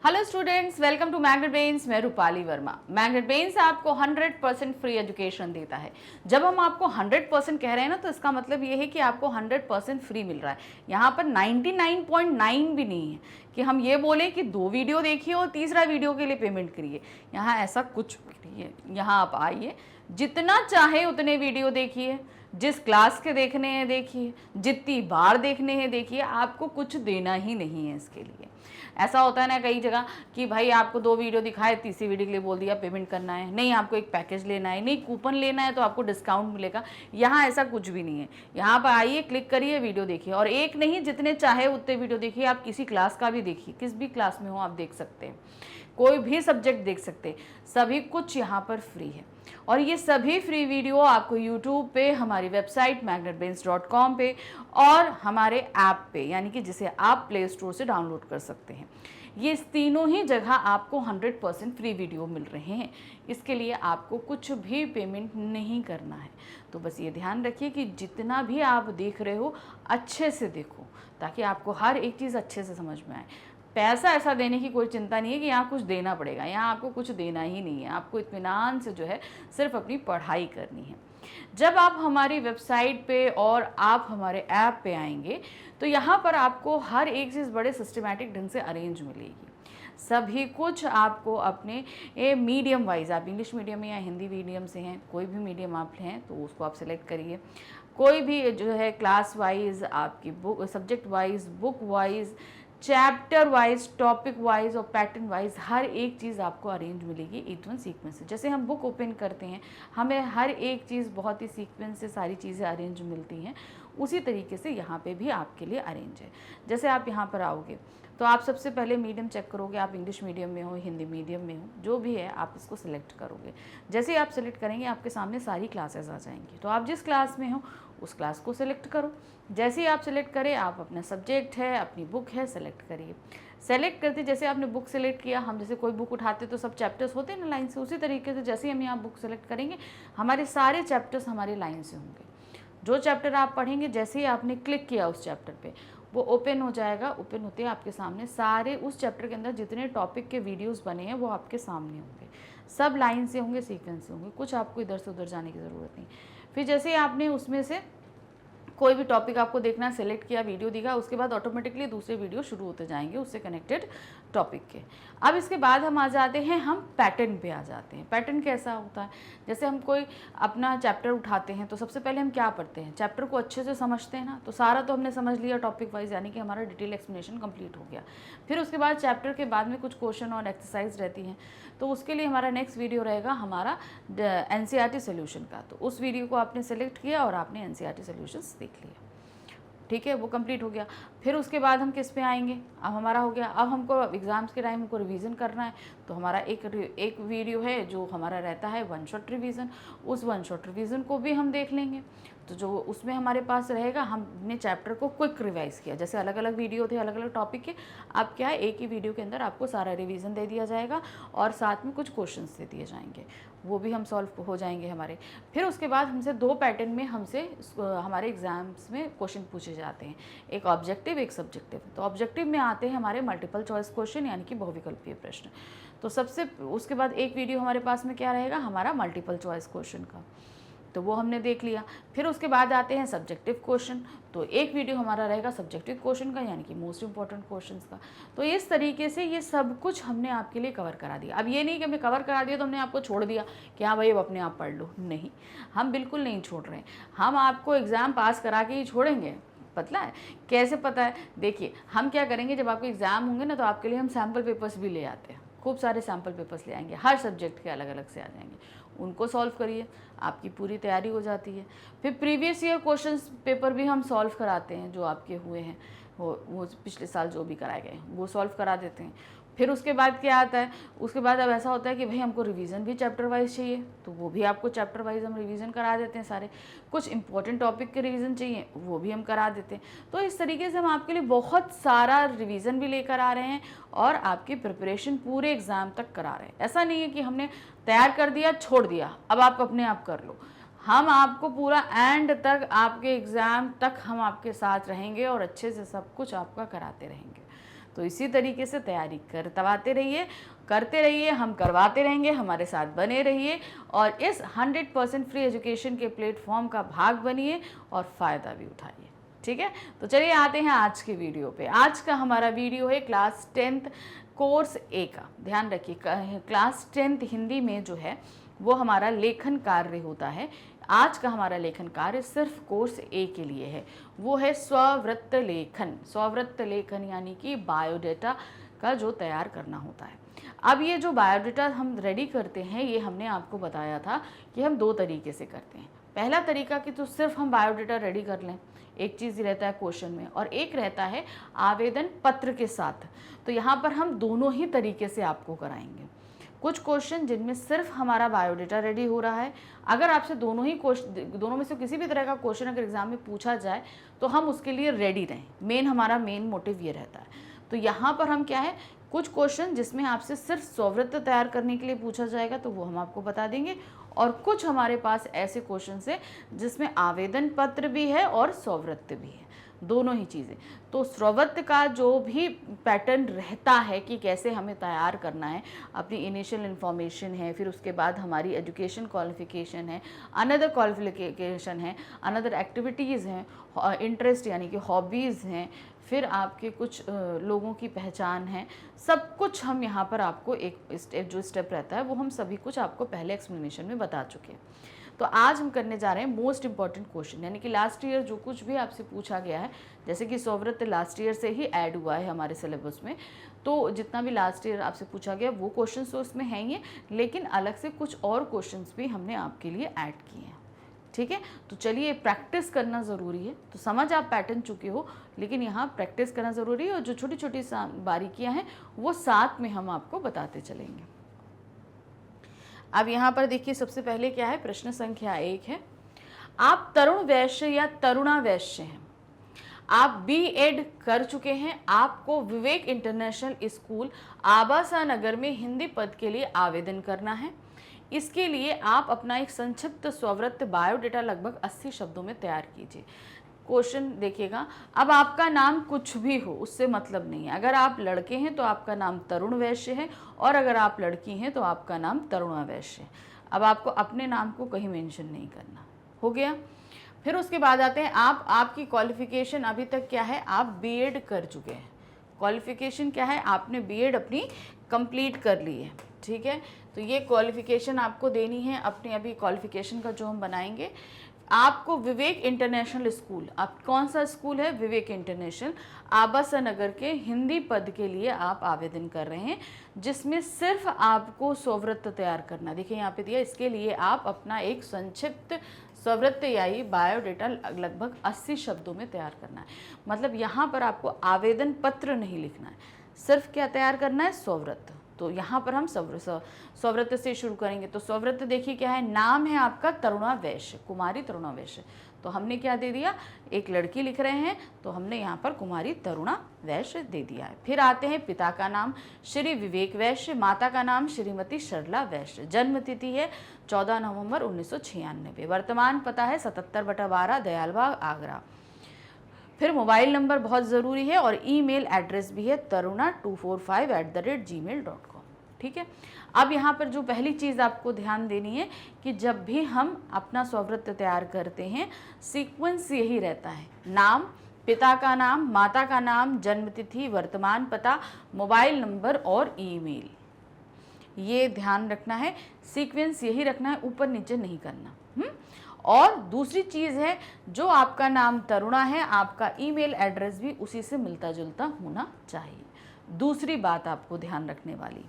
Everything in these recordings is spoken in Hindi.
Hello students, welcome to Magnet Brains. मैं रूपाली वर्मा। मैग्नेट ब्रेन्स आपको 100% फ्री एजुकेशन देता है। जब हम आपको 100% कह रहे हैं ना, तो इसका मतलब ये है कि आपको 100% फ्री मिल रहा है। यहाँ पर 99.9 भी नहीं है कि हम ये बोलें कि 2 वीडियो देखिए और तीसरा वीडियो के लिए पेमेंट करिए। यहाँ ऐसा कुछ भी नहीं है। यहाँ आप आइए, जितना चाहे उतने वीडियो देखिए, जिस क्लास के देखने हैं देखिए, जितनी बार देखने हैं देखिए, आपको कुछ देना ही नहीं है इसके लिए। ऐसा होता है ना कई जगह कि भाई आपको 2 वीडियो दिखाए, तीसरी वीडियो के लिए बोल दिया पेमेंट करना है, नहीं आपको एक पैकेज लेना है, नहीं कूपन लेना है तो आपको डिस्काउंट मिलेगा। यहाँ ऐसा कुछ भी नहीं है। यहाँ पर आइए, क्लिक करिए, वीडियो देखिए, और एक नहीं जितने चाहे उतने वीडियो देखिए। आप किसी क्लास का भी देखिए, किस भी क्लास में हो आप देख सकते हैं, कोई भी सब्जेक्ट देख सकते हैं, सभी कुछ यहाँ पर फ्री है। और ये सभी फ्री वीडियो आपको यूट्यूब पे, हमारी वेबसाइट magnetbrains.com पे और हमारे ऐप पे, यानी कि जिसे आप प्ले स्टोर से डाउनलोड कर सकते हैं। ये तीनों ही जगह आपको 100% फ्री वीडियो मिल रहे हैं। इसके लिए आपको कुछ भी पेमेंट नहीं करना है। तो बस ये ध्यान रखिए कि जितना भी आप देख रहे हो अच्छे से देखो, ताकि आपको हर एक चीज़ अच्छे से समझ में आए। पैसा ऐसा देने की कोई चिंता नहीं है कि यहाँ कुछ देना पड़ेगा। यहाँ आपको कुछ देना ही नहीं है। आपको इत्मीनान से जो है सिर्फ अपनी पढ़ाई करनी है। जब आप हमारी वेबसाइट पे और आप हमारे ऐप पे आएंगे तो यहाँ पर आपको हर एक चीज़ बड़े सिस्टमेटिक ढंग से अरेंज मिलेगी। सभी कुछ आपको अपने मीडियम वाइज, आप इंग्लिश मीडियम में या हिंदी मीडियम से हैं, कोई भी मीडियम आप हैं तो उसको आप सेलेक्ट करिए। कोई भी जो है क्लास वाइज, आपकी book subject wise, book wise, chapter wise, topic wise और पैटर्न वाइज हर एक चीज़ आपको अरेंज मिलेगी एकदम सीक्वेंस से। जैसे हम बुक ओपन करते हैं, हमें हर एक चीज़ बहुत ही सीक्वेंस से सारी चीज़ें अरेंज मिलती हैं, उसी तरीके से यहाँ पे भी आपके लिए अरेंज है। जैसे आप यहाँ पर आओगे तो आप सबसे पहले मीडियम चेक करोगे, आप इंग्लिश मीडियम में हो, हिंदी मीडियम में हो, जो भी है आप इसको सिलेक्ट करोगे। जैसे ही आप सिलेक्ट करेंगे आपके सामने सारी क्लासेस आ जाएंगी। तो आप जिस क्लास में हो उस क्लास को सिलेक्ट करो। जैसे ही आप सिलेक्ट करें, आप अपना सब्जेक्ट है, अपनी बुक है, सेलेक्ट करिए। सेलेक्ट करते जैसे आपने बुक सेलेक्ट किया, हम जैसे कोई बुक उठाते तो सब चैप्टर्स होते हैं ना लाइन से, उसी तरीके से जैसे ही हम यहाँ बुक सेलेक्ट करेंगे हमारे सारे चैप्टर्स हमारी लाइन से होंगे। जो चैप्टर आप पढ़ेंगे, जैसे ही आपने क्लिक किया उस चैप्टर पे, वो ओपन हो जाएगा। ओपन होते ही आपके सामने सारे उस चैप्टर के अंदर जितने टॉपिक के वीडियोस बने हैं वो आपके सामने होंगे। सब लाइन से होंगे, सीक्वेंस से होंगे, कुछ आपको इधर से उधर जाने की ज़रूरत नहीं। फिर जैसे ही आपने उसमें से कोई भी टॉपिक आपको देखना है, सेलेक्ट किया, वीडियो दिखा, उसके बाद ऑटोमेटिकली दूसरे वीडियो शुरू होते जाएंगे उससे कनेक्टेड टॉपिक के। अब इसके बाद हम आ जाते हैं, हम पैटर्न पे आ जाते हैं। पैटर्न कैसा होता है, जैसे हम कोई अपना चैप्टर उठाते हैं तो सबसे पहले हम क्या पढ़ते हैं, चैप्टर को अच्छे से समझते हैं ना। तो सारा तो हमने समझ लिया टॉपिक वाइज, यानी कि हमारा डिटेल एक्सप्लेनेशन कंप्लीट हो गया। फिर उसके बाद चैप्टर के बाद में कुछ क्वेश्चन और एक्सरसाइज रहती हैं, तो उसके लिए हमारा नेक्स्ट वीडियो रहेगा हमारा NCERT सोल्यूशन का। तो उस वीडियो को आपने सेलेक्ट किया और आपने NCERT सोल्यूशंस देख लिया, ठीक है, वो कंप्लीट हो गया। फिर उसके बाद हम किस पे आएंगे, अब हमारा हो गया, अब हमको एग्ज़ाम्स के टाइम हमको रिवीजन करना है, तो हमारा एक वीडियो है जो हमारा रहता है वन शॉट रिवीजन। उस वन शॉट रिवीजन को भी हम देख लेंगे। तो जो उसमें हमारे पास रहेगा, हमने चैप्टर को क्विक रिवाइज किया, जैसे अलग अलग वीडियो थे अलग अलग टॉपिक के, अब क्या है एक ही वीडियो के अंदर आपको सारा रिवीजन दे दिया जाएगा और साथ में कुछ क्वेश्चंस दे दिए जाएंगे, वो भी हम सॉल्व हो जाएंगे हमारे। फिर उसके बाद हमसे 2 पैटर्न में हमसे हमारे एग्जाम्स में क्वेश्चन पूछे जाते हैं, एक ऑब्जेक्टिव एक सब्जेक्टिव। तो ऑब्जेक्टिव में आते हैं हमारे मल्टीपल चॉइस क्वेश्चन, यानी कि बहुविकल्पीय प्रश्न। तो सबसे उसके बाद एक वीडियो हमारे पास में क्या रहेगा, हमारा मल्टीपल चॉइस क्वेश्चन का, तो वो हमने देख लिया। फिर उसके बाद आते हैं सब्जेक्टिव क्वेश्चन, तो एक वीडियो हमारा रहेगा सब्जेक्टिव क्वेश्चन का, यानी कि मोस्ट इंपॉर्टेंट क्वेश्चंस का। तो इस तरीके से ये सब कुछ हमने आपके लिए कवर करा दिया। अब ये नहीं कि हमने कवर करा दिया तो हमने आपको छोड़ दिया कि हाँ भाई अब अपने आप पढ़ लो, नहीं, हम बिल्कुल नहीं छोड़ रहे हैं। हम आपको एग्ज़ाम पास करा के ही छोड़ेंगे। पता है कैसे, पता है, देखिए हम क्या करेंगे, जब आपके एग्ज़ाम होंगे ना तो आपके लिए हम सैम्पल पेपर्स भी ले आते हैं, खूब सारे सैम्पल पेपर्स ले आएंगे, हर सब्जेक्ट के अलग अलग से आ जाएंगे, उनको सॉल्व करिए, आपकी पूरी तैयारी हो जाती है। फिर प्रीवियस ईयर क्वेश्चंस पेपर भी हम सॉल्व कराते हैं, जो आपके हुए हैं वो पिछले साल जो भी कराए गए वो सॉल्व करा देते हैं। फिर उसके बाद क्या आता है, उसके बाद अब ऐसा होता है कि भाई हमको रिवीजन भी चैप्टर वाइज चाहिए, तो वो भी आपको चैप्टर वाइज हम रिवीजन करा देते हैं सारे। कुछ इंपॉर्टेंट टॉपिक के रिवीजन चाहिए वो भी हम करा देते हैं। तो इस तरीके से हम आपके लिए बहुत सारा रिवीजन भी लेकर आ रहे हैं और आपकी प्रिपरेशन पूरे एग्ज़ाम तक करा रहे हैं। ऐसा नहीं है कि हमने तैयार कर दिया छोड़ दिया अब आप अपने आप कर लो। हम आपको पूरा एंड तक, आपके एग्ज़ाम तक हम आपके साथ रहेंगे और अच्छे से सब कुछ आपका कराते रहेंगे। तो इसी तरीके से तैयारी करते रहिए, हम करवाते रहेंगे, हमारे साथ बने रहिए और इस 100% फ्री एजुकेशन के प्लेटफॉर्म का भाग बनिए और फ़ायदा भी उठाइए। ठीक है, तो चलिए आते हैं आज के वीडियो पे। आज का हमारा वीडियो है क्लास 10th कोर्स ए का। ध्यान रखिए, क्लास 10th हिंदी में जो है वो हमारा लेखन कार्य होता है। आज का हमारा लेखन कार्य सिर्फ कोर्स ए के लिए है, वो है स्ववृत्त लेखन। स्ववृत्त लेखन यानी कि बायोडाटा का जो तैयार करना होता है। अब ये जो बायोडाटा हम रेडी करते हैं, ये हमने आपको बताया था कि हम 2 तरीके से करते हैं। पहला तरीका कि तो सिर्फ हम बायोडाटा रेडी कर लें, एक चीज़ रहता है क्वेश्चन में, और एक रहता है आवेदन पत्र के साथ। तो यहाँ पर हम दोनों ही तरीके से आपको कराएंगे। कुछ क्वेश्चन जिनमें सिर्फ हमारा बायोडाटा रेडी हो रहा है, अगर आपसे दोनों में से किसी भी तरह का क्वेश्चन अगर एग्जाम में पूछा जाए तो हम उसके लिए रेडी रहें। हमारा मेन मोटिव ये रहता है। तो यहाँ पर हम क्या है, कुछ क्वेश्चन जिसमें आपसे सिर्फ स्ववृत्त तैयार करने के लिए पूछा जाएगा तो वो हम आपको बता देंगे, और कुछ हमारे पास ऐसे क्वेश्चन है जिसमें आवेदन पत्र भी है और स्ववृत्त भी है, दोनों ही चीज़ें। तो स्ववृत्त का जो भी पैटर्न रहता है कि कैसे हमें तैयार करना है, अपनी इनिशियल इन्फॉर्मेशन है, फिर उसके बाद हमारी एजुकेशन क्वालिफिकेशन है, अनदर क्वालिफिकेशन है, अनदर एक्टिविटीज़ हैं, इंटरेस्ट यानी कि हॉबीज़ हैं, फिर आपके कुछ लोगों की पहचान है, सब कुछ हम यहाँ पर आपको एक स्टेप रहता है वो हम सभी कुछ आपको पहले एक्सप्लेनेशन में बता चुके हैं। तो आज हम करने जा रहे हैं मोस्ट इंपॉर्टेंट क्वेश्चन, यानी कि लास्ट ईयर जो कुछ भी आपसे पूछा गया है, जैसे कि स्ववृत्त लास्ट ईयर से ही ऐड हुआ है हमारे सिलेबस में, तो जितना भी लास्ट ईयर आपसे पूछा गया वो क्वेश्चन तो उसमें हैं ही, लेकिन अलग से कुछ और क्वेश्चन भी हमने आपके लिए ऐड किए हैं। ठीक है, तो चलिए प्रैक्टिस करना ज़रूरी है। तो समझ आप पैटर्न चुके हो, लेकिन यहाँ प्रैक्टिस करना ज़रूरी है, और जो छोटी छोटी बारीकियाँ हैं वो साथ में हम आपको बताते चलेंगे। अब यहाँ पर देखिए, सबसे पहले क्या है, प्रश्न संख्या 1 है, आप तरुण वैश्य या तरुणा वैश्य हैं, आप B.Ed कर चुके हैं, आपको विवेक इंटरनेशनल स्कूल आबासा नगर में हिंदी पद के लिए आवेदन करना है। इसके लिए आप अपना एक संक्षिप्त स्ववृत्त बायोडाटा लगभग 80 शब्दों में तैयार कीजिए। क्वेश्चन देखिएगा, अब आपका नाम कुछ भी हो उससे मतलब नहीं है। अगर आप लड़के हैं तो आपका नाम तरुण वैश्य है, और अगर आप लड़की हैं तो आपका नाम तरुणा वैश्य है। अब आपको अपने नाम को कहीं मेंशन नहीं करना, हो गया। फिर उसके बाद आते हैं, आपकी क्वालिफिकेशन अभी तक क्या है, आप B.Ed कर चुके हैं। क्वालिफिकेशन क्या है, आपने B.Ed अपनी कंप्लीट कर ली है। ठीक है, तो ये क्वालिफिकेशन आपको देनी है अपनी। अभी क्वालिफिकेशन का जो हम बनाएंगे, आपको विवेक इंटरनेशनल स्कूल, आप कौन सा स्कूल है, विवेक इंटरनेशनल आबासा नगर के हिंदी पद के लिए आप आवेदन कर रहे हैं, जिसमें सिर्फ आपको स्ववृत्त तैयार करना। देखिए यहाँ पे दिया, इसके लिए आप अपना एक संक्षिप्त स्ववृत्त यानी बायोडाटा लगभग 80 शब्दों में तैयार करना है। मतलब यहाँ पर आपको आवेदन पत्र नहीं लिखना है, सिर्फ क्या तैयार करना है, स्ववृत्त। तो यहाँ पर हम स्ववृत्त से शुरू करेंगे। तो स्ववृत्त देखिए क्या है, नाम है आपका तरुणा वैश्य, कुमारी तरुणा वैश्य। तो हमने क्या दे दिया, एक लड़की लिख रहे हैं तो हमने यहाँ पर कुमारी तरुणा वैश्य दे दिया है। फिर आते हैं, पिता का नाम श्री विवेक वैश्य, माता का नाम श्रीमती सरला वैश्य, जन्म तिथि है 14 नवंबर 1996, वर्तमान पता है 77/12 दयालबाग आगरा। फिर मोबाइल नंबर बहुत ज़रूरी है, और ईमेल एड्रेस भी है taruna245@gmail.com। ठीक है, अब यहाँ पर जो पहली चीज़ आपको ध्यान देनी है कि जब भी हम अपना स्ववृत्त तैयार करते हैं, सीक्वेंस यही रहता है, नाम, पिता का नाम, माता का नाम, जन्मतिथि, वर्तमान पता, मोबाइल नंबर और ईमेल। ये ध्यान रखना है, सीक्वेंस यही रखना है, ऊपर नीचे नहीं करना। और दूसरी चीज़ है, जो आपका नाम तरुणा है, आपका ईमेल एड्रेस भी उसी से मिलता जुलता होना चाहिए। दूसरी बात आपको ध्यान रखने वाली।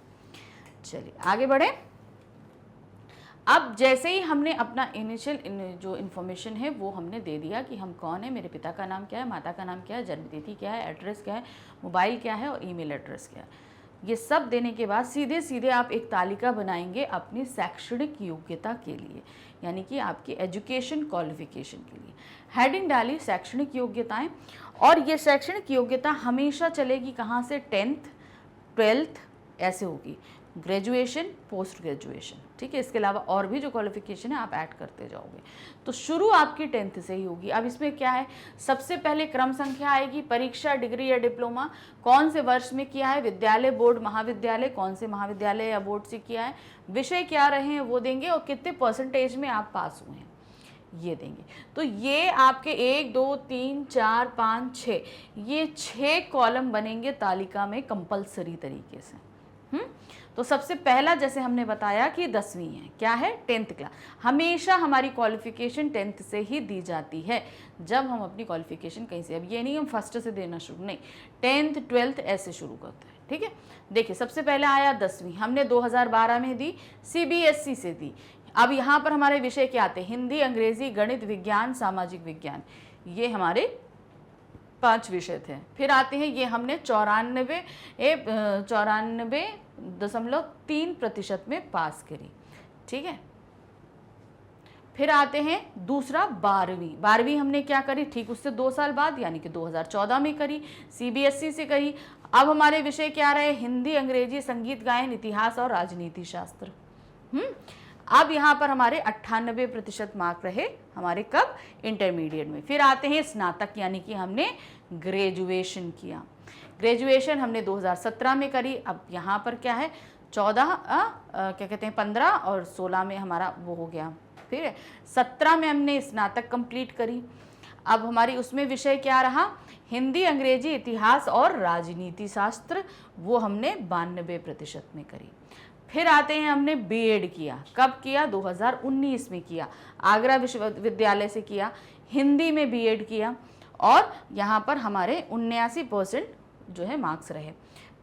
चलिए आगे बढ़े। अब जैसे ही हमने अपना इनिशियल जो इन्फॉर्मेशन है वो हमने दे दिया कि हम कौन है, मेरे पिता का नाम क्या है, माता का नाम क्या है, जन्मतिथि क्या है, एड्रेस क्या है, मोबाइल क्या है और ईमेल एड्रेस क्या है, ये सब देने के बाद सीधे सीधे आप एक तालिका बनाएंगे अपनी शैक्षणिक योग्यता के लिए, यानी कि आपकी एजुकेशन क्वालिफिकेशन के लिए। हेडिंग डाली शैक्षणिक योग्यताएं, और ये शैक्षणिक योग्यता हमेशा चलेगी कहाँ से, 10th, 12th, ऐसे होगी, ग्रेजुएशन, पोस्ट ग्रेजुएशन, ठीक है। इसके अलावा और भी जो क्वालिफिकेशन है आप ऐड करते जाओगे। तो शुरू आपकी 10th से ही होगी। अब इसमें क्या है, सबसे पहले क्रम संख्या आएगी, परीक्षा, डिग्री या डिप्लोमा कौन से वर्ष में किया है, विद्यालय, बोर्ड, महाविद्यालय, कौन से महाविद्यालय या बोर्ड से किया है, विषय क्या रहे हैं वो देंगे, और कितने परसेंटेज में आप पास हुए हैं ये देंगे। तो ये आपके 1 2 3 4 5 6 ये 6 कॉलम बनेंगे तालिका में कंपलसरी तरीके से। तो सबसे पहला जैसे हमने बताया कि 10वीं है, क्या है, 10th क्लास। हमेशा हमारी क्वालिफिकेशन 10th से ही दी जाती है जब हम अपनी क्वालिफिकेशन कहीं से, अब ये नहीं हम फर्स्ट से देना शुरू, नहीं, 10th 12th ऐसे शुरू करते हैं, ठीक है। देखिए सबसे पहले आया 10वीं, हमने 2012 में दी, CBSE से दी। अब यहाँ पर हमारे विषय क्या आते हैं, हिंदी, अंग्रेजी, गणित, विज्ञान, सामाजिक विज्ञान, ये हमारे 5 विषय थे। फिर आते हैं ये हमने 94.3% में पास करी, ठीक है। फिर आते हैं दूसरा 12वीं हमने क्या करी, ठीक उससे 2 साल बाद यानी कि 2014 में करी, CBSE से करी। अब हमारे विषय क्या रहे, हिंदी, अंग्रेजी, संगीत, गायन, इतिहास और राजनीति शास्त्र। अब यहाँ पर हमारे 98% मार्क रहे हमारे, कब, इंटरमीडिएट में। फिर आते हैं स्नातक यानी कि हमने ग्रेजुएशन किया। ग्रेजुएशन हमने 2017 में करी। अब यहाँ पर क्या है, 15 और 16 में हमारा वो हो गया, ठीक है। 17 में हमने स्नातक कंप्लीट करी। अब हमारी उसमें विषय क्या रहा, हिंदी, अंग्रेजी, इतिहास और राजनीति शास्त्र, वो हमने 92% में करी। फिर आते हैं हमने बीएड किया, कब किया, 2019 में किया, आगरा विश्वविद्यालय से किया, हिंदी में बीएड किया और यहाँ पर हमारे 79% जो है मार्क्स रहे।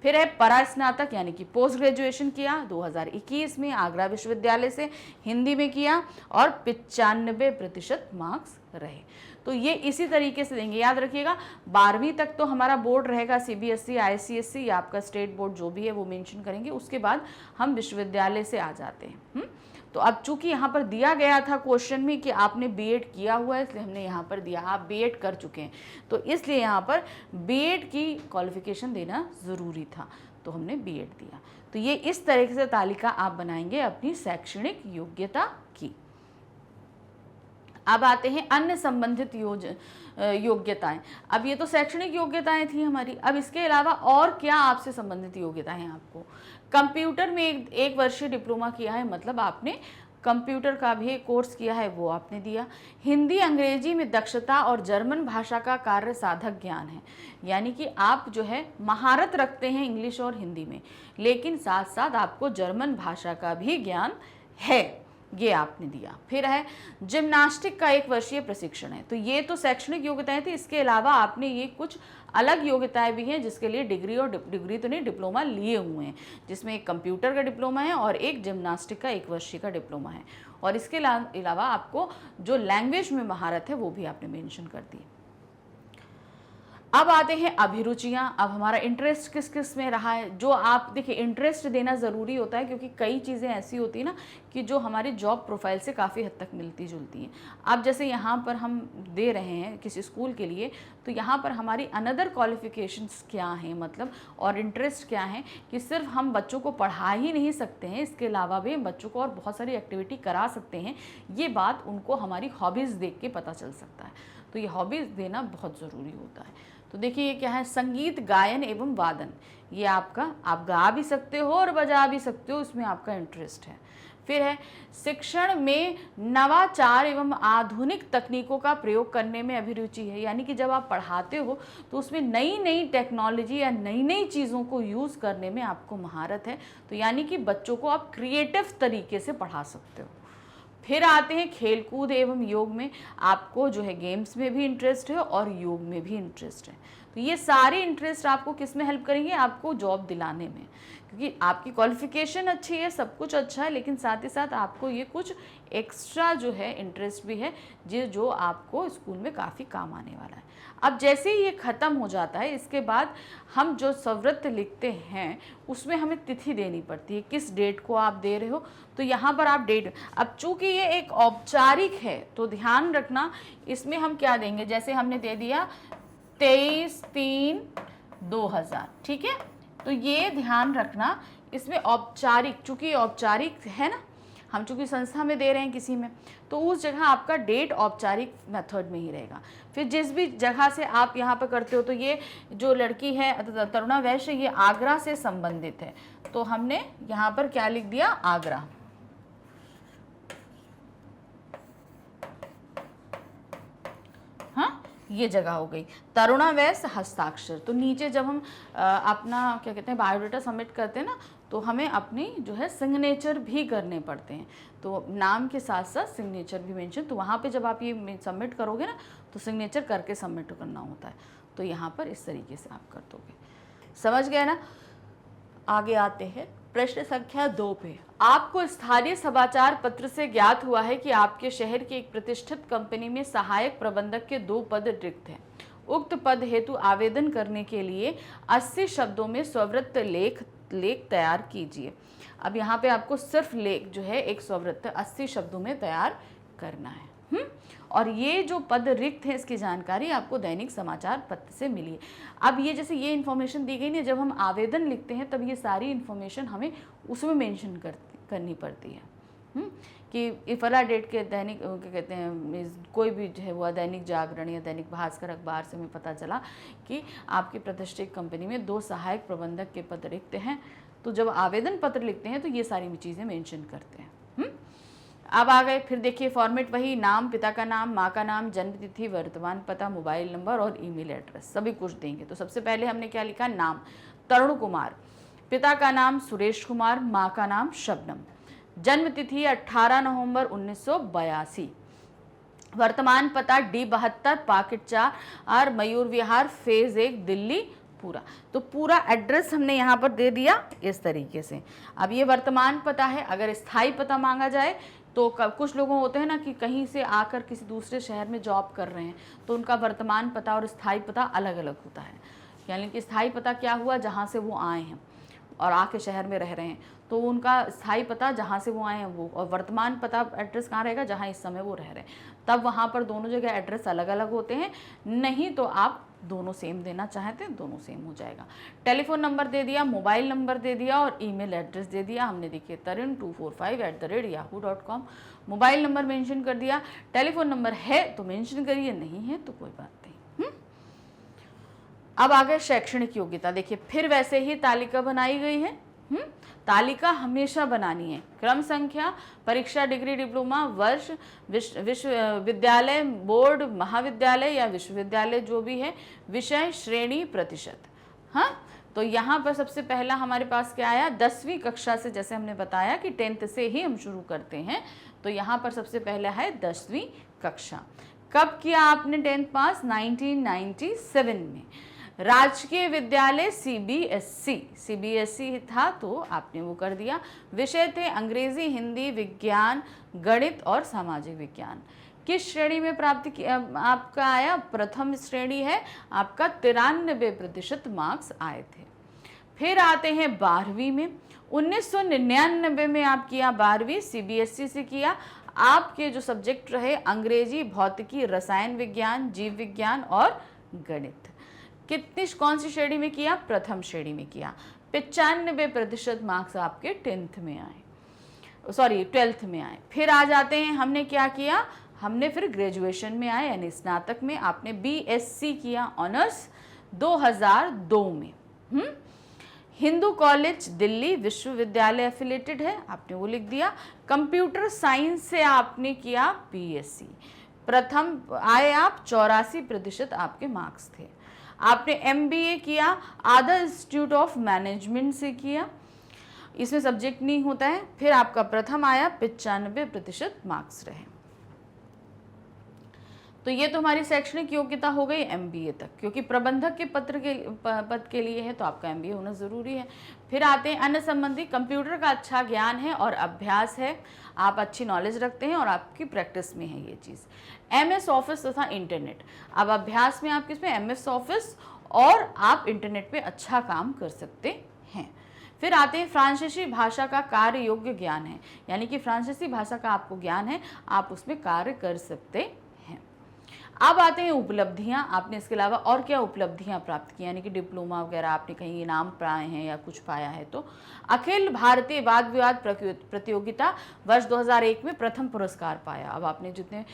फिर है परास्नातक यानी कि पोस्ट ग्रेजुएशन किया 2021 में आगरा विश्वविद्यालय से, हिंदी में किया और 95% मार्क्स रहे। तो ये इसी तरीके से देंगे, याद रखिएगा। 12वीं तक तो हमारा बोर्ड रहेगा, CBSE, ICSE या आपका स्टेट बोर्ड जो भी है वो मेंशन करेंगे। उसके बाद हम विश्वविद्यालय से आ जाते हैं। तो अब चूंकि यहाँ पर दिया गया था क्वेश्चन में कि आपने बीएड किया हुआ है, इसलिए हमने यहाँ पर दिया, आप बीएड कर चुके हैं, तो इसलिए यहाँ पर बीएड की क्वालिफिकेशन देना ज़रूरी था, तो हमने बीएड दिया। तो ये इस तरीके से तालिका आप बनाएंगे अपनी शैक्षणिक योग्यता की। अब आते हैं अन्य संबंधित योग्यताएं। अब ये तो शैक्षणिक योग्यताएं थी हमारी। अब इसके अलावा और क्या आपसे संबंधित योग्यताएं हैं आपको, कंप्यूटर में एक वर्षीय डिप्लोमा किया है, मतलब आपने कंप्यूटर का भी कोर्स किया है, वो आपने दिया। हिंदी, अंग्रेजी में दक्षता और जर्मन भाषा का कार्य साधक ज्ञान है, यानी कि आप जो है महारत रखते हैं इंग्लिश और हिंदी में, लेकिन साथ साथ आपको जर्मन भाषा का भी ज्ञान है, ये आपने दिया। फिर है जिम्नास्टिक का 1 वर्षीय प्रशिक्षण है। तो ये तो शैक्षणिक योग्यताएं थी, इसके अलावा आपने ये कुछ अलग योग्यताएं भी हैं जिसके लिए डिग्री और डिग्री तो नहीं, डिप्लोमा लिए हुए हैं, जिसमें एक कंप्यूटर का डिप्लोमा है और एक जिम्नास्टिक का 1 वर्षीय का डिप्लोमा है। और इसके अलावा आपको जो लैंग्वेज में महारत है वो भी आपने मेंशन कर दी। अब आते हैं अभिरुचियां। अब हमारा इंटरेस्ट किस किस में रहा है, जो आप देखिए इंटरेस्ट देना ज़रूरी होता है, क्योंकि कई चीज़ें ऐसी होती है ना कि जो हमारी जॉब प्रोफाइल से काफ़ी हद तक मिलती जुलती हैं। अब जैसे यहाँ पर हम दे रहे हैं किसी स्कूल के लिए, तो यहाँ पर हमारी अनदर क्वालिफिकेशंस क्या हैं, मतलब और इंटरेस्ट क्या है, कि सिर्फ हम बच्चों को पढ़ा ही नहीं सकते हैं, इसके अलावा भी बच्चों को और बहुत सारी एक्टिविटी करा सकते हैं। ये बात उनको हमारी हॉबीज़ देख के पता चल सकता है, तो ये हॉबीज़ देना बहुत ज़रूरी होता है। तो देखिए ये क्या है, संगीत, गायन एवं वादन, ये आपका, आप गा भी सकते हो और बजा भी सकते हो, इसमें आपका इंटरेस्ट है। फिर है शिक्षण में नवाचार एवं आधुनिक तकनीकों का प्रयोग करने में अभिरुचि है, यानी कि जब आप पढ़ाते हो तो उसमें नई नई टेक्नोलॉजी या नई नई चीज़ों को यूज़ करने में आपको महारत है, तो यानी कि बच्चों को आप क्रिएटिव तरीके से पढ़ा सकते हो। फिर आते हैं खेलकूद एवं योग में, आपको जो है गेम्स में भी इंटरेस्ट है और योग में भी इंटरेस्ट है। तो ये सारे इंटरेस्ट आपको किस में हेल्प करेंगे, आपको जॉब दिलाने में, क्योंकि आपकी क्वालिफिकेशन अच्छी है, सब कुछ अच्छा है, लेकिन साथ ही साथ आपको ये कुछ एक्स्ट्रा जो है इंटरेस्ट भी है जो आपको स्कूल में काफ़ी काम आने वाला है। अब जैसे ही ये ख़त्म हो जाता है, इसके बाद हम जो सवृत्त लिखते हैं उसमें हमें तिथि देनी पड़ती है, किस डेट को आप दे रहे हो, तो यहाँ पर आप डेट, अब चूँकि ये एक औपचारिक है तो ध्यान रखना इसमें हम क्या देंगे, जैसे हमने दे दिया 23/3/2000, ठीक है, तो ये ध्यान रखना इसमें औपचारिक, चूंकि औपचारिक है ना, हम चूंकि संस्था में दे रहे हैं किसी में, तो उस जगह आपका डेट औपचारिक मेथड में ही रहेगा। फिर जिस भी जगह से आप यहाँ पर करते हो, तो ये जो लड़की है तरुणा वैश्य, ये आगरा से संबंधित है, तो हमने यहाँ पर क्या लिख दिया, आगरा। हाँ, ये जगह हो गई। तरुणा वैश्य हस्ताक्षर, तो नीचे जब हम अपना क्या कहते हैं बायोडाटा सबमिट करते हैं ना, तो हमें अपनी जो है सिग्नेचर भी करने पड़ते हैं, तो नाम के साथ साथ सिग्नेचर भी मेंशन, तो वहाँ पे जब आप ये सबमिट करोगे ना, तो सिग्नेचर करके सबमिट करना होता है, तो यहाँ पर इस तरीके से आप कर दोगे। समझ गए ना। आगे आते हैं प्रश्न संख्या 2 पे। आपको स्थानीय समाचार पत्र से ज्ञात हुआ है कि आपके शहर की एक प्रतिष्ठित कंपनी में सहायक प्रबंधक के 2 पद रिक्त हैं। उक्त पद हेतु आवेदन करने के लिए 80 शब्दों में स्ववृत्त लेख तैयार कीजिए। अब यहाँ पे आपको सिर्फ लेख जो है एक स्ववृत्त 80 शब्दों में तैयार करना है। और ये जो पद रिक्त है, इसकी जानकारी आपको दैनिक समाचार पत्र से मिली है। अब ये जैसे ये इन्फॉर्मेशन दी गई ना, जब हम आवेदन लिखते हैं तब ये सारी इन्फॉर्मेशन हमें उसमें मेंशन करनी पड़ती है कि फला डेट के दैनिक क्या कहते हैं, कोई भी जो है वो दैनिक जागरण या दैनिक भास्कर अखबार से हमें पता चला कि आपकी प्रतिष्ठित कंपनी में 2 सहायक प्रबंधक के पद रिक्त हैं, तो जब आवेदन पत्र लिखते हैं तो ये सारी चीज़ें मेंशन करते हैं। अब आ गए, फिर देखिए फॉर्मेट वही, नाम, पिता का नाम, माँ का नाम, जन्म तिथि, वर्तमान पता, मोबाइल नंबर और ईमेल एड्रेस, सभी कुछ देंगे। तो सबसे पहले हमने क्या लिखा, नाम तरुण कुमार, पिता का नाम सुरेश कुमार, माँ का नाम शबनम, जन्म तिथि 18 नवंबर 1982, वर्तमान पता D72 packet 4 Mayur Vihar phase 1 Delhi पूरा। तो पूरा एड्रेस हमने यहाँ पर दे दिया इस तरीके से। अब ये वर्तमान पता है। अगर स्थायी पता मांगा जाए तो कुछ लोगों होते हैं ना कि कहीं से आकर किसी दूसरे शहर में जॉब कर रहे हैं, तो उनका वर्तमान पता और स्थायी पता अलग अलग होता है। यानी कि स्थायी पता क्या हुआ, जहाँ से वो आए हैं और आके शहर में रह रहे हैं, तो उनका स्थायी पता जहाँ से वो आए हैं वो, और वर्तमान पता एड्रेस कहाँ रहेगा, जहाँ इस समय वो रह रहे हैं। तब वहाँ पर दोनों जगह एड्रेस अलग अलग होते हैं। नहीं तो आप दोनों सेम देना चाहते हैं, दोनों सेम हो जाएगा। टेलीफोन नंबर दे दिया, मोबाइल नंबर दे दिया और ईमेल एड्रेस दे दिया हमने। देखिए tarin245@yahoo.com मोबाइल नंबर मेंशन कर दिया। टेलीफोन नंबर है तो मेंशन करिए, नहीं है तो कोई बात नहीं। अब आ गए शैक्षणिक योग्यता। देखिए फिर वैसे ही तालिका बनाई गई है। तालिका हमेशा बनानी है। क्रम संख्या, परीक्षा, डिग्री, डिप्लोमा, वर्ष, विश्वविद्यालय, बोर्ड, महाविद्यालय या विश्वविद्यालय जो भी है, विषय, श्रेणी, प्रतिशत। हाँ, तो यहाँ पर सबसे पहला हमारे पास क्या आया, 10वीं कक्षा से। जैसे हमने बताया कि 10th से ही हम शुरू करते हैं, तो यहाँ पर सबसे पहला है 10वीं कक्षा। कब किया आपने 10th पास, 1997 में। राजकीय विद्यालय सीबीएसई था तो आपने वो कर दिया। विषय थे अंग्रेजी, हिंदी, विज्ञान, गणित और सामाजिक विज्ञान। किस श्रेणी में प्राप्त किया आपका आया, प्रथम श्रेणी है, आपका 93% मार्क्स आए थे। फिर आते हैं 12वीं में। 1999 में आप किया 12वीं, सीबीएसई से किया। आपके जो सब्जेक्ट रहे अंग्रेजी, भौतिकी, रसायन विज्ञान, जीव विज्ञान और गणित। कौन सी श्रेणी में किया, प्रथम श्रेणी में किया। 95% मार्क्स आपके 12th में आए। फिर आ जाते हैं, हमने क्या किया, हमने फिर ग्रेजुएशन में आए, यानी स्नातक में आपने बीएससी किया ऑनर्स 2002 में। हिंदू कॉलेज दिल्ली विश्वविद्यालय एफिलेटेड है, आपने वो लिख दिया। कंप्यूटर साइंस से आपने किया बीएससी, प्रथम आए आप, 84% आपके मार्क्स थे। आपने एमबीए किया आदर इंस्टीट्यूट ऑफ मैनेजमेंट से किया, इसमें सब्जेक्ट नहीं होता है। फिर आपका प्रथम आया, 95% मार्क्स रहे। तो ये तो हमारी शैक्षणिक योग्यता हो गई एमबीए तक, क्योंकि प्रबंधक के पद के लिए है तो आपका एमबीए होना ज़रूरी है। फिर आते हैं अन्य संबंधी। कंप्यूटर का अच्छा ज्ञान है और अभ्यास है, आप अच्छी नॉलेज रखते हैं और आपकी प्रैक्टिस में है ये चीज़। एमएस ऑफिस तथा इंटरनेट, अब अभ्यास में आप किस में, एमएस ऑफिस, और आप इंटरनेट पे अच्छा काम कर सकते हैं। फिर आते हैं फ्रांसीसी भाषा का कार्य योग्य ज्ञान है, यानी कि फ्रांसीसी भाषा का आपको ज्ञान है, आप उसमें कार्य कर सकते हैं। अब आते हैं उपलब्धियां। आपने इसके अलावा और क्या उपलब्धियां प्राप्त की, यानी कि डिप्लोमा वगैरह आपने कहीं इनाम पाए हैं या कुछ पाया है? तो अखिल भारतीय वाद विवाद प्रतियोगिता वर्ष 2001 में प्रथम पुरस्कार पाया। अब आपने जितने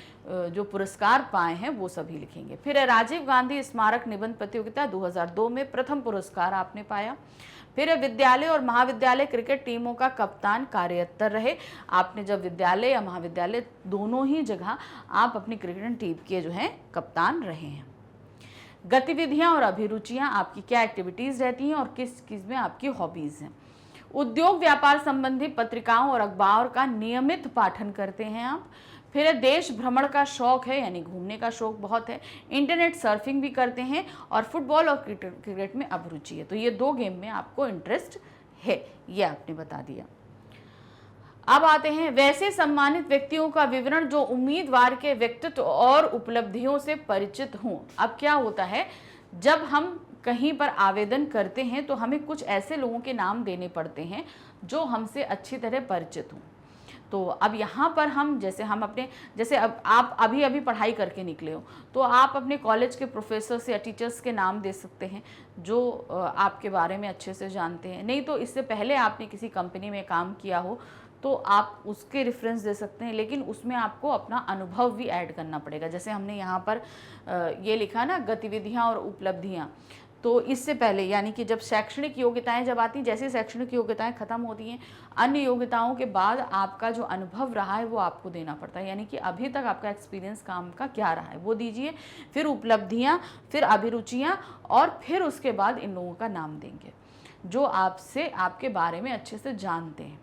जो पुरस्कार पाए हैं वो सभी लिखेंगे। फिर राजीव गांधी स्मारक निबंध प्रतियोगिता 2002 में प्रथम पुरस्कार आपने पाया। फिर विद्यालय और महाविद्यालय क्रिकेट टीमों का कप्तान कार्यरत रहे। आपने जब विद्यालय या महाविद्यालय दोनों ही जगह आप अपनी क्रिकेट टीम के जो हैं कप्तान रहे हैं। गतिविधियां और अभिरुचियां, आपकी क्या एक्टिविटीज रहती हैं और किस चीज में आपकी हॉबीज हैं। उद्योग व्यापार संबंधी पत्रिकाओं और अखबार का नियमित पाठन करते हैं आप। फिर देश भ्रमण का शौक है, यानी घूमने का शौक बहुत है। इंटरनेट सर्फिंग भी करते हैं और फुटबॉल और क्रिकेट में अभिरुचि है। तो ये 2 गेम में आपको इंटरेस्ट है, ये आपने बता दिया। अब आते हैं वैसे सम्मानित व्यक्तियों का विवरण जो उम्मीदवार के व्यक्तित्व और उपलब्धियों से परिचित हों। अब क्या होता है, जब हम कहीं पर आवेदन करते हैं तो हमें कुछ ऐसे लोगों के नाम देने पड़ते हैं जो हमसे अच्छी तरह परिचित हों। तो अब यहाँ पर हम जैसे अब आप अभी पढ़ाई करके निकले हो तो आप अपने कॉलेज के प्रोफेसर्स या टीचर्स के नाम दे सकते हैं जो आपके बारे में अच्छे से जानते हैं। नहीं तो इससे पहले आपने किसी कंपनी में काम किया हो तो आप उसके रेफरेंस दे सकते हैं, लेकिन उसमें आपको अपना अनुभव भी ऐड करना पड़ेगा। जैसे हमने यहाँ पर ये लिखा ना, गतिविधियाँ और उपलब्धियाँ। तो इससे पहले यानी कि जब शैक्षणिक योग्यताएं जब आती हैं, जैसे शैक्षणिक योग्यताएं खत्म होती हैं, अन्य योग्यताओं के बाद आपका जो अनुभव रहा है वो आपको देना पड़ता है। यानी कि अभी तक आपका एक्सपीरियंस काम का क्या रहा है वो दीजिए, फिर उपलब्धियां, फिर अभिरुचियां, और फिर उसके बाद इन लोगों का नाम देंगे जो आपसे आपके बारे में अच्छे से जानते हैं।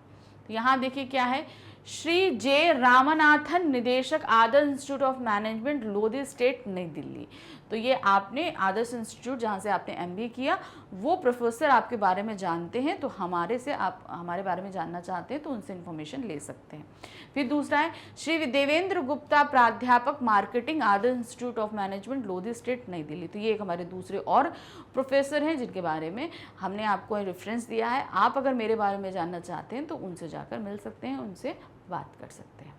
तो यहाँ देखिए क्या है, श्री जे रामनाथन, निदेशक Adarsh institute of management, Lodhi estate, New Delhi. तो ये आपने आदर्श इंस्टीट्यूट जहाँ से आपने एमबीए किया वो प्रोफेसर आपके बारे में जानते हैं, तो आप हमारे बारे में जानना चाहते हैं तो उनसे इन्फॉर्मेशन ले सकते हैं। फिर दूसरा है श्री देवेंद्र गुप्ता, प्राध्यापक marketing, Adarsh institute of management, Lodhi estate, New Delhi. तो ये एक हमारे दूसरे और प्रोफेसर हैं जिनके बारे में हमने आपको रेफरेंस दिया है। आप अगर मेरे बारे में जानना चाहते हैं तो उनसे जाकर मिल सकते हैं, उनसे बात कर सकते हैं।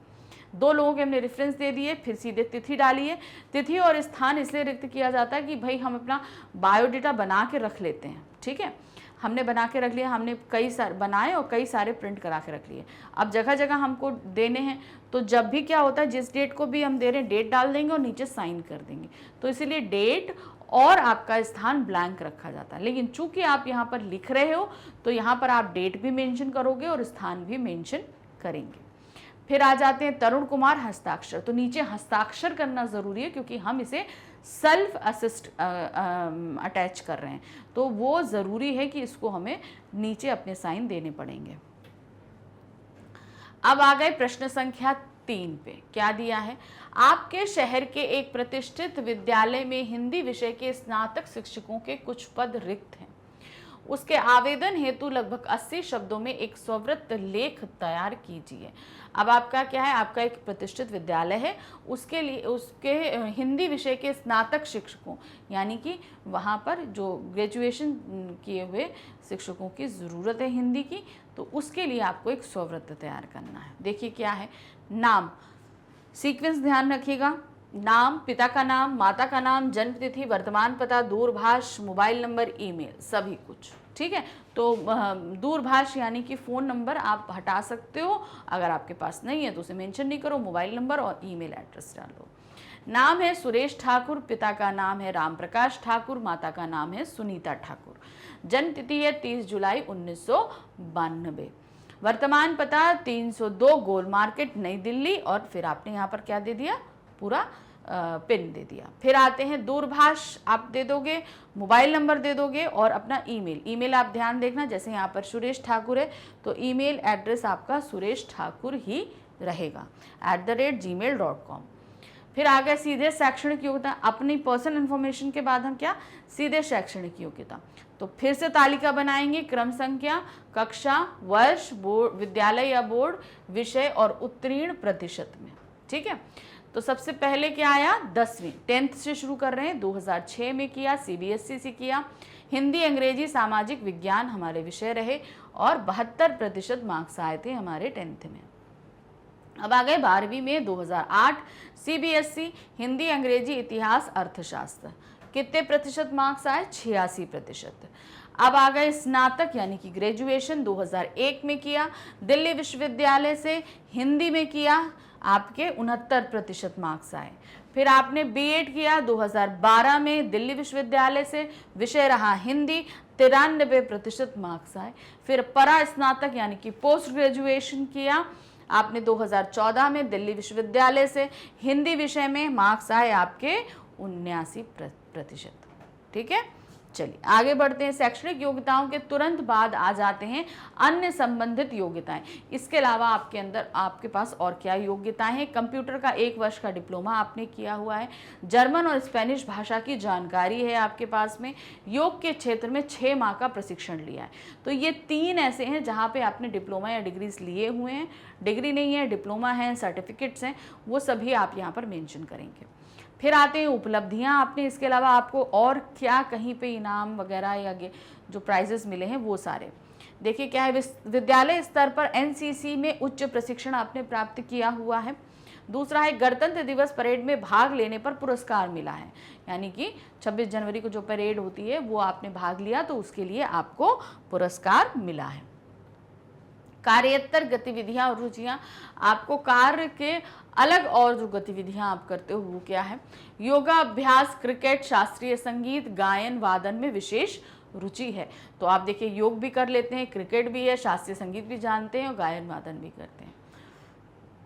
2 लोगों के हमने रेफरेंस दे दिए। फिर सीधे तिथि डालिए। तिथि और स्थान इसलिए रिक्त किया जाता है कि भाई हम अपना बायोडाटा बना के रख लेते हैं, ठीक है। हमने बना के रख लिया, हमने कई सारे बनाए और कई सारे प्रिंट करा के रख लिए। अब जगह जगह हमको देने हैं तो जब भी क्या होता है, जिस डेट को भी हम दे रहे हैं डेट डाल देंगे और नीचे साइन कर देंगे। तो इसीलिए डेट और आपका स्थान ब्लैंक रखा जाता है। लेकिन चूंकि आप यहाँ पर लिख रहे हो तो यहाँ पर आप डेट भी मेंशन करोगे और स्थान भी मेंशन करेंगे। फिर आ जाते हैं तरुण कुमार, हस्ताक्षर। तो नीचे हस्ताक्षर करना ज़रूरी है क्योंकि हम इसे सेल्फ असिस्ट अटैच कर रहे हैं, तो वो ज़रूरी है कि इसको हमें नीचे अपने साइन देने पड़ेंगे। अब आ गए प्रश्न संख्या 3 पे। क्या दिया है, आपके शहर के एक प्रतिष्ठित विद्यालय में हिंदी विषय के स्नातक शिक्षकों के कुछ पद रिक्त हैं। उसके आवेदन हेतु लगभग 80 शब्दों में एक स्ववृत्त लेख तैयार कीजिए। अब आपका क्या है, आपका एक प्रतिष्ठित विद्यालय है, उसके लिए उसके हिंदी विषय के स्नातक शिक्षकों, यानी कि वहाँ पर जो ग्रेजुएशन किए हुए शिक्षकों की ज़रूरत है हिंदी की, तो उसके लिए आपको एक स्ववृत्त तैयार करना है। देखिए क्या है, नाम सीक्वेंस ध्यान रखिएगा, नाम, पिता का नाम, माता का नाम, जन्म तिथि, वर्तमान पता, दूरभाष, मोबाइल नंबर, ईमेल, सभी कुछ, ठीक है। तो दूरभाष यानी कि फ़ोन नंबर आप हटा सकते हो, अगर आपके पास नहीं है तो उसे मेंशन नहीं करो, मोबाइल नंबर और ईमेल एड्रेस डालो। नाम है सुरेश ठाकुर, पिता का नाम है राम प्रकाश ठाकुर, माता का नाम है सुनीता ठाकुर, जन्म तिथि है 30 जुलाई 1992, वर्तमान पता 302 गोल मार्केट, नई दिल्ली, और फिर आपने यहाँ पर क्या दे दिया, पूरा पिन दे दिया। फिर आते हैं दूरभाष आप दे दोगे, मोबाइल नंबर दे दोगे और अपना ईमेल आप ध्यान देखना, जैसे यहाँ पर सुरेश ठाकुर है तो ईमेल एड्रेस आपका सुरेश ठाकुर ही रहेगा @gmail.com। फिर आ गया सीधे शैक्षणिक योग्यता, अपनी पर्सनल इन्फॉर्मेशन के बाद हम क्या, सीधे शैक्षणिक योग्यता। तो फिर से तालिका बनाएंगे, क्रम संख्या, कक्षा, वर्ष, बोर्ड, विद्यालय या बोर्ड, विषय और उत्तीर्ण प्रतिशत में, ठीक है। तो सबसे पहले क्या आया, 10वीं 10th से शुरू कर रहे हैं, 2006 में किया, CBSE से किया। हिंदी, अंग्रेजी, सामाजिक विज्ञान हमारे विषय रहे और 72% मार्क्स आए थे हमारे 10th में। अब आ गए 12वीं में 2008 CBSE हिंदी, अंग्रेजी, इतिहास, अर्थशास्त्र। कितने प्रतिशत मार्क्स आए? 86%। अब आ गए स्नातक यानी कि ग्रेजुएशन 2001 में किया दिल्ली विश्वविद्यालय से, हिंदी में किया, आपके 69% मार्क्स आए। फिर आपने बीएड किया 2012 में दिल्ली विश्वविद्यालय से, विषय रहा हिंदी, 93% मार्क्स आए। फिर परा स्नातक यानी कि पोस्ट ग्रेजुएशन किया आपने 2014 में दिल्ली विश्वविद्यालय से, हिंदी विषय में मार्क्स आए आपके 79%। ठीक है, चलिए आगे बढ़ते हैं। शैक्षणिक योग्यताओं के तुरंत बाद आ जाते हैं अन्य संबंधित योग्यताएं। इसके अलावा आपके अंदर आपके पास और क्या योग्यताएं हैं? कंप्यूटर का 1 वर्ष का डिप्लोमा आपने किया हुआ है, जर्मन और स्पेनिश भाषा की जानकारी है आपके पास में, योग के क्षेत्र में 6 माह का प्रशिक्षण लिया है। तो ये 3 ऐसे हैं जहाँ पे आपने डिप्लोमा या डिग्रीज लिए हुए हैं। डिग्री नहीं है, डिप्लोमा है, सर्टिफिकेट्स हैं, वो सभी आप यहाँ पर मेंशन करेंगे। फिर आते हैं उपलब्धियां आपने, इसके अलावा आपको और क्या कहीं पे इनाम वगैरह या जो प्राइजेस मिले हैं वो सारे देखिए। क्या है? विद्यालय स्तर पर एनसीसी में उच्च प्रशिक्षण आपने प्राप्त किया हुआ है। दूसरा है गणतंत्र दिवस परेड में भाग लेने पर पुरस्कार मिला है, यानी कि 26 जनवरी को जो परेड होती है वो आपने भाग लिया तो उसके लिए आपको पुरस्कार मिला है। कार्योत्तर गतिविधियां और रुचियां, आपको कार्य के अलग और जो गतिविधियां आप करते हो वो क्या है? योगा अभ्यास, क्रिकेट, शास्त्रीय संगीत, गायन वादन में विशेष रुचि है। तो आप देखिए योग भी कर लेते हैं, क्रिकेट भी है, शास्त्रीय संगीत भी जानते हैं और गायन वादन भी करते हैं।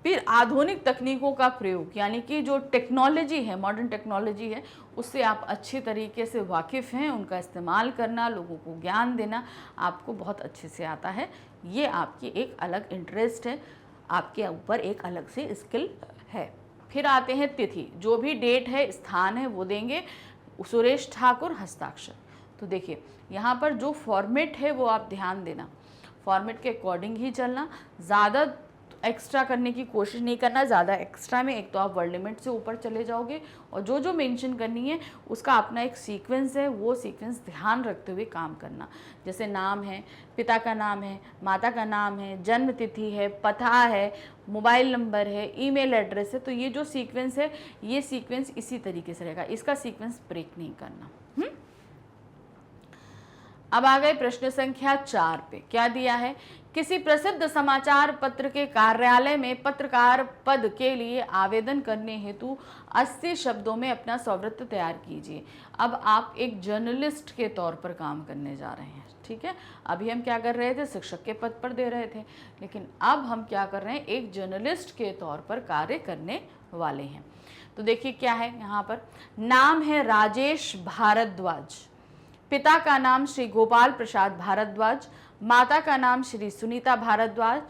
फिर आधुनिक तकनीकों का प्रयोग, यानी कि जो टेक्नोलॉजी है, मॉडर्न टेक्नोलॉजी है, उससे आप अच्छे तरीके से वाकिफ़ हैं, उनका इस्तेमाल करना, लोगों को ज्ञान देना आपको बहुत अच्छे से आता है। ये आपकी एक अलग इंटरेस्ट है, आपके ऊपर एक अलग से स्किल है। फिर आते हैं तिथि, जो भी डेट है, स्थान है वो देंगे। सुरेश ठाकुर हस्ताक्षर। तो देखिए यहाँ पर जो फॉर्मेट है वो आप ध्यान देना, फॉर्मेट के अकॉर्डिंग ही चलना, ज़्यादा एक्स्ट्रा करने की कोशिश नहीं करना। ज़्यादा एक्स्ट्रा में एक तो आप वर्ड लिमिट से ऊपर चले जाओगे और जो जो मेंशन करनी है उसका अपना एक सीक्वेंस है, वो सीक्वेंस ध्यान रखते हुए काम करना। जैसे नाम है, पिता का नाम है, माता का नाम है, जन्म तिथि है, पता है, मोबाइल नंबर है, ईमेल एड्रेस है, तो ये जो सीक्वेंस है ये सीक्वेंस इसी तरीके से रहेगा, इसका सीक्वेंस ब्रेक नहीं करना। अब आ गए प्रश्न संख्या 4 पे। क्या दिया है? किसी प्रसिद्ध समाचार पत्र के कार्यालय में पत्रकार पद के लिए आवेदन करने हेतु 80 शब्दों में अपना स्ववृत्त तैयार कीजिए। अब आप एक जर्नलिस्ट के तौर पर काम करने जा रहे हैं, ठीक है। अभी हम क्या कर रहे थे? शिक्षक के पद पर दे रहे थे, लेकिन अब हम क्या कर रहे हैं? एक जर्नलिस्ट के तौर पर कार्य करने वाले हैं। तो देखिए क्या है यहाँ पर, नाम है राजेश भारद्वाज, पिता का नाम श्री गोपाल प्रसाद भारद्वाज, माता का नाम श्री सुनीता भारद्वाज,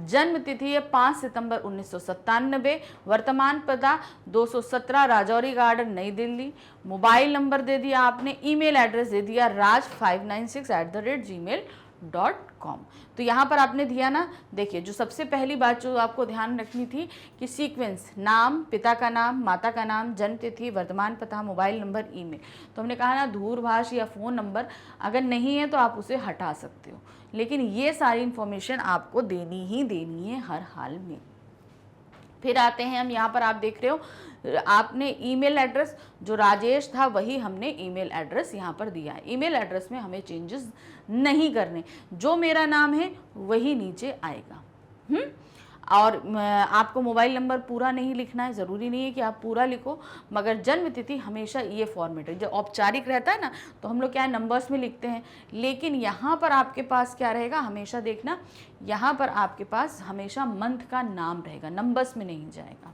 जन्म तिथि है 5 सितंबर 1997, वर्तमान पता 217 राजौरी गार्डन नई दिल्ली, मोबाइल नंबर दे दिया आपने, ईमेल एड्रेस दे दिया raj596@gmail.com। तो यहाँ पर आपने दिया ना, देखिए जो सबसे पहली बात जो आपको ध्यान रखनी थी कि सीक्वेंस, नाम, पिता का नाम, माता का नाम, जन्म तिथि, वर्तमान पता, मोबाइल नंबर, ईमेल। तो हमने कहा ना दूरभाष या फ़ोन नंबर अगर नहीं है तो आप उसे हटा सकते हो, लेकिन ये सारी इन्फॉर्मेशन आपको देनी ही देनी है हर हाल में। फिर आते हैं हम यहाँ पर, आप देख रहे हो आपने ईमेल एड्रेस जो राजेश था वही हमने ईमेल एड्रेस यहाँ पर दिया है। ईमेल एड्रेस में हमें चेंजेस नहीं करने, जो मेरा नाम है वही नीचे आएगा। और आपको मोबाइल नंबर पूरा नहीं लिखना है, ज़रूरी नहीं है कि आप पूरा लिखो, मगर जन्म तिथि हमेशा ये फॉर्मेट है। जब औपचारिक रहता है ना तो हम लोग क्या है नंबर्स में लिखते हैं, लेकिन यहाँ पर आपके पास क्या रहेगा, हमेशा देखना यहाँ पर आपके पास हमेशा मंथ का नाम रहेगा, नंबर्स में नहीं जाएगा।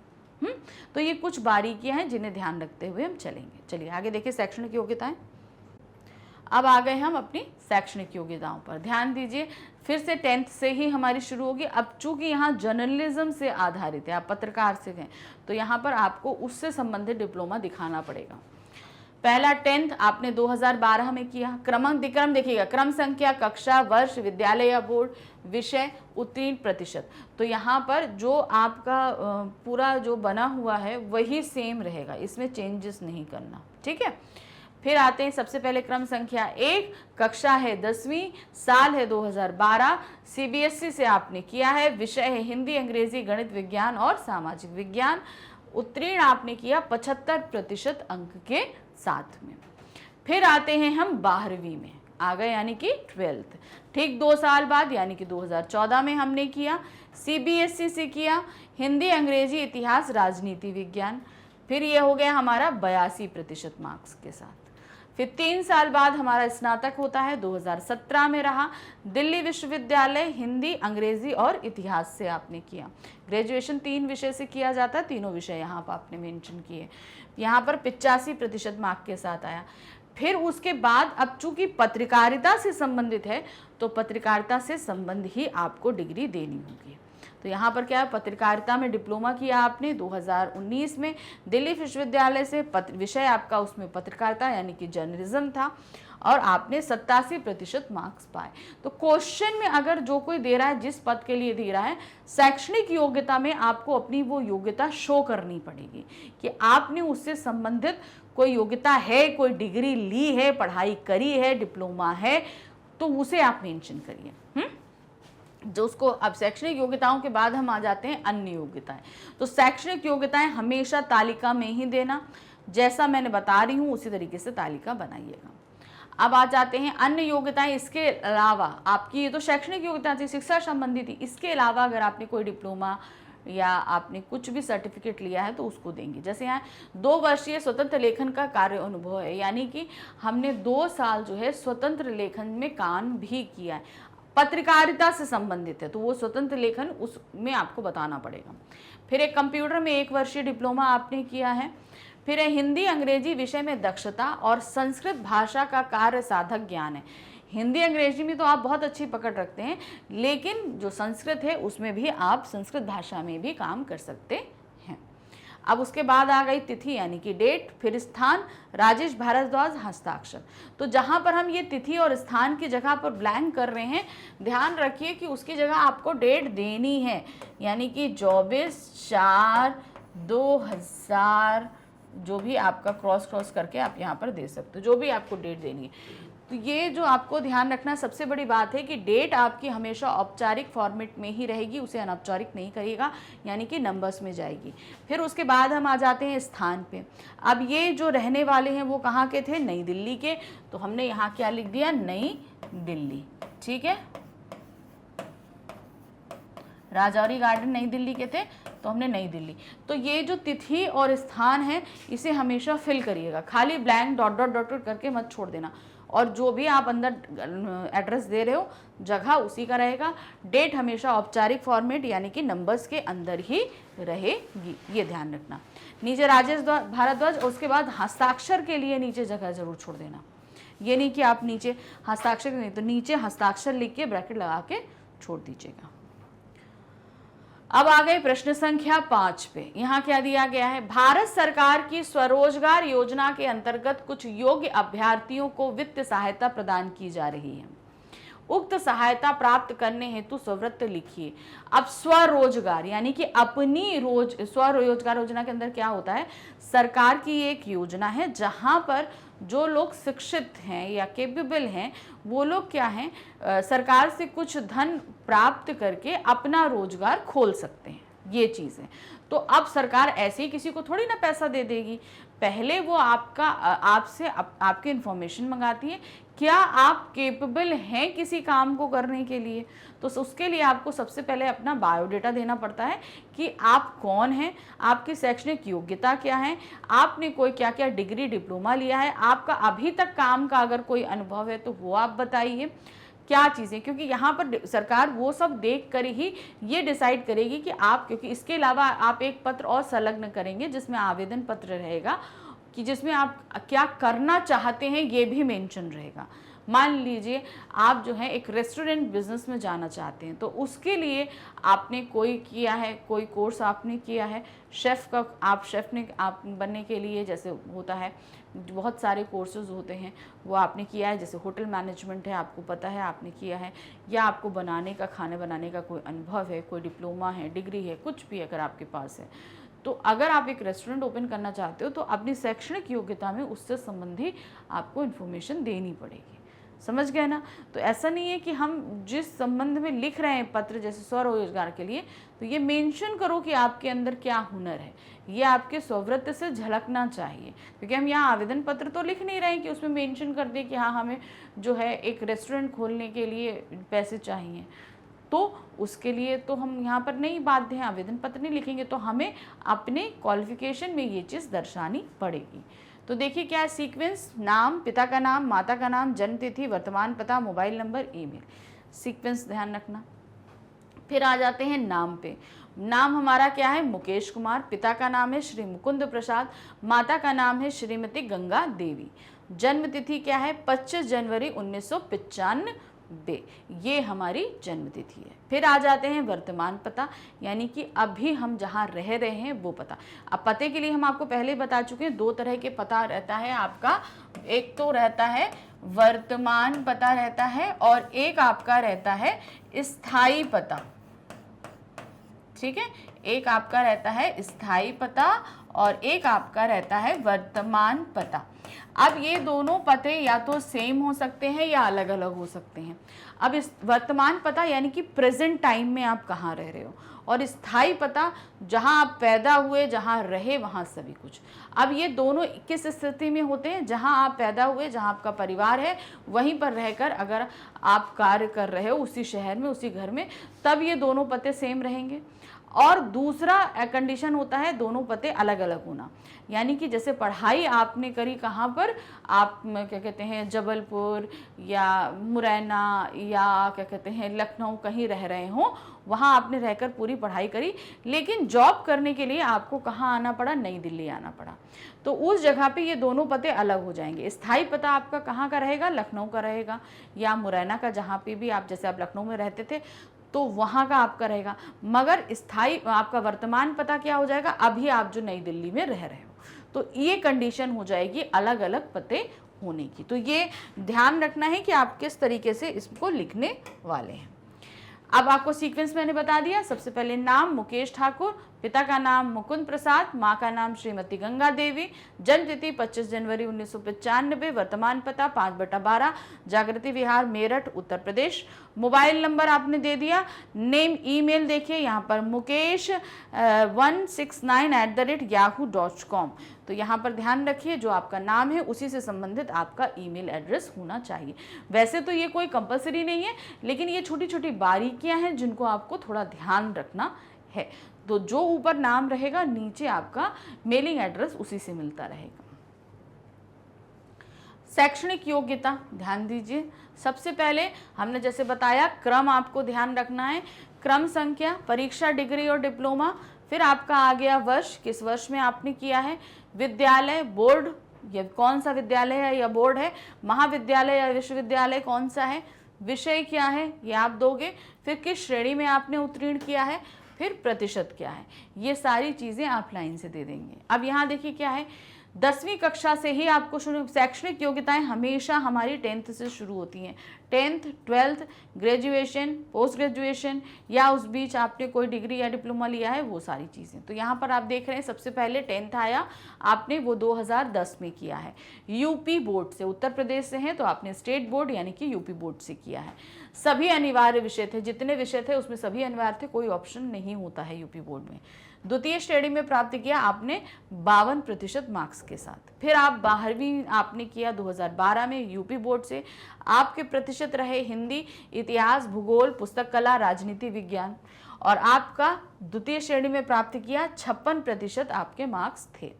तो ये कुछ बारीकियां हैं जिन्हें ध्यान रखते हुए हम चलेंगे। चलिए आगे देखिए शैक्षणिक योग्यताएं। अब आ गए हम अपनी शैक्षणिक योग्यताओं पर, ध्यान दीजिए। फिर से 10th से ही हमारी शुरू होगी। अब चूंकि यहाँ जर्नलिज्म से आधारित है, आप पत्रकार से हैं, तो यहाँ पर आपको उससे संबंधित डिप्लोमा दिखाना पड़ेगा। पहला 10th आपने 2012 में किया। क्रम देखिएगा, क्रम संख्या, कक्षा, वर्ष, विद्यालय या बोर्ड, विषय, उत्तीर्ण प्रतिशत। तो यहाँ पर जो आपका पूरा जो बना हुआ है वही सेम रहेगा, इसमें चेंजेस नहीं करना, ठीक है। फिर आते हैं सबसे पहले क्रम संख्या 1, कक्षा है 10वीं, साल है 2012, CBSE से आपने किया है, विषय है हिंदी, अंग्रेजी, गणित, विज्ञान और सामाजिक विज्ञान। उत्तीर्ण आपने किया 75% अंक के साथ में। फिर आते हैं हम 12वीं में आ गए, यानी कि 12th, ठीक 2 साल बाद यानी कि 2014 में हमने किया, CBSE से किया, हिंदी, अंग्रेजी, इतिहास, राजनीति विज्ञान। फिर ये हो गया हमारा 82% मार्क्स के साथ। फिर 3 साल बाद हमारा स्नातक होता है, 2017 में रहा, दिल्ली विश्वविद्यालय, हिंदी, अंग्रेजी और इतिहास से आपने किया। ग्रेजुएशन 3 विषय से किया जाता है, तीनों विषय यहाँ पर आपने मेंशन किए। यहाँ पर 85% मार्क के साथ आया। फिर उसके बाद अब चूंकि पत्रकारिता से संबंधित है तो पत्रकारिता से संबंध ही आपको डिग्री देनी होगी। तो यहाँ पर क्या है, पत्रकारिता में डिप्लोमा किया आपने 2019 में दिल्ली विश्वविद्यालय से, विषय आपका उसमें पत्रकारिता यानी कि जर्नलिज्म था और आपने 87% मार्क्स पाए। तो क्वेश्चन में अगर जो कोई दे रहा है, जिस पद के लिए दे रहा है, शैक्षणिक योग्यता में आपको अपनी वो योग्यता शो करनी पड़ेगी कि आपने उससे संबंधित कोई योग्यता है, कोई डिग्री ली है, पढ़ाई करी है, डिप्लोमा है, तो उसे आप मेंशन करिए। जो उसको अब शैक्षणिक योग्यताओं के बाद हम आ जाते हैं अन्य योग्यताएं। तो शैक्षणिक योग्यताएं हमेशा तालिका में ही देना, जैसा मैंने बता रही हूं उसी तरीके से तालिका बनाइएगा। अब आ जाते हैं अन्य योग्यताएं। इसके अलावा आपकी ये तो शैक्षणिक योग्यता थी, शिक्षा संबंधी थी, इसके अलावा अगर आपने कोई डिप्लोमा या आपने कुछ भी सर्टिफिकेट लिया है तो उसको देंगे। जैसे यहाँ 2 वर्षीय स्वतंत्र लेखन का कार्य अनुभव है, यानी कि हमने 2 साल जो है स्वतंत्र लेखन में काम भी किया है, पत्रकारिता से संबंधित है, तो वो स्वतंत्र लेखन उसमें आपको बताना पड़ेगा। फिर एक कंप्यूटर में 1 वर्षीय डिप्लोमा आपने किया है। फिर हिंदी, अंग्रेजी विषय में दक्षता और संस्कृत भाषा का कार्य साधक ज्ञान है। हिंदी, अंग्रेजी में तो आप बहुत अच्छी पकड़ रखते हैं, लेकिन जो संस्कृत है उसमें भी आप संस्कृत भाषा में भी काम कर सकते हैं। अब उसके बाद आ गई तिथि यानी कि डेट, फिर स्थान, राजेश भारद्वाज, हस्ताक्षर। तो जहां पर हम ये तिथि और स्थान की जगह पर ब्लैंक कर रहे हैं, ध्यान रखिए कि उसकी जगह आपको डेट देनी है, यानी कि 24/4/2000 जो भी आपका क्रॉस करके आप यहाँ पर दे सकते हो, जो भी आपको डेट देनी है। तो ये जो आपको ध्यान रखना सबसे बड़ी बात है कि डेट आपकी हमेशा औपचारिक फॉर्मेट में ही रहेगी, उसे अनौपचारिक नहीं करिएगा, यानी कि नंबर्स में जाएगी। फिर उसके बाद हम आ जाते हैं स्थान पे। अब ये जो रहने वाले हैं वो कहाँ के थे, नई दिल्ली के, तो हमने यहाँ क्या लिख दिया, नई दिल्ली, ठीक है। राजौरी गार्डन नई दिल्ली के थे तो हमने नई दिल्ली। तो ये जो तिथि और स्थान है इसे हमेशा फिल करिएगा, खाली ब्लैंक डॉट डॉट डॉट करके मत छोड़ देना। और जो भी आप अंदर एड्रेस दे रहे हो जगह उसी का रहेगा। डेट हमेशा औपचारिक फॉर्मेट यानी कि नंबर्स के अंदर ही रहेगी, ये ध्यान रखना। नीचे राजेश भारद्वाज, उसके बाद हस्ताक्षर के लिए नीचे जगह जरूर छोड़ देना। ये नहीं कि आप नीचे हस्ताक्षर नहीं, तो नीचे हस्ताक्षर लिख के ब्रैकेट लगा के छोड़ दीजिएगा। अब आ गए प्रश्न संख्या 5 पे। यहाँ क्या दिया गया है, भारत सरकार की स्वरोजगार योजना के अंतर्गत कुछ योग्य अभ्यर्थियों को वित्त सहायता प्रदान की जा रही है। उक्त सहायता प्राप्त करने हेतु स्ववृत्त लिखिए। अब स्वरोजगार यानी कि अपनी स्वरोजगार योजना के अंदर क्या होता है, सरकार की एक योजना है जहां पर जो लोग शिक्षित हैं या केपेबल हैं वो लोग क्या हैं, सरकार से कुछ धन प्राप्त करके अपना रोजगार खोल सकते हैं, ये चीज़ है। तो अब सरकार ऐसे ही किसी को थोड़ी ना पैसा दे देगी, पहले वो आपसे आपकी इन्फॉर्मेशन मंगाती है, क्या आप केपेबल हैं किसी काम को करने के लिए। तो उसके लिए आपको सबसे पहले अपना बायोडाटा देना पड़ता है कि आप कौन हैं, आपकी शैक्षणिक योग्यता क्या है, आपने कोई क्या क्या डिग्री डिप्लोमा लिया है, आपका अभी तक काम का अगर कोई अनुभव है तो वो आप बताइए, क्या चीज़ें, क्योंकि यहाँ पर सरकार वो सब देख कर ही ये डिसाइड करेगी कि आप, क्योंकि इसके अलावा आप एक पत्र और संलग्न करेंगे जिसमें आवेदन पत्र रहेगा कि जिसमें आप क्या करना चाहते हैं ये भी मेंशन रहेगा। मान लीजिए आप जो है एक रेस्टोरेंट बिजनेस में जाना चाहते हैं तो उसके लिए आपने कोई किया है, कोई कोर्स आपने किया है, शेफ़ का आप शेफ़ ने आप बनने के लिए जैसे होता है बहुत सारे कोर्सेज होते हैं वो आपने किया है, जैसे होटल मैनेजमेंट है आपको पता है आपने किया है, या आपको बनाने का खाने बनाने का कोई अनुभव है, कोई डिप्लोमा है, डिग्री है, कुछ भी अगर आपके पास है तो अगर आप एक रेस्टोरेंट ओपन करना चाहते हो तो अपनी शैक्षणिक योग्यता में उससे संबंधी आपको इन्फॉर्मेशन देनी पड़ेगी। समझ गए ना। तो ऐसा नहीं है कि हम जिस संबंध में लिख रहे हैं पत्र, जैसे स्वरोजगार के लिए, तो ये मेंशन करो कि आपके अंदर क्या हुनर है, ये आपके स्ववृत्ति से झलकना चाहिए। क्योंकि हम यहाँ आवेदन पत्र तो लिख नहीं रहे हैं कि उसमें मेंशन कर दें कि हाँ हमें जो है एक रेस्टोरेंट खोलने के लिए पैसे चाहिए, तो उसके लिए तो हम यहाँ पर नहीं बाध्य हैं, आवेदन पत्र नहीं लिखेंगे, तो हमें अपने क्वालिफिकेशन में ये चीज़ दर्शानी पड़ेगी। तो देखिए क्या है सीक्वेंस, नाम, पिता का नाम, माता का नाम, जन्म तिथि, वर्तमान पता, मोबाइल नंबर, ईमेल, सीक्वेंस ध्यान रखना। फिर आ जाते हैं नाम पे। नाम हमारा क्या है, मुकेश कुमार, पिता का नाम है श्री मुकुंद प्रसाद, माता का नाम है श्रीमती गंगा देवी, जन्म तिथि क्या है 25 जनवरी 1995, ये हमारी जन्म तिथि है। फिर आ जाते हैं वर्तमान पता, यानी कि अभी हम जहाँ रह रहे हैं वो पता। अब पते के लिए हम आपको पहले बता चुके हैं, दो तरह के पता रहता है आपका, एक तो रहता है वर्तमान पता रहता है और एक आपका रहता है स्थायी पता। ठीक है, एक आपका रहता है स्थायी पता और एक आपका रहता है वर्तमान पता। अब ये दोनों पते या तो सेम हो सकते हैं या अलग अलग हो सकते हैं। अब इस वर्तमान पता यानी कि प्रेजेंट टाइम में आप कहाँ रह रहे हो, और स्थायी पता जहाँ आप पैदा हुए, जहाँ रहे, वहाँ सभी कुछ। अब ये दोनों किस स्थिति में होते हैं, जहाँ आप पैदा हुए, जहाँ आपका परिवार है, वहीं पर रहकर अगर आप कार्य कर रहे हो उसी शहर में, उसी घर में, तब ये दोनों पते सेम रहेंगे। और दूसरा कंडीशन होता है दोनों पते अलग अलग होना, यानी कि जैसे पढ़ाई आपने करी कहाँ पर, आप क्या कहते हैं जबलपुर या मुरैना या क्या कहते हैं लखनऊ कहीं रह रहे हो, वहाँ आपने रहकर पूरी पढ़ाई करी, लेकिन जॉब करने के लिए आपको कहाँ आना पड़ा, नई दिल्ली आना पड़ा, तो उस जगह पे ये दोनों पते अलग हो जाएंगे। स्थायी पता आपका कहाँ का रहेगा, लखनऊ का रहेगा, या मुरैना का, जहाँ पे भी आप, जैसे आप लखनऊ में रहते थे तो वहाँ का आपका रहेगा। मगर स्थायी आपका वर्तमान पता क्या हो जाएगा, अभी आप जो नई दिल्ली में रह रहे हो, तो ये कंडीशन हो जाएगी अलग अलग पते होने की। तो ये ध्यान रखना है कि आप किस तरीके से इसको लिखने वाले हैं। अब आपको सीक्वेंस मैंने बता दिया। सबसे पहले नाम मुकेश ठाकुर, पिता का नाम मुकुंद प्रसाद, माँ का नाम श्रीमती गंगा देवी, जन्म तिथि 25 जनवरी 1995, वर्तमान पता 5/12 जागृति विहार मेरठ उत्तर प्रदेश, मोबाइल नंबर आपने दे दिया, नेम ईमेल देखिए यहाँ पर मुकेश 169@yahoo.com। तो यहाँ पर ध्यान रखिए जो आपका नाम है उसी से संबंधित आपका ईमेल एड्रेस होना चाहिए। वैसे तो ये कोई कंपलसरी नहीं है, लेकिन ये छोटी छोटी बारीकियां हैं जिनको आपको थोड़ा ध्यान रखना है। तो जो ऊपर नाम रहेगा नीचे आपका मेलिंग एड्रेस उसी से मिलता रहेगा। शैक्षणिक योग्यता ध्यान दीजिए। सबसे पहले हमने जैसे बताया क्रम आपको ध्यान रखना है, क्रम संख्या, परीक्षा, डिग्री और डिप्लोमा, फिर आपका आ गया वर्ष, किस वर्ष में आपने किया है, विद्यालय, बोर्ड, ये कौन सा विद्यालय है या बोर्ड है, महाविद्यालय या विश्वविद्यालय कौन सा है, विषय क्या है ये आप दोगे, फिर किस श्रेणी में आपने उत्तीर्ण किया है, फिर प्रतिशत क्या है, ये सारी चीज़ें आप लाइन से दे देंगे। अब यहाँ देखिए क्या है, 10वीं कक्षा से ही आपको शुरू, शैक्षणिक योग्यताएं हमेशा हमारी 10th से शुरू होती हैं। 10th, 12th, graduation, post graduation या उस बीच आपने कोई डिग्री या डिप्लोमा लिया है, वो सारी चीज़ें। तो यहाँ पर आप देख रहे हैं सबसे पहले 10th आया, आपने वो 2010 में किया है, यूपी बोर्ड से, उत्तर प्रदेश से हैं तो आपने स्टेट बोर्ड यानी कि यूपी बोर्ड से किया है। सभी अनिवार्य विषय थे, जितने विषय थे उसमें सभी अनिवार्य थे, कोई ऑप्शन नहीं होता है यूपी बोर्ड में। द्वितीय श्रेणी में प्राप्त किया आपने 52% मार्क्स के साथ। फिर आप 12वीं आपने किया 2012 में यूपी बोर्ड से, आपके प्रतिशत रहे हिंदी, इतिहास, भूगोल, पुस्तक कला, राजनीति विज्ञान, और आपका द्वितीय श्रेणी में प्राप्त किया 56% आपके मार्क्स थे।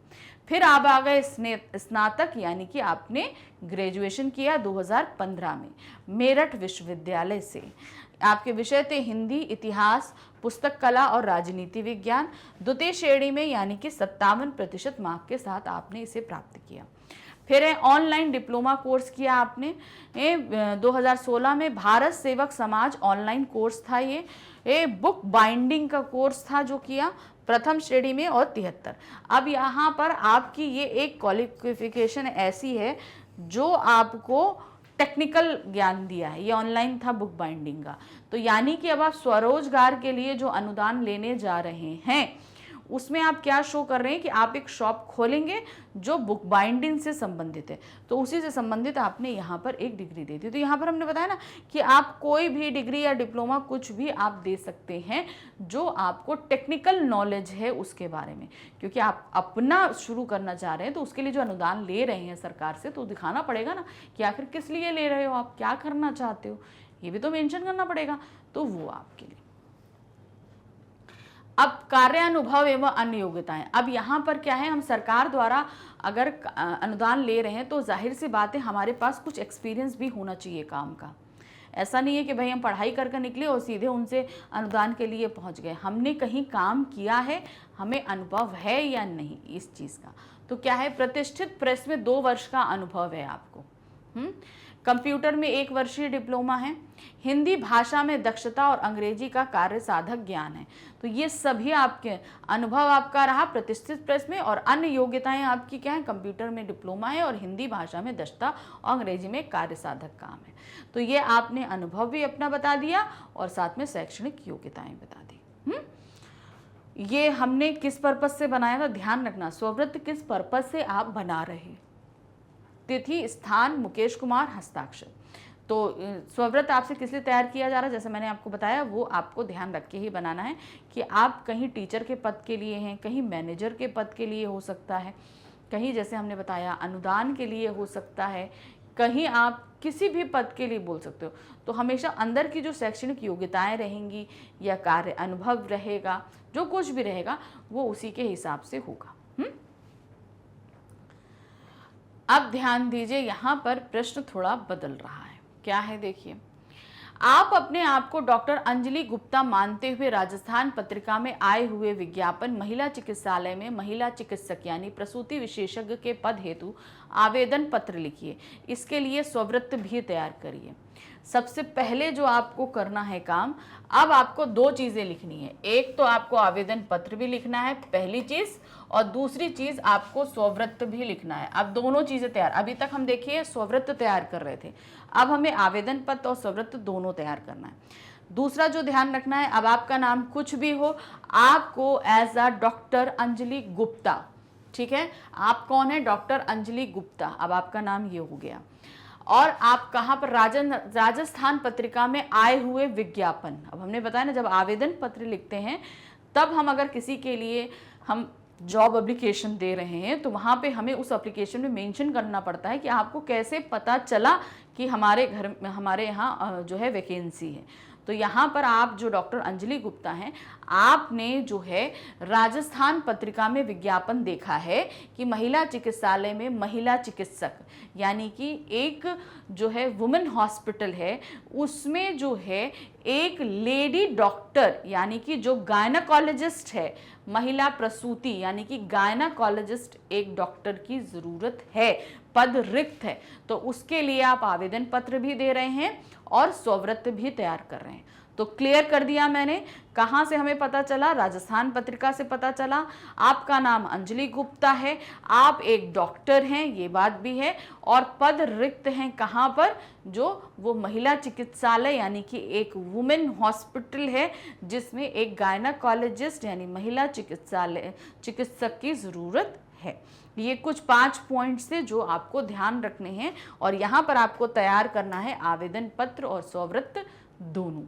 फिर आप आ गए स्नातक यानी कि आपने ग्रेजुएशन किया 2015 में मेरठ विश्वविद्यालय से, आपके विषय थे हिंदी, इतिहास, पुस्तक कला और राजनीति विज्ञान। द्वितीय श्रेणी में यानी कि 57% मार्क के साथ आपने इसे प्राप्त किया। फिर ऑनलाइन डिप्लोमा कोर्स किया आपने 2016 में, भारत सेवक समाज ऑनलाइन कोर्स था ये बुक बाइंडिंग का कोर्स था जो किया प्रथम श्रेणी में, और 73। अब यहाँ पर आपकी ये एक क्वालिफिकेशन ऐसी है जो आपको टेक्निकल ज्ञान दिया है, ये ऑनलाइन था बुक बाइंडिंग का। तो यानी कि अब आप स्वरोजगार के लिए जो अनुदान लेने जा रहे हैं उसमें आप क्या शो कर रहे हैं कि आप एक शॉप खोलेंगे जो बुक बाइंडिंग से संबंधित है, तो उसी से संबंधित आपने यहाँ पर एक डिग्री दे दी। तो यहाँ पर हमने बताया ना कि आप कोई भी डिग्री या डिप्लोमा कुछ भी आप दे सकते हैं जो आपको टेक्निकल नॉलेज है उसके बारे में, क्योंकि आप अपना शुरू करना चाह रहे हैं तो उसके लिए जो अनुदान ले रहे हैं सरकार से तो दिखाना पड़ेगा ना कि आखिर किस लिए ले रहे हो, आप क्या करना चाहते हो, ये भी तो मेंशन करना पड़ेगा। तो वो आपके लिए। अब कार्यानुभव एवं अन्य योग्यताएं, अब यहाँ पर क्या है, हम सरकार द्वारा अगर अनुदान ले रहे हैं तो जाहिर सी बात है हमारे पास कुछ एक्सपीरियंस भी होना चाहिए काम का। ऐसा नहीं है कि भाई हम पढ़ाई करके निकले और सीधे उनसे अनुदान के लिए पहुंच गए, हमने कहीं काम किया है, हमें अनुभव है या नहीं इस चीज़ का। तो क्या है, प्रतिष्ठित प्रेस में 2 वर्ष का अनुभव है आपको, कंप्यूटर में 1 वर्षीय डिप्लोमा है, हिंदी भाषा में दक्षता और अंग्रेजी का कार्य साधक ज्ञान है। तो ये सभी आपके अनुभव आपका रहा प्रतिष्ठित प्रेस में, और अन्य योग्यताएं आपकी क्या है, कंप्यूटर में डिप्लोमा है और हिंदी भाषा में दक्षता और अंग्रेजी में कार्य साधक काम है। तो ये आपने अनुभव भी अपना बता दिया और साथ में शैक्षणिक योग्यताएं बता दी। ये हमने किस पर्पज से बनाया था, ध्यान रखना, स्ववृत्त किस पर्पज से आप बना रहे, तिथि, स्थान, मुकेश कुमार, हस्ताक्षर। तो स्ववृत्त आपसे किस लिए तैयार किया जा रहा है, जैसे मैंने आपको बताया वो आपको ध्यान रख के ही बनाना है कि आप कहीं टीचर के पद के लिए हैं, कहीं मैनेजर के पद के लिए हो सकता है, कहीं जैसे हमने बताया अनुदान के लिए हो सकता है, कहीं आप किसी भी पद के लिए बोल सकते हो। तो हमेशा अंदर की जो शैक्षणिक योग्यताएं रहेंगी या कार्य अनुभव रहेगा, जो कुछ भी रहेगा वो उसी के हिसाब से होगा। अब ध्यान दीजिए, यहाँ पर प्रश्न थोड़ा बदल रहा है। क्या है देखिए, आप अपने आप को डॉक्टर अंजलि गुप्ता मानते हुए राजस्थान पत्रिका में आए हुए विज्ञापन महिला चिकित्सालय में महिला चिकित्सक यानी प्रसूति विशेषज्ञ के पद हेतु आवेदन पत्र लिखिए। इसके लिए स्ववृत्त भी तैयार करिए। सबसे पहले जो आपको करना है काम, अब आपको 2 चीजें लिखनी है। एक तो आपको आवेदन पत्र भी लिखना है पहली चीज, और दूसरी चीज आपको स्ववृत्त भी लिखना है। अब दोनों चीजें तैयार, अभी तक हम देखिए स्ववृत्त तैयार कर रहे थे, अब हमें आवेदन पत्र और स्ववृत्त दोनों तैयार करना है। दूसरा जो ध्यान रखना है, अब आपका नाम कुछ भी हो, आपको as a doctor Anjali Gupta, ठीक है, आप कौन है, डॉक्टर अंजलि गुप्ता, अब आपका नाम ये हो गया। और आप कहाँ पर, राजस्थान पत्रिका में आए हुए विज्ञापन। अब हमने बताया ना, जब आवेदन पत्र लिखते हैं तब हम अगर किसी के लिए हम जॉब एप्लीकेशन दे रहे हैं तो वहाँ पे हमें उस एप्लीकेशन में मेंशन करना पड़ता है कि आपको कैसे पता चला कि हमारे यहाँ जो है वैकेंसी है। तो यहाँ पर आप जो डॉक्टर अंजलि गुप्ता हैं, आपने जो है राजस्थान पत्रिका में विज्ञापन देखा है कि महिला चिकित्सालय में महिला चिकित्सक यानी कि एक जो है वुमेन हॉस्पिटल है, उसमें जो है एक लेडी डॉक्टर यानी कि जो गायनाकोलॉजिस्ट है, महिला प्रसूति यानी कि गायनाकोलॉजिस्ट एक डॉक्टर की ज़रूरत है, पद रिक्त है। तो उसके लिए आप आवेदन पत्र भी दे रहे हैं और स्ववृत्त भी तैयार कर रहे हैं। तो क्लियर कर दिया मैंने, कहाँ से हमें पता चला, राजस्थान पत्रिका से पता चला। आपका नाम अंजलि गुप्ता है, आप एक डॉक्टर हैं, ये बात भी है, और पद रिक्त हैं कहाँ पर, जो वो महिला चिकित्सालय यानी कि एक वुमेन हॉस्पिटल है जिसमें एक गायनाकोलॉजिस्ट यानी महिला चिकित्सक की ज़रूरत है। ये कुछ 5 पॉइंट्स थे जो आपको ध्यान रखने हैं, और यहाँ पर आपको तैयार करना है आवेदन पत्र और स्ववृत्त दोनों।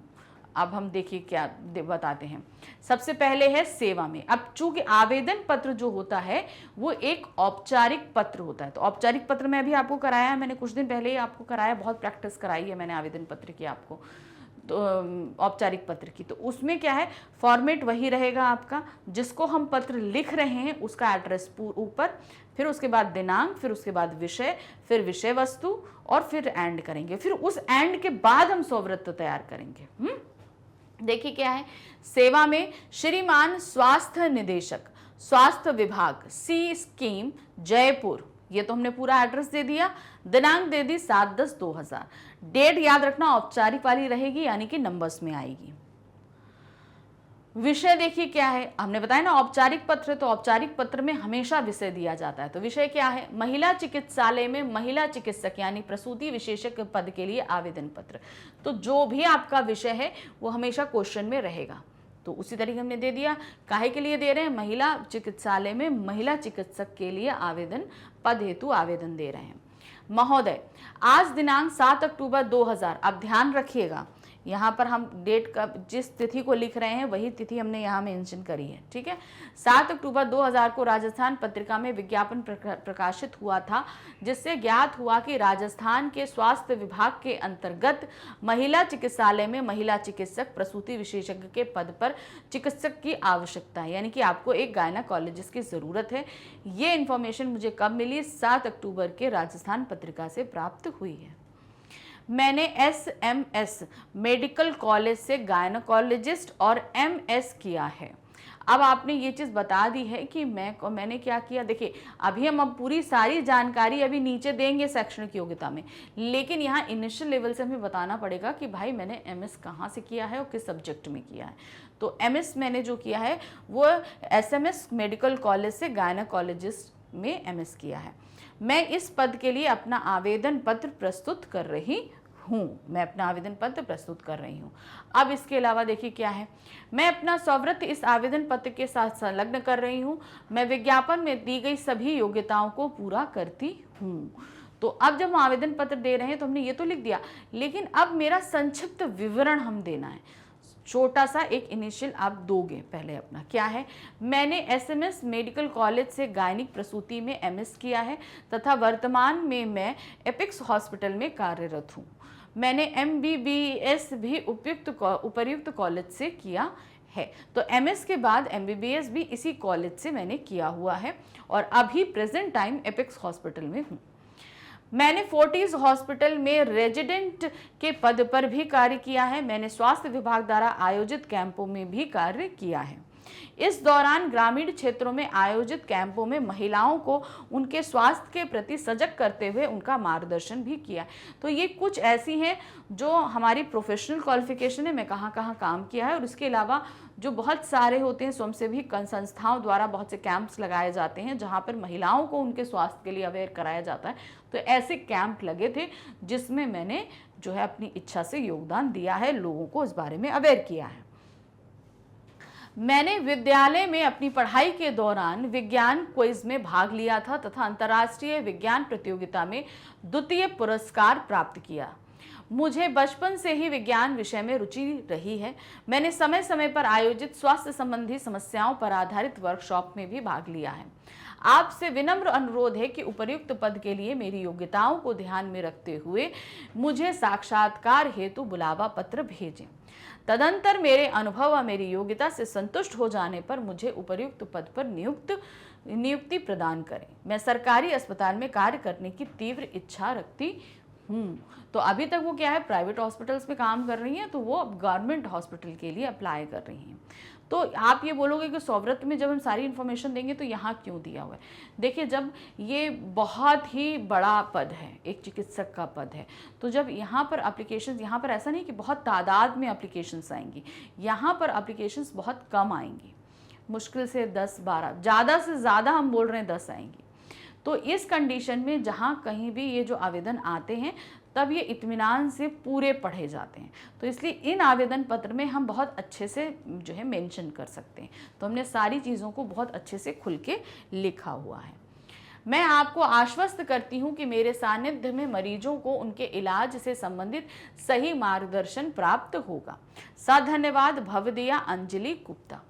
अब हम देखिए क्या बताते हैं। सबसे पहले है सेवा में। अब चूंकि आवेदन पत्र जो होता है वो एक औपचारिक पत्र होता है, तो औपचारिक पत्र में भी आपको कराया है, मैंने कुछ दिन पहले ही आपको कराया, बहुत प्रैक्टिस कराई है मैंने आवेदन पत्र की आपको, तो औपचारिक पत्र की। तो उसमें क्या है, फॉर्मेट वही रहेगा आपका, जिसको हम पत्र लिख रहे हैं उसका एड्रेस ऊपर, फिर उसके बाद दिनांक, फिर उसके बाद विषय, फिर विषय वस्तु, और फिर एंड करेंगे। फिर उस एंड के बाद हम स्ववृत्त तैयार करेंगे। देखिए क्या है, सेवा में श्रीमान स्वास्थ्य निदेशक, स्वास्थ्य विभाग, सी स्कीम, जयपुर, ये तो हमने पूरा एड्रेस दे दिया, दिनांक दे दी 7/10/2000, डेट याद रखना औपचारिक वाली रहेगी यानी कि नंबर्स में आएगी। विषय देखिए क्या है, हमने बताया ना औपचारिक पत्र, तो औपचारिक पत्र में हमेशा विषय दिया जाता है। तो विषय क्या है, महिला चिकित्सालय में महिला चिकित्सक यानी प्रसूति विशेषज्ञ पद के लिए आवेदन पत्र। तो जो भी आपका विषय है वो हमेशा क्वेश्चन में रहेगा, तो उसी तरीके हमने दे दिया। काहे के लिए दे रहे हैं? महिला चिकित्सालय में महिला चिकित्सक के लिए आवेदन, पद हेतु आवेदन दे रहे हैं। महोदय, आज दिनांक 7 अक्टूबर 2000, अब ध्यान रखिएगा यहाँ पर हम डेट का जिस तिथि को लिख रहे हैं वही तिथि हमने यहाँ मेंशन करी है, ठीक है। 7 अक्टूबर 2000 को राजस्थान पत्रिका में विज्ञापन प्रकाशित हुआ था, जिससे ज्ञात हुआ कि राजस्थान के स्वास्थ्य विभाग के अंतर्गत महिला चिकित्सालय में महिला चिकित्सक प्रसूति विशेषज्ञ के पद पर चिकित्सक की आवश्यकता है, यानी कि आपको एक गायनाकोलॉजिस्ट की जरूरत है। ये इंफॉर्मेशन मुझे कब मिली? 7 अक्टूबर के राजस्थान पत्रिका से प्राप्त हुई है। मैंने SMS मेडिकल कॉलेज से गायनोकोलॉजिस्ट और MS किया है। अब आपने ये चीज़ बता दी है कि मैंने क्या किया। देखिए, अभी हम पूरी सारी जानकारी अभी नीचे देंगे शैक्षणिक योग्यता में, लेकिन यहाँ इनिशियल लेवल से हमें बताना पड़ेगा कि भाई मैंने MS कहाँ से किया है और किस सब्जेक्ट में किया है। तो MS मैंने जो किया है वो SMS मेडिकल कॉलेज से गायनोकोलॉजिस्ट में MS किया है। मैं इस पद के लिए अपना आवेदन पत्र प्रस्तुत कर रही हूँ। अब इसके अलावा देखिए क्या है, मैं अपना स्ववृत्ति इस आवेदन पत्र के साथ संलग्न कर रही हूँ। मैं विज्ञापन में दी गई सभी योग्यताओं को पूरा करती हूँ। तो अब जब हम आवेदन पत्र दे रहे हैं तो हमने ये तो लिख दिया, लेकिन अब मेरा संक्षिप्त विवरण हम देना है। छोटा सा एक इनिशियल आप दोगे पहले अपना, क्या है? मैंने SMS मेडिकल कॉलेज से गायनिक प्रसूति में MS किया है तथा वर्तमान में मैं एपिक्स हॉस्पिटल में कार्यरत हूँ। मैंने MBBS भी उपर्युक्त कॉलेज से किया है। तो MS के बाद MBBS भी इसी कॉलेज से मैंने किया हुआ है और अभी प्रेजेंट टाइम एपिक्स हॉस्पिटल में हूँ। मैंने फोर्टिस हॉस्पिटल में रेजिडेंट के पद पर भी कार्य किया है। मैंने स्वास्थ्य विभाग द्वारा आयोजित कैंपों में भी कार्य किया है। इस दौरान ग्रामीण क्षेत्रों में आयोजित कैंपों में महिलाओं को उनके स्वास्थ्य के प्रति सजग करते हुए उनका मार्गदर्शन भी किया। तो ये कुछ ऐसी हैं जो हमारी प्रोफेशनल क्वालिफिकेशन है, मैं कहाँ कहाँ काम किया है। और इसके अलावा जो बहुत सारे होते हैं स्वयंसेवी संस्थाओं द्वारा बहुत से कैंप्स लगाए जाते हैं जहाँ पर महिलाओं को उनके स्वास्थ्य के लिए अवेयर कराया जाता है। तो ऐसे कैंप लगे थे जिसमें मैंने जो है अपनी इच्छा से योगदान दिया है, लोगों को इस बारे में अवेयर किया है। मैंने विद्यालय में अपनी पढ़ाई के दौरान विज्ञान क्विज में भाग लिया था तथा अंतर्राष्ट्रीय विज्ञान प्रतियोगिता में द्वितीय पुरस्कार प्राप्त किया। मुझे बचपन से ही विज्ञान विषय में रुचि रही है। मैंने समय समय पर आयोजित स्वास्थ्य संबंधी समस्याओं पर आधारित वर्कशॉप में भी भाग लिया है। आपसे विनम्र अनुरोध है कि उपर्युक्त पद के लिए मेरी योग्यताओं को ध्यान में रखते हुए मुझे साक्षात्कार हेतु बुलावा पत्र भेजें। तदंतर मेरे अनुभव व मेरी योग्यता से संतुष्ट हो जाने पर मुझे उपर्युक्त पद पर नियुक्ति प्रदान करें। मैं सरकारी अस्पताल में कार्य करने की तीव्र इच्छा रखती हूँ। तो अभी तक वो क्या है, प्राइवेट हॉस्पिटल्स में काम कर रही हैं, तो वो अब गवर्नमेंट हॉस्पिटल के लिए अप्लाई कर रही हैं। तो आप ये बोलोगे कि स्ववृत्त में जब हम सारी इन्फॉर्मेशन देंगे तो यहाँ क्यों दिया हुआ है? देखिए, जब ये बहुत ही बड़ा पद है, एक चिकित्सक का पद है, तो जब यहाँ पर एप्लीकेशंस, यहाँ पर ऐसा नहीं कि बहुत तादाद में एप्लीकेशंस आएंगी, यहाँ पर एप्लीकेशंस बहुत कम आएंगी, मुश्किल से 10-12, ज़्यादा से ज़्यादा हम बोल रहे हैं 10 आएंगी। तो इस कंडीशन में जहाँ कहीं भी ये जो आवेदन आते हैं तब ये इत्मीनान से पूरे पढ़े जाते हैं। तो इसलिए इन आवेदन पत्र में हम बहुत अच्छे से जो है मेंशन कर सकते हैं। तो हमने सारी चीज़ों को बहुत अच्छे से खुल के लिखा हुआ है। मैं आपको आश्वस्त करती हूँ कि मेरे सानिध्य में मरीजों को उनके इलाज से संबंधित सही मार्गदर्शन प्राप्त होगा। धन्यवाद, भवदिया अंजलि गुप्ता।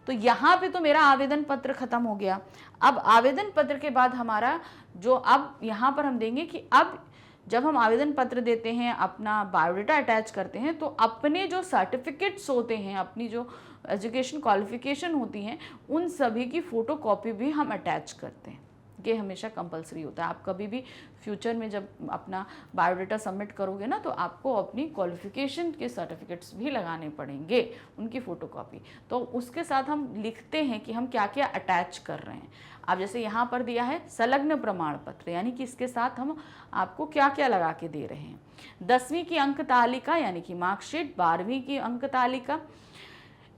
तो यहाँ पे तो मेरा आवेदन पत्र खत्म हो गया। अब आवेदन पत्र के बाद हमारा जो अब यहाँ पर हम देंगे कि अब जब हम आवेदन पत्र देते हैं, अपना बायोडाटा अटैच करते हैं, तो अपने जो सर्टिफिकेट्स होते हैं, अपनी जो एजुकेशन क्वालिफिकेशन होती हैं, उन सभी की फ़ोटोकॉपी भी हम अटैच करते हैं। ये हमेशा कंपलसरी होता है। आप कभी भी फ्यूचर में जब अपना बायोडाटा सबमिट करोगे ना, तो आपको अपनी क्वालिफिकेशन के सर्टिफिकेट्स भी लगाने पड़ेंगे, उनकी फ़ोटोकॉपी। तो उसके साथ हम लिखते हैं कि हम क्या क्या अटैच कर रहे हैं। अब जैसे यहाँ पर दिया है संलग्न प्रमाण पत्र, यानी कि इसके साथ हम आपको क्या क्या लगा के दे रहे हैं। 10वीं की अंक तालिका यानी कि मार्कशीट, 12वीं की अंक तालिका,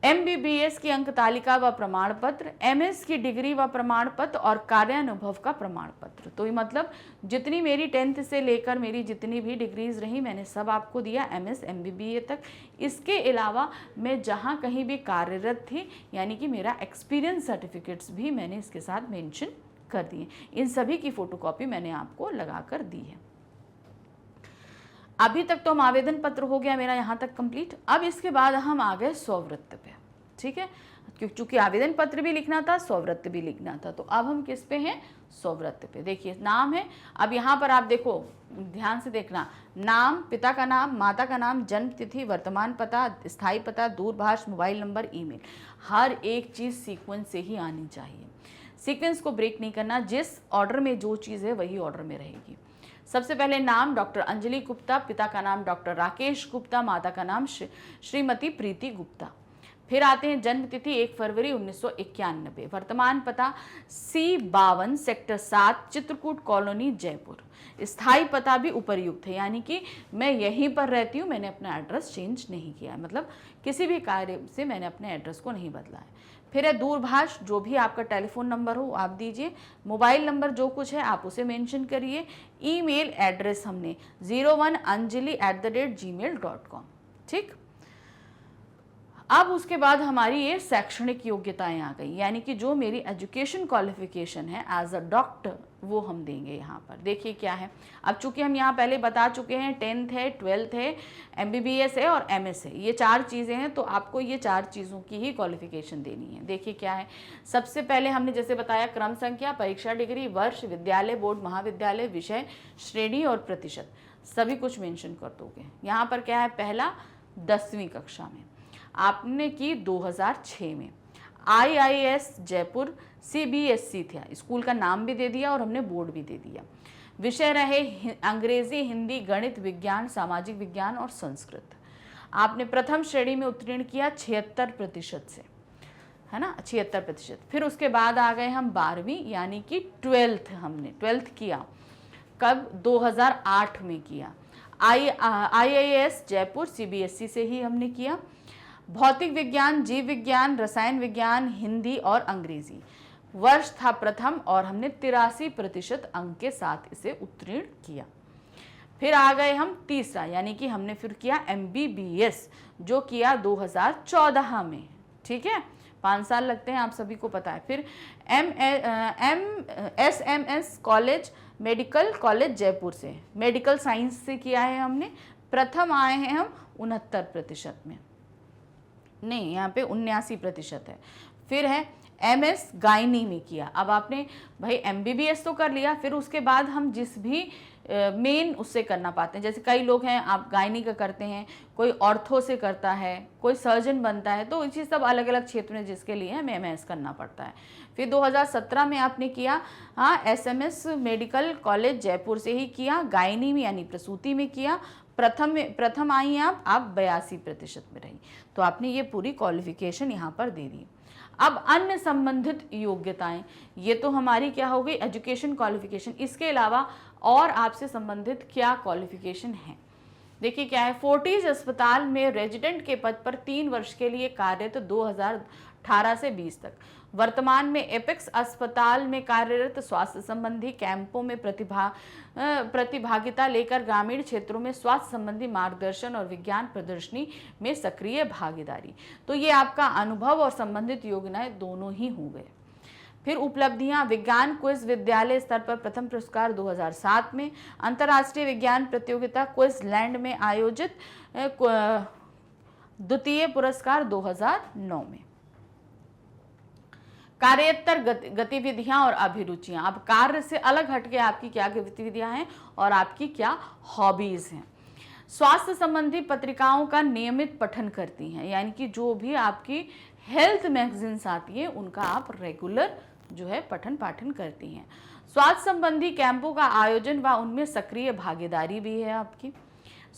MBBS की अंक तालिका व प्रमाण पत्र, MS की डिग्री व प्रमाण पत्र और कार्यानुभव का प्रमाण पत्र। तो ये मतलब जितनी मेरी 10th से लेकर मेरी जितनी भी डिग्रीज रही मैंने सब आपको दिया MS MBBA तक। इसके अलावा मैं जहाँ कहीं भी कार्यरत थी यानी कि मेरा एक्सपीरियंस सर्टिफिकेट्स भी मैंने इसके साथ मेंशन कर दिए। इन सभी की फोटोकॉपी मैंने आपको लगा कर दी है। अभी तक तो हम आवेदन पत्र हो गया मेरा यहाँ तक कंप्लीट। अब इसके बाद हम आ गए स्ववृत्त पे, ठीक है, क्योंकि आवेदन पत्र भी लिखना था, स्ववृत्त भी लिखना था। तो अब हम किस पे हैं? स्ववृत्त पे। देखिए नाम है, अब यहाँ पर आप देखो ध्यान से देखना, नाम, पिता का नाम, माता का नाम, जन्म तिथि, वर्तमान पता, स्थायी पता, दूरभाष, मोबाइल नंबर, ईमेल, हर एक चीज़ सीक्वेंस से ही आनी चाहिए। सीक्वेंस को ब्रेक नहीं करना, जिस ऑर्डर में जो चीज़ है वही ऑर्डर में रहेगी। सबसे पहले नाम डॉक्टर अंजलि गुप्ता, पिता का नाम डॉक्टर राकेश गुप्ता, माता का नाम श्रीमती प्रीति गुप्ता। फिर आते हैं जन्म तिथि 1 फरवरी 1991, वर्तमान पता C52 sector 7 Chitrakoot colony Jaipur. स्थायी पता भी उपर्युक्त है, यानी कि मैं यहीं पर रहती हूँ, मैंने अपना एड्रेस चेंज नहीं किया है, मतलब किसी भी कार्य से मैंने अपने एड्रेस को नहीं बदला है। फिर है दूरभाष, जो भी आपका टेलीफोन नंबर हो आप दीजिए, मोबाइल नंबर जो कुछ है आप उसे मेंशन करिए। ईमेल एड्रेस हमने 01anjali@gmail.com, ठीक। अब उसके बाद हमारी ये शैक्षणिक योग्यताएं आ गई, यानी कि जो मेरी एजुकेशन क्वालिफिकेशन है एज अ डॉक्टर वो हम देंगे यहाँ पर। देखिए क्या है, अब चूंकि हम यहाँ पहले बता चुके हैं 10th है, 12th है, MBBS है और MS है, ये 4 चीज़ें हैं, तो आपको ये 4 चीज़ों की ही क्वालिफिकेशन देनी है। देखिए क्या है, सबसे पहले हमने जैसे बताया क्रम संख्या, परीक्षा डिग्री, वर्ष, विद्यालय, बोर्ड, महाविद्यालय, विषय, श्रेणी और प्रतिशत सभी कुछ मेंशन कर दोगे। यहाँ पर क्या है, पहला 10वीं कक्षा में आपने की 2006 में, IIS जयपुर CBSE था, स्कूल का नाम भी दे दिया और हमने बोर्ड भी दे दिया। विषय रहे अंग्रेजी, हिंदी, गणित, विज्ञान, सामाजिक विज्ञान और संस्कृत। आपने प्रथम श्रेणी में उत्तीर्ण किया 76% से, है ना, 76%। फिर उसके बाद आ गए हम 12वीं यानी कि 12th, हमने 12th किया कब? 2008 में किया। IIS जयपुर CBSE से ही हमने किया। भौतिक विज्ञान, जीव विज्ञान, रसायन विज्ञान, हिंदी और अंग्रेजी। वर्ष था प्रथम और हमने 83% अंक के साथ इसे उत्तीर्ण किया। फिर आ गए हम तीसरा, यानी कि हमने फिर किया MBBS, जो किया 2014 में, ठीक है, 5 साल लगते हैं, आप सभी को पता है। फिर SMS college, medical college Jaipur से, मेडिकल साइंस से किया है हमने। प्रथम आए हैं हम 69% में, नहीं यहाँ पे 79% है। फिर है MS गायनी में किया। अब आपने भाई MBBS तो कर लिया, फिर उसके बाद हम जिस भी मेन उससे करना पाते हैं, जैसे कई लोग हैं आप गायनी का करते हैं, कोई ऑर्थो से करता है, कोई सर्जन बनता है, तो इसी सब अलग अलग क्षेत्र में जिसके लिए हमें MS करना पड़ता है। फिर 2017 में आपने किया SMS मेडिकल कॉलेज जयपुर से ही किया, गायनी में यानी प्रसूति में किया। प्रथम आई आप 82% में रही, तो आपने ये पूरी क्वालिफिकेशन यहाँ पर दे दी। अब अन्य संबंधित योग्यताएं, ये तो हमारी क्या हो गई, एजुकेशन क्वालिफिकेशन। इसके अलावा और आपसे संबंधित क्या क्वालिफिकेशन है, देखिए क्या है। फोर्टिज अस्पताल में रेजिडेंट के पद पर 3 वर्ष के लिए कार्यरत 2018 से 20 तक। वर्तमान में एपेक्स अस्पताल में कार्यरत, स्वास्थ्य संबंधी कैंपों में प्रतिभागिता लेकर ग्रामीण क्षेत्रों में स्वास्थ्य संबंधी मार्गदर्शन और विज्ञान प्रदर्शनी में सक्रिय भागीदारी। तो ये आपका अनुभव और संबंधित योग्यताएं दोनों ही हो गए। फिर उपलब्धियां, विज्ञान क्विज विद्यालय स्तर पर प्रथम पुरस्कार 2007 में, अंतर्राष्ट्रीय विज्ञान प्रतियोगिता क्विज़लैंड में आयोजित द्वितीय पुरस्कार 2009 में। कार्योत्तर गतिविधियां और अभिरुचियां, अब कार्य से अलग हटके आपकी क्या गतिविधियां हैं और आपकी क्या हॉबीज हैं। स्वास्थ्य संबंधी पत्रिकाओं का नियमित पठन करती हैं, यानी कि जो भी आपकी हेल्थ मैगजीन्स आती है उनका आप रेगुलर जो है पठन पाठन करती हैं। स्वास्थ्य संबंधी कैंपों का आयोजन व उनमें सक्रिय भागीदारी भी है आपकी।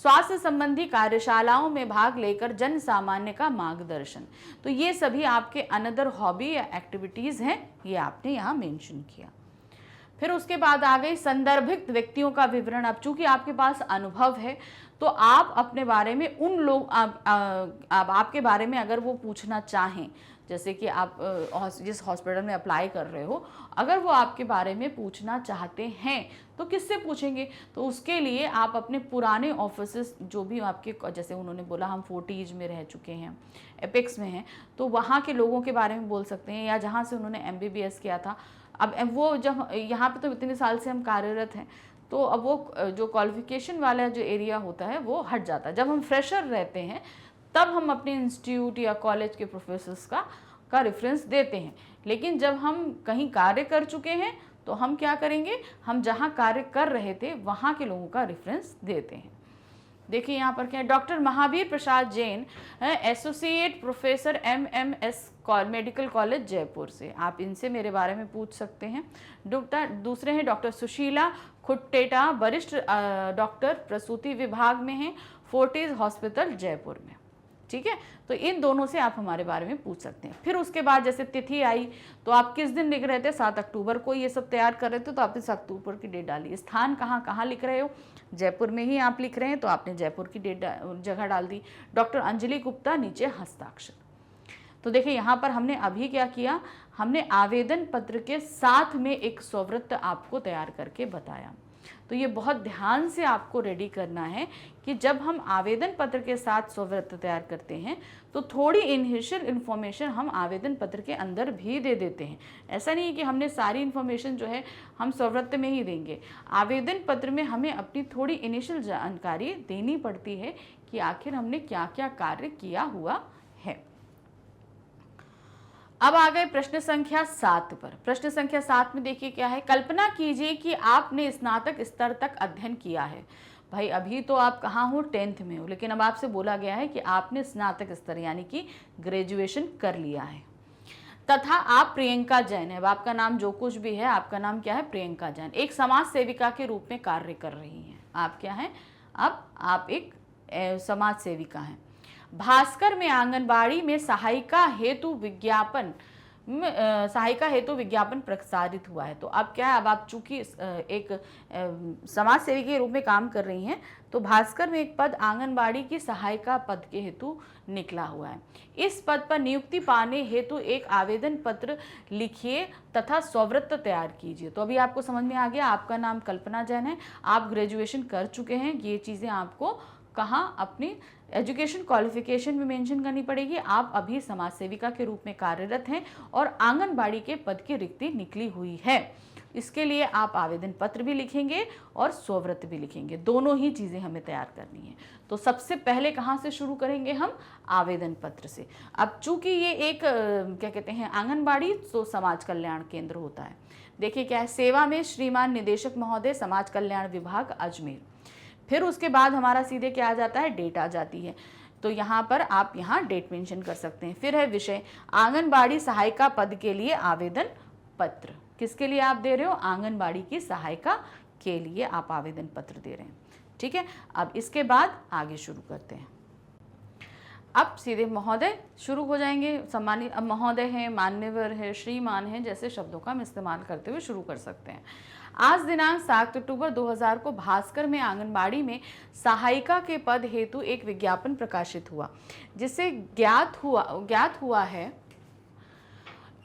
स्वास्थ्य संबंधी कार्यशालाओं में भाग लेकर जन सामान्य का मार्गदर्शन, तो ये सभी आपके अनदर हॉबी या एक्टिविटीज़ हैं, ये आपने यहाँ मेंशन किया। फिर उसके बाद आ गई संदर्भित व्यक्तियों का विवरण। अब चूंकि आपके पास अनुभव है तो आप अपने बारे में उन लोग आपके बारे में अगर वो पूछना चाहें, जैसे कि आप जिस हॉस्पिटल में अप्लाई कर रहे हो, अगर वो आपके बारे में पूछना चाहते हैं तो किससे पूछेंगे? तो उसके लिए आप अपने पुराने ऑफिसेस जो भी आपके, जैसे उन्होंने बोला हम फोर्टीज में रह चुके हैं, एपेक्स में हैं, तो वहाँ के लोगों के बारे में बोल सकते हैं, या जहाँ से उन्होंने MBBS किया था। अब वो जब यहाँ पे तो इतने साल से हम कार्यरत हैं, तो अब वो जो क्वालिफिकेशन वाला जो एरिया होता है वो हट जाता है। जब हम फ्रेशर रहते हैं तब हम अपने इंस्टीट्यूट या कॉलेज के प्रोफेसर्स का रेफरेंस देते हैं, लेकिन जब हम कहीं कार्य कर चुके हैं तो हम क्या करेंगे, हम जहाँ कार्य कर रहे थे वहाँ के लोगों का रेफरेंस देते हैं। देखिए यहाँ पर क्या है, doctor Mahavir Prasad Jain, associate professor MMS medical college Jaipur से, आप इनसे मेरे बारे में पूछ सकते हैं। दूसरे हैं डॉक्टर सुशीला खुट्टेटा, वरिष्ठ डॉक्टर प्रसूति विभाग में हैं, फोर्टिज हॉस्पिटल जयपुर में। ठीक है, तो इन दोनों से आप हमारे बारे में पूछ सकते हैं। फिर उसके बाद जैसे तिथि आई तो आप किस दिन लिख रहे थे, 7 अक्टूबर को ये सब तैयार कर रहे थे, तो आपने 7 अक्टूबर की डेट डाली। स्थान कहाँ लिख रहे हो, जयपुर में ही आप लिख रहे हैं, तो आपने जयपुर की डेट जगह डाल दी। डॉक्टर अंजलि गुप्ता, नीचे हस्ताक्षर। तो देखिए यहाँ पर हमने अभी क्या किया, हमने आवेदन पत्र के साथ में एक स्ववृत्त आपको तैयार करके बताया। तो ये बहुत ध्यान से आपको रेडी करना है कि जब हम आवेदन पत्र के साथ स्ववृत्त तैयार करते हैं तो थोड़ी इनिशियल इन्फॉर्मेशन हम आवेदन पत्र के अंदर भी दे देते हैं। ऐसा नहीं है कि हमने सारी इन्फॉर्मेशन जो है हम स्ववृत्त में ही देंगे। आवेदन पत्र में हमें अपनी थोड़ी इनिशियल जानकारी देनी पड़ती है कि आखिर हमने क्या क्या कार्य किया हुआ है। अब आ गए प्रश्न संख्या 7 पर। प्रश्न संख्या 7 में देखिए क्या है, कल्पना कीजिए कि आपने स्नातक स्तर तक अध्ययन किया है। भाई अभी तो आप कहाँ हो, 10th में हो, लेकिन अब आपसे बोला गया है कि आपने स्नातक स्तर यानी कि ग्रेजुएशन कर लिया है, तथा आप प्रियंका जैन है। अब आपका नाम जो कुछ भी है, आपका नाम क्या है, प्रियंका जैन, एक समाज सेविका के रूप में कार्य कर रही हैं। आप क्या हैं, अब आप एक समाज सेविका हैं। भास्कर में आंगनबाड़ी में सहायिका हेतु विज्ञापन प्रसारित हुआ है। तो अब क्या है, अब आप चूंकि एक समाज सेवी के रूप में काम कर रही हैं, तो भास्कर में एक पद आंगनबाड़ी की सहायिका पद के हेतु निकला हुआ है। इस पद पर नियुक्ति पाने हेतु एक आवेदन पत्र लिखिए तथा स्ववृत्त तैयार कीजिए। तो अभी आपको समझ में आ गया, आपका नाम कल्पना जैन है, आप ग्रेजुएशन कर चुके हैं। ये चीज़ें आपको कहाँ अपनी एजुकेशन क्वालिफिकेशन में मेंशन करनी पड़ेगी। आप अभी समाज सेविका के रूप में कार्यरत हैं और आंगनबाड़ी के पद की रिक्ति निकली हुई है। इसके लिए आप आवेदन पत्र भी लिखेंगे और स्ववृत्त भी लिखेंगे, दोनों ही चीज़ें हमें तैयार करनी है। तो सबसे पहले कहाँ से शुरू करेंगे हम, आवेदन पत्र से। अब चूंकि ये एक क्या कहते हैं आंगनबाड़ी, तो समाज कल्याण केंद्र होता है। देखिए क्या है, सेवा में श्रीमान निदेशक महोदय, समाज कल्याण विभाग अजमेर। फिर उसके बाद हमारा सीधे क्या आ जाता है, डेट आ जाती है। तो यहाँ पर आप यहाँ डेट मेंशन कर सकते हैं। फिर है विषय, आंगनबाड़ी सहायिका पद के लिए आवेदन पत्र। किसके लिए आप दे रहे हो, आंगनबाड़ी की सहायिका के लिए आप आवेदन पत्र दे रहे हैं। ठीक है, अब इसके बाद आगे शुरू करते हैं। अब सीधे महोदय शुरू हो जाएंगे। सम्मानित, अब महोदय हैं, मान्यवर है, श्रीमान है, जैसे शब्दों का हम इस्तेमाल करते हुए शुरू कर सकते हैं। आज दिनांक 7 अक्टूबर 2000 को भास्कर में आंगनबाड़ी में सहायिका के पद हेतु एक विज्ञापन प्रकाशित हुआ, जिससे ज्ञात हुआ है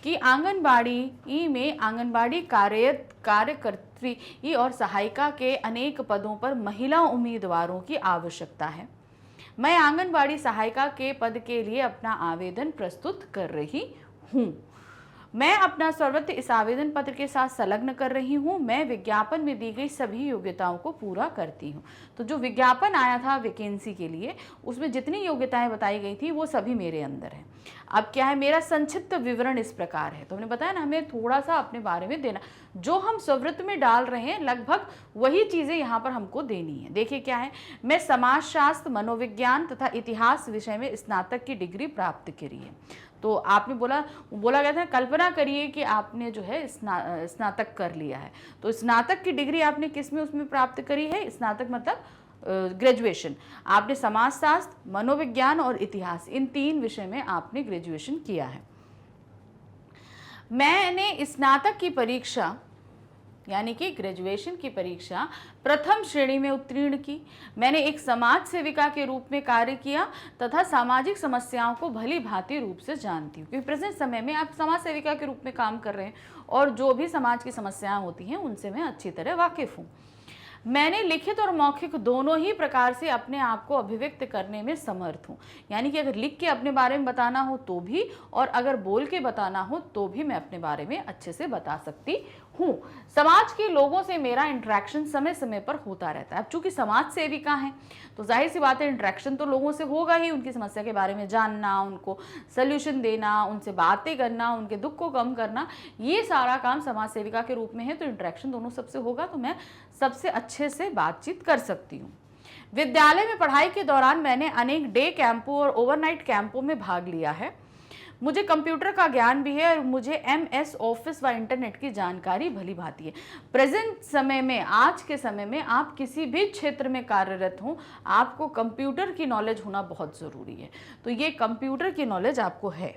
कि आंगनबाड़ी में आंगनबाड़ी कार्यकर्त्री और सहायिका के अनेक पदों पर महिला उम्मीदवारों की आवश्यकता है। मैं आंगनबाड़ी सहायिका के पद के लिए अपना आवेदन प्रस्तुत कर रही हूँ। मैं अपना स्ववृत्त इस आवेदन पत्र के साथ संलग्न कर रही हूँ। मैं विज्ञापन में दी गई सभी योग्यताओं को पूरा करती हूँ। तो जो विज्ञापन आया था वैकेंसी के लिए, उसमें जितनी योग्यताएं बताई गई थी वो सभी मेरे अंदर है। अब क्या है, मेरा संक्षिप्त विवरण इस प्रकार है। तो हमने बताया ना, हमें थोड़ा सा अपने बारे में देना, जो हम स्ववृत्त में डाल रहे हैं लगभग वही चीज़ें यहाँ पर हमको देनी है। देखिए क्या है, मैं समाजशास्त्र, मनोविज्ञान तथा इतिहास विषय में स्नातक की डिग्री प्राप्त करी है। तो आपने बोला गया था, कल्पना करिए कि आपने जो है स्नातक कर लिया है। तो स्नातक की डिग्री आपने किस में उसमें प्राप्त करी है, स्नातक मतलब ग्रेजुएशन। आपने समाजशास्त्र, मनोविज्ञान और इतिहास, इन 3 विषय में आपने ग्रेजुएशन किया है। मैंने स्नातक की परीक्षा यानी कि ग्रेजुएशन की परीक्षा प्रथम श्रेणी में उत्तीर्ण की। मैंने एक समाज सेविका के रूप में कार्य किया तथा सामाजिक समस्याओं को भली भांति रूप से जानती हूँ, क्योंकि प्रेजेंट समय में आप समाज सेविका के रूप में काम कर रहे हैं और जो भी समाज की समस्याएं होती हैं उनसे मैं अच्छी तरह वाकिफ हूँ। मैंने लिखित और मौखिक दोनों ही प्रकार से अपने आप को अभिव्यक्त करने में समर्थ हूँ, यानी कि अगर लिख के अपने बारे में बताना हो तो भी और अगर बोल के बताना हो तो भी मैं अपने बारे में अच्छे से बता सकती हूँ। समाज के लोगों से मेरा इंटरेक्शन समय समय पर होता रहता है। अब चूंकि समाज सेविका हैं तो जाहिर सी बात है इंटरेक्शन तो लोगों से होगा ही, उनकी समस्या के बारे में जानना, उनको सोल्यूशन देना, उनसे बातें करना, उनके दुख को कम करना, ये सारा काम समाज सेविका के रूप में है। तो इंटरेक्शन दोनों सबसे होगा तो मैं सबसे अच्छे से बातचीत कर सकती हूँ। विद्यालय में पढ़ाई के दौरान मैंने अनेक डे कैंपों और ओवरनाइट कैंपों में भाग लिया है। मुझे कंप्यूटर का ज्ञान भी है और मुझे MS ऑफिस व इंटरनेट की जानकारी भली भांति है। प्रेजेंट समय में, आज के समय में आप किसी भी क्षेत्र में कार्यरत हों, आपको कंप्यूटर की नॉलेज होना बहुत ज़रूरी है। तो ये कंप्यूटर की नॉलेज आपको है।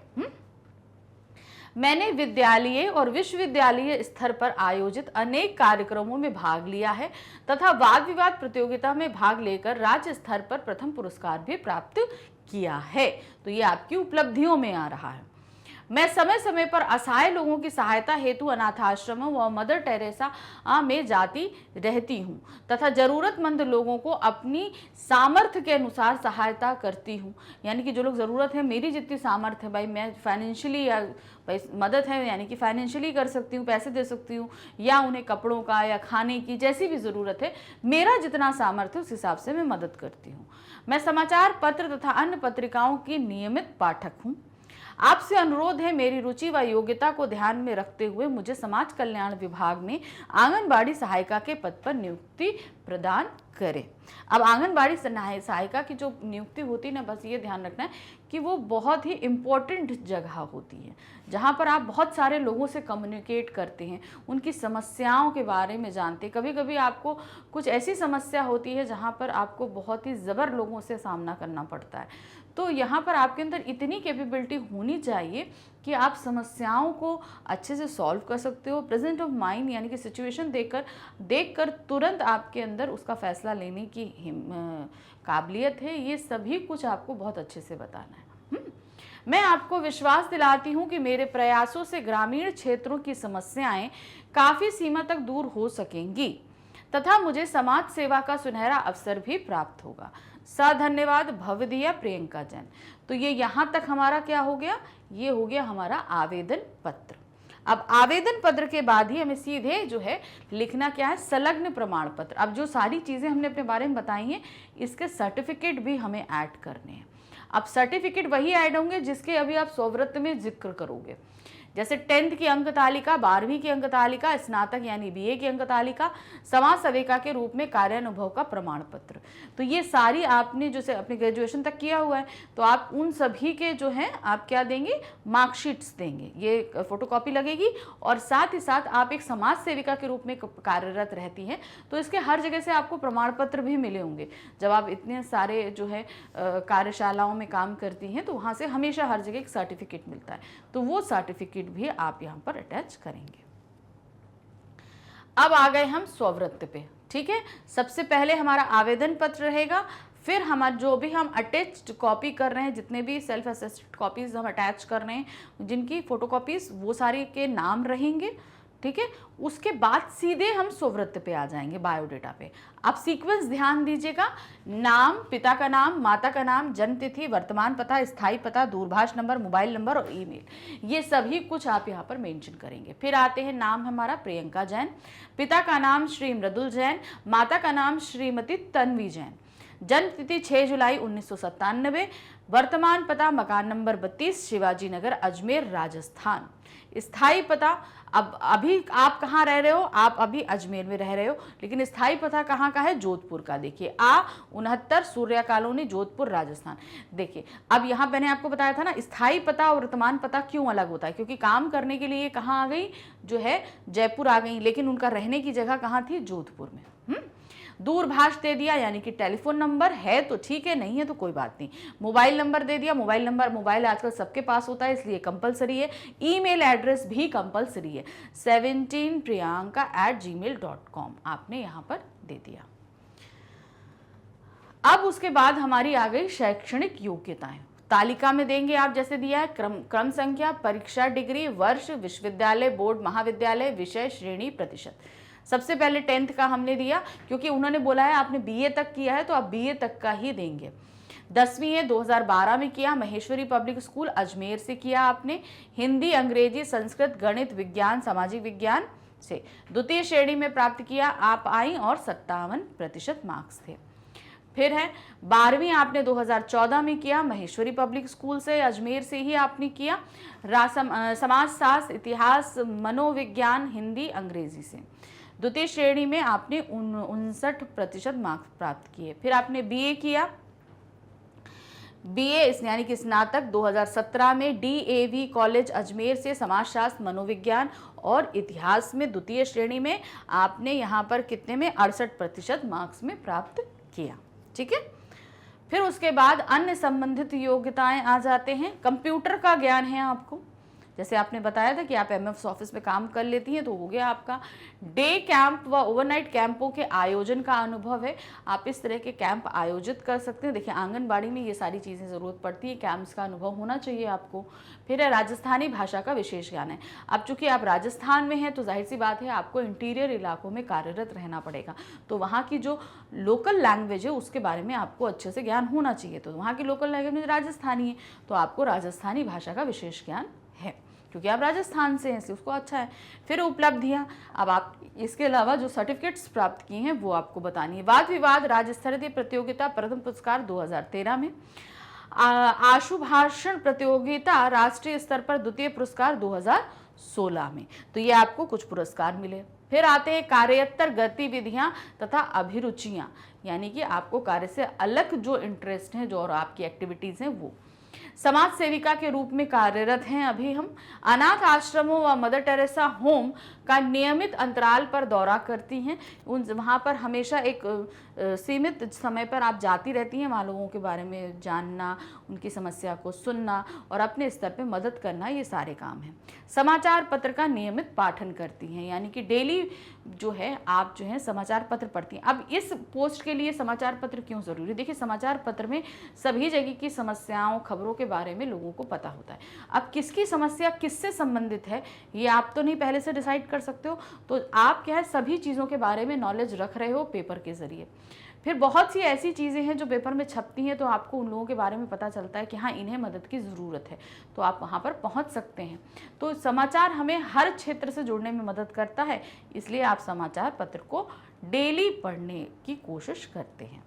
मैंने विद्यालय और विश्वविद्यालय स्तर पर आयोजित अनेक कार्यक्रमों में भाग लिया है तथा वाद विवाद प्रतियोगिता में भाग लेकर राज्य स्तर पर प्रथम पुरस्कार भी प्राप्त किया है। तो ये आपकी उपलब्धियों में आ रहा है। मैं समय समय पर असहाय लोगों की सहायता हेतु अनाथाश्रमों व मदर टेरेसा में जाती रहती हूँ तथा जरूरतमंद लोगों को अपनी सामर्थ्य के अनुसार सहायता करती हूँ। यानी कि जो लोग ज़रूरत है, मेरी जितनी सामर्थ्य है भाई, मैं फाइनेंशियली या भाई मदद है यानी कि फाइनेंशियली कर सकती हूँ, पैसे दे सकती हूँ, या उन्हें कपड़ों का या खाने की जैसी भी ज़रूरत है, मेरा जितना सामर्थ्य है उस हिसाब से मैं मदद करती हूँ। मैं समाचार पत्र तथा अन्य पत्रिकाओं की नियमित पाठक हूँ। आपसे अनुरोध है मेरी रुचि व योग्यता को ध्यान में रखते हुए मुझे समाज कल्याण विभाग में आंगनबाड़ी सहायिका के पद पर नियुक्ति प्रदान करें। अब आंगनबाड़ी सहायिका की जो नियुक्ति होती है ना, बस ये ध्यान रखना है कि वो बहुत ही इम्पोर्टेंट जगह होती है जहाँ पर आप बहुत सारे लोगों से कम्युनिकेट करते हैं, उनकी समस्याओं के बारे में जानते हैं। कभी कभी आपको कुछ ऐसी समस्या होती है जहाँ पर आपको बहुत ही ज़बर लोगों से सामना करना पड़ता है। तो यहाँ पर आपके अंदर इतनी कैपेबिलिटी होनी चाहिए कि आप समस्याओं को अच्छे से सॉल्व कर सकते हो। प्रेजेंट ऑफ माइंड यानी कि सिचुएशन देखकर तुरंत आपके अंदर उसका फैसला लेने की काबिलियत है। ये सभी कुछ आपको बहुत अच्छे से बताना है। मैं आपको विश्वास दिलाती हूँ कि मेरे प्रयासों से ग्रामीण क्षेत्रों की समस्याएं काफ़ी सीमा तक दूर हो सकेंगी तथा मुझे समाज सेवा का सुनहरा अवसर भी प्राप्त होगा। धन्यवाद भवदीया प्रियंका जैन। तो ये यहाँ तक हमारा क्या हो गया, ये हो गया हमारा आवेदन पत्र। अब आवेदन पत्र के बाद ही हमें सीधे जो है लिखना क्या है, संलग्न प्रमाण पत्र। अब जो सारी चीज़ें हमने अपने बारे में बताई हैं, इसके सर्टिफिकेट भी हमें ऐड करने हैं। अब सर्टिफिकेट वही ऐड होंगे जिसके अभी आप स्ववृत्त में जिक्र करोगे, जैसे 10th की अंक तालिका, 12वीं की अंक तालिका, स्नातक यानी BA की अंक तालिका, समाज सेविका के रूप में कार्यानुभव का प्रमाण पत्र। तो ये सारी आपने जैसे अपने ग्रेजुएशन तक किया हुआ है तो आप उन सभी के जो हैं आप क्या देंगे, मार्कशीट्स देंगे, ये फोटोकॉपी लगेगी। और साथ ही साथ आप एक समाज सेविका के रूप में कार्यरत रहती हैं तो इसके हर जगह से आपको प्रमाण पत्र भी मिले होंगे। जब आप इतने सारे जो है कार्यशालाओं में काम करती हैं तो वहाँ से हमेशा हर जगह एक सर्टिफिकेट मिलता है, तो वो सर्टिफिकेट भी आप यहां पर अटैच करेंगे। अब आ गए हम स्ववृत्त पे, ठीक है। सबसे पहले हमारा आवेदन पत्र रहेगा, फिर हमारा जो भी हम अटैच्ड कॉपी कर रहे हैं, जितने भी सेल्फ असेस्ड कॉपीज हम अटैच कर रहे हैं, जिनकी फोटोकॉपीज, वो सारी के नाम रहेंगे, ठीक है। उसके बाद सीधे हम स्ववृत्त पे आ जाएंगे, बायोडेटा पे। आप सीक्वेंस ध्यान दीजिएगा, नाम, पिता का नाम, माता का नाम, जन्म तिथि, वर्तमान पता, स्थायी पता, दूरभाष नंबर, मोबाइल नंबर और ईमेल, ये सभी कुछ आप यहाँ पर मेंशन करेंगे। फिर आते हैं नाम हमारा प्रियंका जैन, पिता का नाम श्री मृदुल जैन, माता का नाम श्रीमती तन्वी जैन, जन्म तिथि 6 जुलाई 1997, वर्तमान पता मकान नंबर 32 शिवाजी नगर अजमेर राजस्थान, स्थायी पता, अब अभी आप कहाँ रह रहे हो, आप अभी अजमेर में रह रहे हो, लेकिन स्थायी पता कहाँ का है, जोधपुर का। देखिए A69 सूर्या कॉलोनी जोधपुर राजस्थान। देखिए अब यहाँ मैंने आपको बताया था ना, स्थायी पता और वर्तमान पता क्यों अलग होता है, क्योंकि काम करने के लिए कहाँ आ गई, जो है जयपुर आ गई, लेकिन उनका रहने की जगह कहाँ थी, जोधपुर में। दूरभाष दे दिया यानी कि टेलीफोन नंबर है तो ठीक है, नहीं है तो कोई बात नहीं। मोबाइल नंबर दे दिया, मोबाइल आजकल सबके पास होता है इसलिए कंपलसरी है। ईमेल एड्रेस भी कंपलसरी है, 17priyanka@gmail.com आपने यहां पर दे दिया। अब उसके बाद हमारी आ गई शैक्षणिक योग्यताएं। तालिका में देंगे आप जैसे दिया है क्रम संख्या, परीक्षा, डिग्री, वर्ष, विश्वविद्यालय, बोर्ड, महाविद्यालय, विषय, श्रेणी, प्रतिशत। सबसे पहले 10th का हमने दिया क्योंकि उन्होंने बोला है आपने बीए तक किया है तो आप बीए तक का ही देंगे। 10वीं है 2012 में किया, महेश्वरी पब्लिक स्कूल अजमेर से किया आपने। हिंदी, अंग्रेजी, संस्कृत, गणित, विज्ञान, सामाजिक विज्ञान से द्वितीय श्रेणी में प्राप्त किया आप आई और 57% मार्क्स थे। फिर है 12वीं आपने 2014 में किया, महेश्वरी पब्लिक स्कूल से अजमेर से ही आपने किया। समाजशास्त्र, इतिहास, मनोविज्ञान, हिंदी, अंग्रेजी से द्वितीय श्रेणी में आपने 59% मार्क्स प्राप्त किए। फिर आपने बीए किया, बीए यानी कि स्नातक 2017 में डीएवी कॉलेज अजमेर से समाजशास्त्र, मनोविज्ञान और इतिहास में द्वितीय श्रेणी में आपने यहाँ पर कितने में 68% मार्क्स में प्राप्त किया। ठीक है। फिर उसके बाद अन्य संबंधित योग्यताएं आ जाते हैं। कंप्यूटर का ज्ञान है आपको, जैसे आपने बताया था कि आप एमएस ऑफिस में काम कर लेती हैं तो हो गया आपका। डे कैंप व ओवरनाइट कैंपों के आयोजन का अनुभव है, आप इस तरह के कैंप आयोजित कर सकते हैं। देखिए आंगनबाड़ी में ये सारी चीज़ें ज़रूरत पड़ती है, कैंप्स का अनुभव होना चाहिए आपको। फिर है राजस्थानी भाषा का विशेष ज्ञान है। अब चूंकि आप राजस्थान में हैं तो जाहिर सी बात है आपको इंटीरियर इलाकों में कार्यरत रहना पड़ेगा, तो वहाँ की जो लोकल लैंग्वेज है उसके बारे में आपको अच्छे से ज्ञान होना चाहिए। तो वहाँ की लोकल लैंग्वेज राजस्थानी है तो आपको राजस्थानी भाषा का विशेष ज्ञान है क्योंकि आप राजस्थान से हैं, उसको अच्छा है। फिर उपलब्धियां, अब आप इसके अलावा जो सर्टिफिकेट्स प्राप्त किए हैं वो आपको बतानी है। वाद विवाद राज्य स्तरीय प्रतियोगिता प्रथम पुरस्कार 2013 में, आशु भाषण प्रतियोगिता राष्ट्रीय स्तर पर द्वितीय पुरस्कार 2016 में, तो ये आपको कुछ पुरस्कार मिले। फिर आते हैं कार्योत्तर गतिविधियां तथा अभिरुचियां, यानी कि आपको कार्य से अलग जो इंटरेस्ट है, जो और आपकी एक्टिविटीज हैं वो। समाज सेविका के रूप में कार्यरत हैं अभी हम। अनाथ आश्रमों व मदर टेरेसा होम का नियमित अंतराल पर दौरा करती हैं, वहाँ पर हमेशा एक सीमित समय पर आप जाती रहती हैं, वहाँ लोगों के बारे में जानना, उनकी समस्या को सुनना और अपने स्तर पे मदद करना, ये सारे काम हैं। समाचार पत्र का नियमित पाठन करती हैं, यानी कि डेली जो है आप जो है समाचार पत्र पढ़ती हैं। अब इस पोस्ट के लिए समाचार पत्र क्यों ज़रूरी? देखिए समाचार पत्र में सभी जगह की समस्याओं, खबरों के बारे में लोगों को पता होता है। अब किसकी समस्या किससे संबंधित है ये आप तो नहीं पहले से डिसाइड कर सकते हो, तो आप क्या है सभी चीज़ों के बारे में नॉलेज रख रहे हो पेपर के ज़रिए। फिर बहुत सी ऐसी चीज़ें हैं जो पेपर में छपती हैं तो आपको उन लोगों के बारे में पता चलता है कि हाँ इन्हें मदद की ज़रूरत है, तो आप वहाँ पर पहुँच सकते हैं। तो समाचार हमें हर क्षेत्र से जुड़ने में मदद करता है, इसलिए आप समाचार पत्र को डेली पढ़ने की कोशिश करते हैं।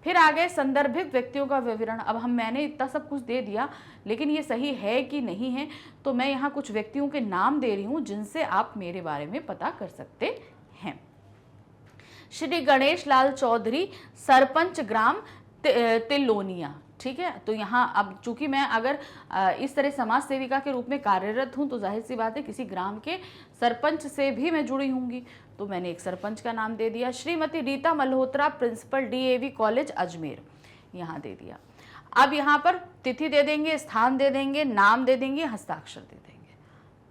फिर आ गए संदर्भित व्यक्तियों का विवरण। अब मैंने इतना सब कुछ दे दिया, लेकिन ये सही है कि नहीं है, तो मैं यहाँ कुछ व्यक्तियों के नाम दे रही हूँ जिनसे आप मेरे बारे में पता कर सकते हैं। श्री गणेश लाल चौधरी, सरपंच ग्राम तिलोनिया। ठीक है, तो यहाँ अब चूंकि मैं अगर इस तरह समाज सेविका के रूप में कार्यरत हूँ तो जाहिर सी बात है किसी ग्राम के सरपंच से भी मैं जुड़ी होंगी, तो मैंने एक सरपंच का नाम दे दिया। Shrimati Rita Malhotra, principal DAV college Ajmer, यहाँ दे दिया। अब यहाँ पर तिथि दे देंगे, स्थान दे देंगे, नाम दे देंगे, हस्ताक्षर दे देंगे।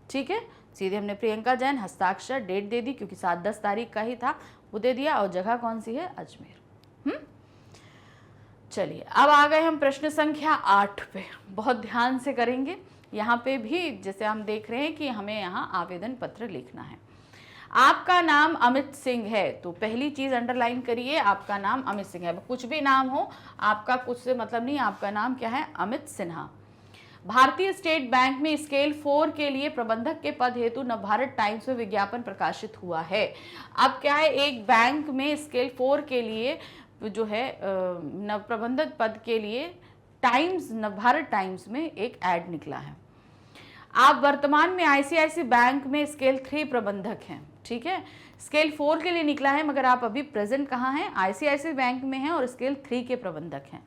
ठीक है, सीधे हमने प्रियंका जैन, हस्ताक्षर, डेट दे दी क्योंकि 7-10 तारीख का ही था, वो दे दिया, और जगह कौन सी है? अजमेर। चलिए अब आ गए हम प्रश्न संख्या 8 पे, बहुत ध्यान से करेंगे। यहाँ पे भी जैसे हम देख रहे हैं कि हमें यहाँ आवेदन पत्र लिखना है। आपका नाम अमित सिंह है, तो पहली चीज अंडरलाइन करिए, आपका नाम अमित सिंह है। कुछ भी नाम हो, आपका कुछ से मतलब नहीं, आपका नाम क्या है? अमित सिन्हा। भारतीय स्टेट बैंक में स्केल 4 के लिए प्रबंधक के पद हेतु नवभारत टाइम्स में विज्ञापन प्रकाशित हुआ है। अब क्या है, एक बैंक में स्केल 4 के लिए जो है नव प्रबंधक पद के लिए नवभारत टाइम्स में एक ऐड निकला है। आप वर्तमान में आईसीआईसी बैंक में स्केल 3 प्रबंधक हैं। ठीक है, स्केल 4 के लिए निकला है, मगर आप अभी प्रेजेंट कहाँ हैं? आईसीआईसी बैंक में हैं और स्केल 3 के प्रबंधक हैं।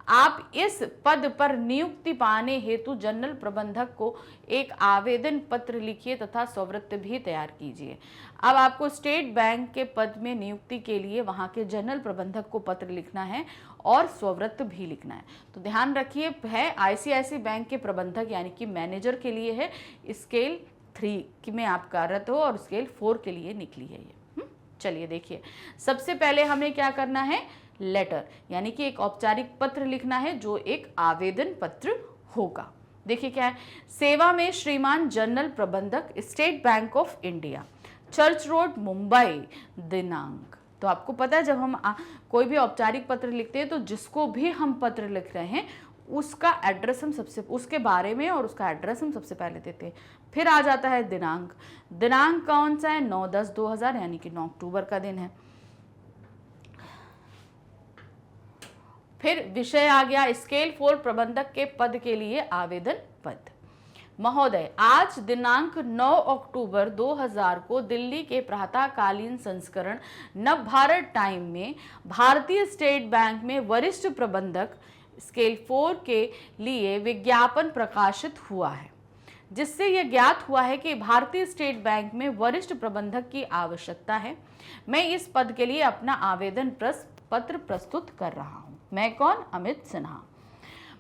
आप इस पद पर नियुक्ति पाने हेतु जनरल प्रबंधक को एक आवेदन पत्र लिखिए तथा स्ववृत्त भी तैयार कीजिए। अब आपको स्टेट बैंक के पद में नियुक्ति के लिए वहां के जनरल प्रबंधक को पत्र लिखना है और स्ववृत्त भी लिखना है। तो ध्यान रखिए, है आईसीआईसी बैंक के प्रबंधक यानी कि मैनेजर के लिए है, स्केल 3 में आप कार्यरत हो और स्केल 4 के लिए निकली है ये। चलिए देखिए, सबसे पहले हमें क्या करना है, लेटर यानी कि एक औपचारिक पत्र लिखना है जो एक आवेदन पत्र होगा। देखिए क्या है, सेवा में श्रीमान जनरल प्रबंधक state bank of India, church road, Mumbai, दिनांक। तो आपको पता है जब हम कोई भी औपचारिक पत्र लिखते हैं तो जिसको भी हम पत्र लिख रहे हैं उसका एड्रेस हम उसके बारे में और उसका एड्रेस हम सबसे पहले देते हैं। फिर आ जाता है दिनांक। दिनांक कौन सा है, 9/10/2000 यानी कि 9 अक्टूबर का दिन है। फिर विषय आ गया स्केल 4 प्रबंधक के पद के लिए आवेदन पत्र। महोदय, आज दिनांक 9 अक्टूबर 2000 को दिल्ली के प्रातःकालीन संस्करण नवभारत टाइम में भारतीय स्टेट बैंक में वरिष्ठ प्रबंधक स्केल 4 के लिए विज्ञापन प्रकाशित हुआ है, जिससे यह ज्ञात हुआ है कि भारतीय स्टेट बैंक में वरिष्ठ प्रबंधक की आवश्यकता है। मैं इस पद के लिए अपना आवेदन पत्र प्रस्तुत कर रहा हूं। मैं कौन, अमित सिन्हा।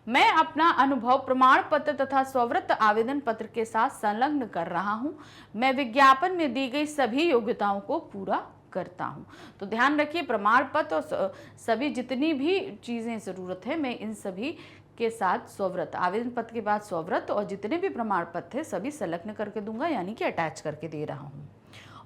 मैं अपना अनुभव प्रमाण पत्र तथा स्ववृत्त आवेदन पत्र के साथ संलग्न कर रहा हूं। मैं विज्ञापन में दी गई सभी योग्यताओं को पूरा करता हूं। तो ध्यान रखिए, प्रमाण पत्र और सभी जितनी भी चीजें जरूरत है मैं इन सभी के साथ स्ववृत्त, आवेदन पत्र के बाद स्ववृत्त और जितने भी प्रमाण पत्र है सभी संलग्न करके दूंगा, यानी कि अटैच करके दे रहा हूं।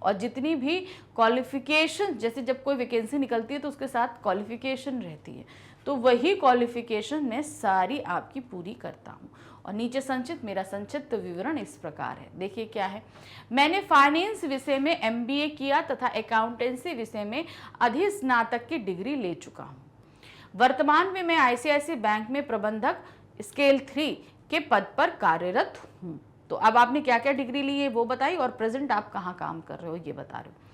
और जितनी भी क्वालिफिकेशन, जैसे जब कोई वैकेंसी निकलती है तो उसके साथ क्वालिफिकेशन रहती है, तो वही क्वालिफिकेशन मैं सारी आपकी पूरी करता हूँ। और नीचे मेरा संक्षिप्त विवरण इस प्रकार है। देखिए क्या है, मैंने फाइनेंस विषय में एमबीए किया तथा अकाउंटेंसी विषय में अधिस्नातक की डिग्री ले चुका हूँ। वर्तमान में मैं आईसीआईसी बैंक में प्रबंधक स्केल 3 के पद पर कार्यरत हूँ। तो अब आपने क्या क्या डिग्री ली है वो बताई और प्रेजेंट आप कहाँ काम कर रहे हो ये बता रहे हो।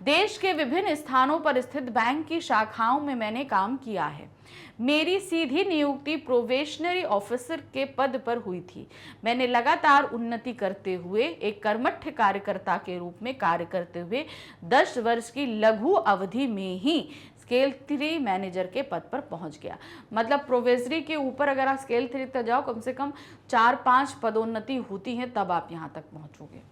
देश के विभिन्न स्थानों पर स्थित बैंक की शाखाओं में मैंने काम किया है। मेरी सीधी नियुक्ति प्रोबेशनरी ऑफिसर के पद पर हुई थी। मैंने लगातार उन्नति करते हुए एक कर्मठ कार्यकर्ता के रूप में कार्य करते हुए 10 वर्ष की लघु अवधि में ही स्केल 3 मैनेजर के पद पर पहुंच गया। मतलब प्रोबेशनरी के ऊपर अगर आप स्केल 3 तक जाओ, कम से कम 4-5 पदोन्नति होती है तब आप यहां तक पहुंचोगे।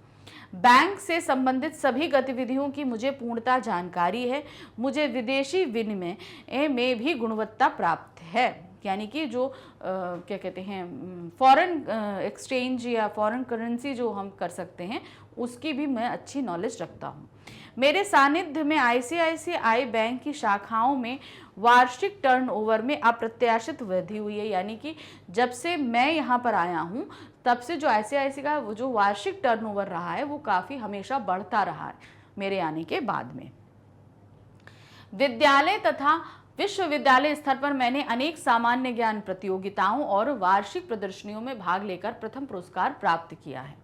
बैंक से संबंधित सभी गतिविधियों की मुझे पूर्णतः जानकारी है। मुझे विदेशी विनिमय में भी गुणवत्ता प्राप्त है, यानी कि जो क्या कहते हैं फॉरेन एक्सचेंज या फॉरेन करेंसी जो हम कर सकते हैं उसकी भी मैं अच्छी नॉलेज रखता हूँ। मेरे सानिध्य में आईसीआईसीआई बैंक की शाखाओं में वार्षिक टर्नओवर में अप्रत्याशित वृद्धि हुई है, यानी कि जब से मैं यहाँ पर आया हूँ तब से जो आईसीआईसी का वो जो वार्षिक टर्नओवर रहा है वो काफ़ी हमेशा बढ़ता रहा है मेरे आने के बाद में। विद्यालय तथा विश्वविद्यालय स्तर पर मैंने अनेक सामान्य ज्ञान प्रतियोगिताओं और वार्षिक प्रदर्शनियों में भाग लेकर प्रथम पुरस्कार प्राप्त किया है।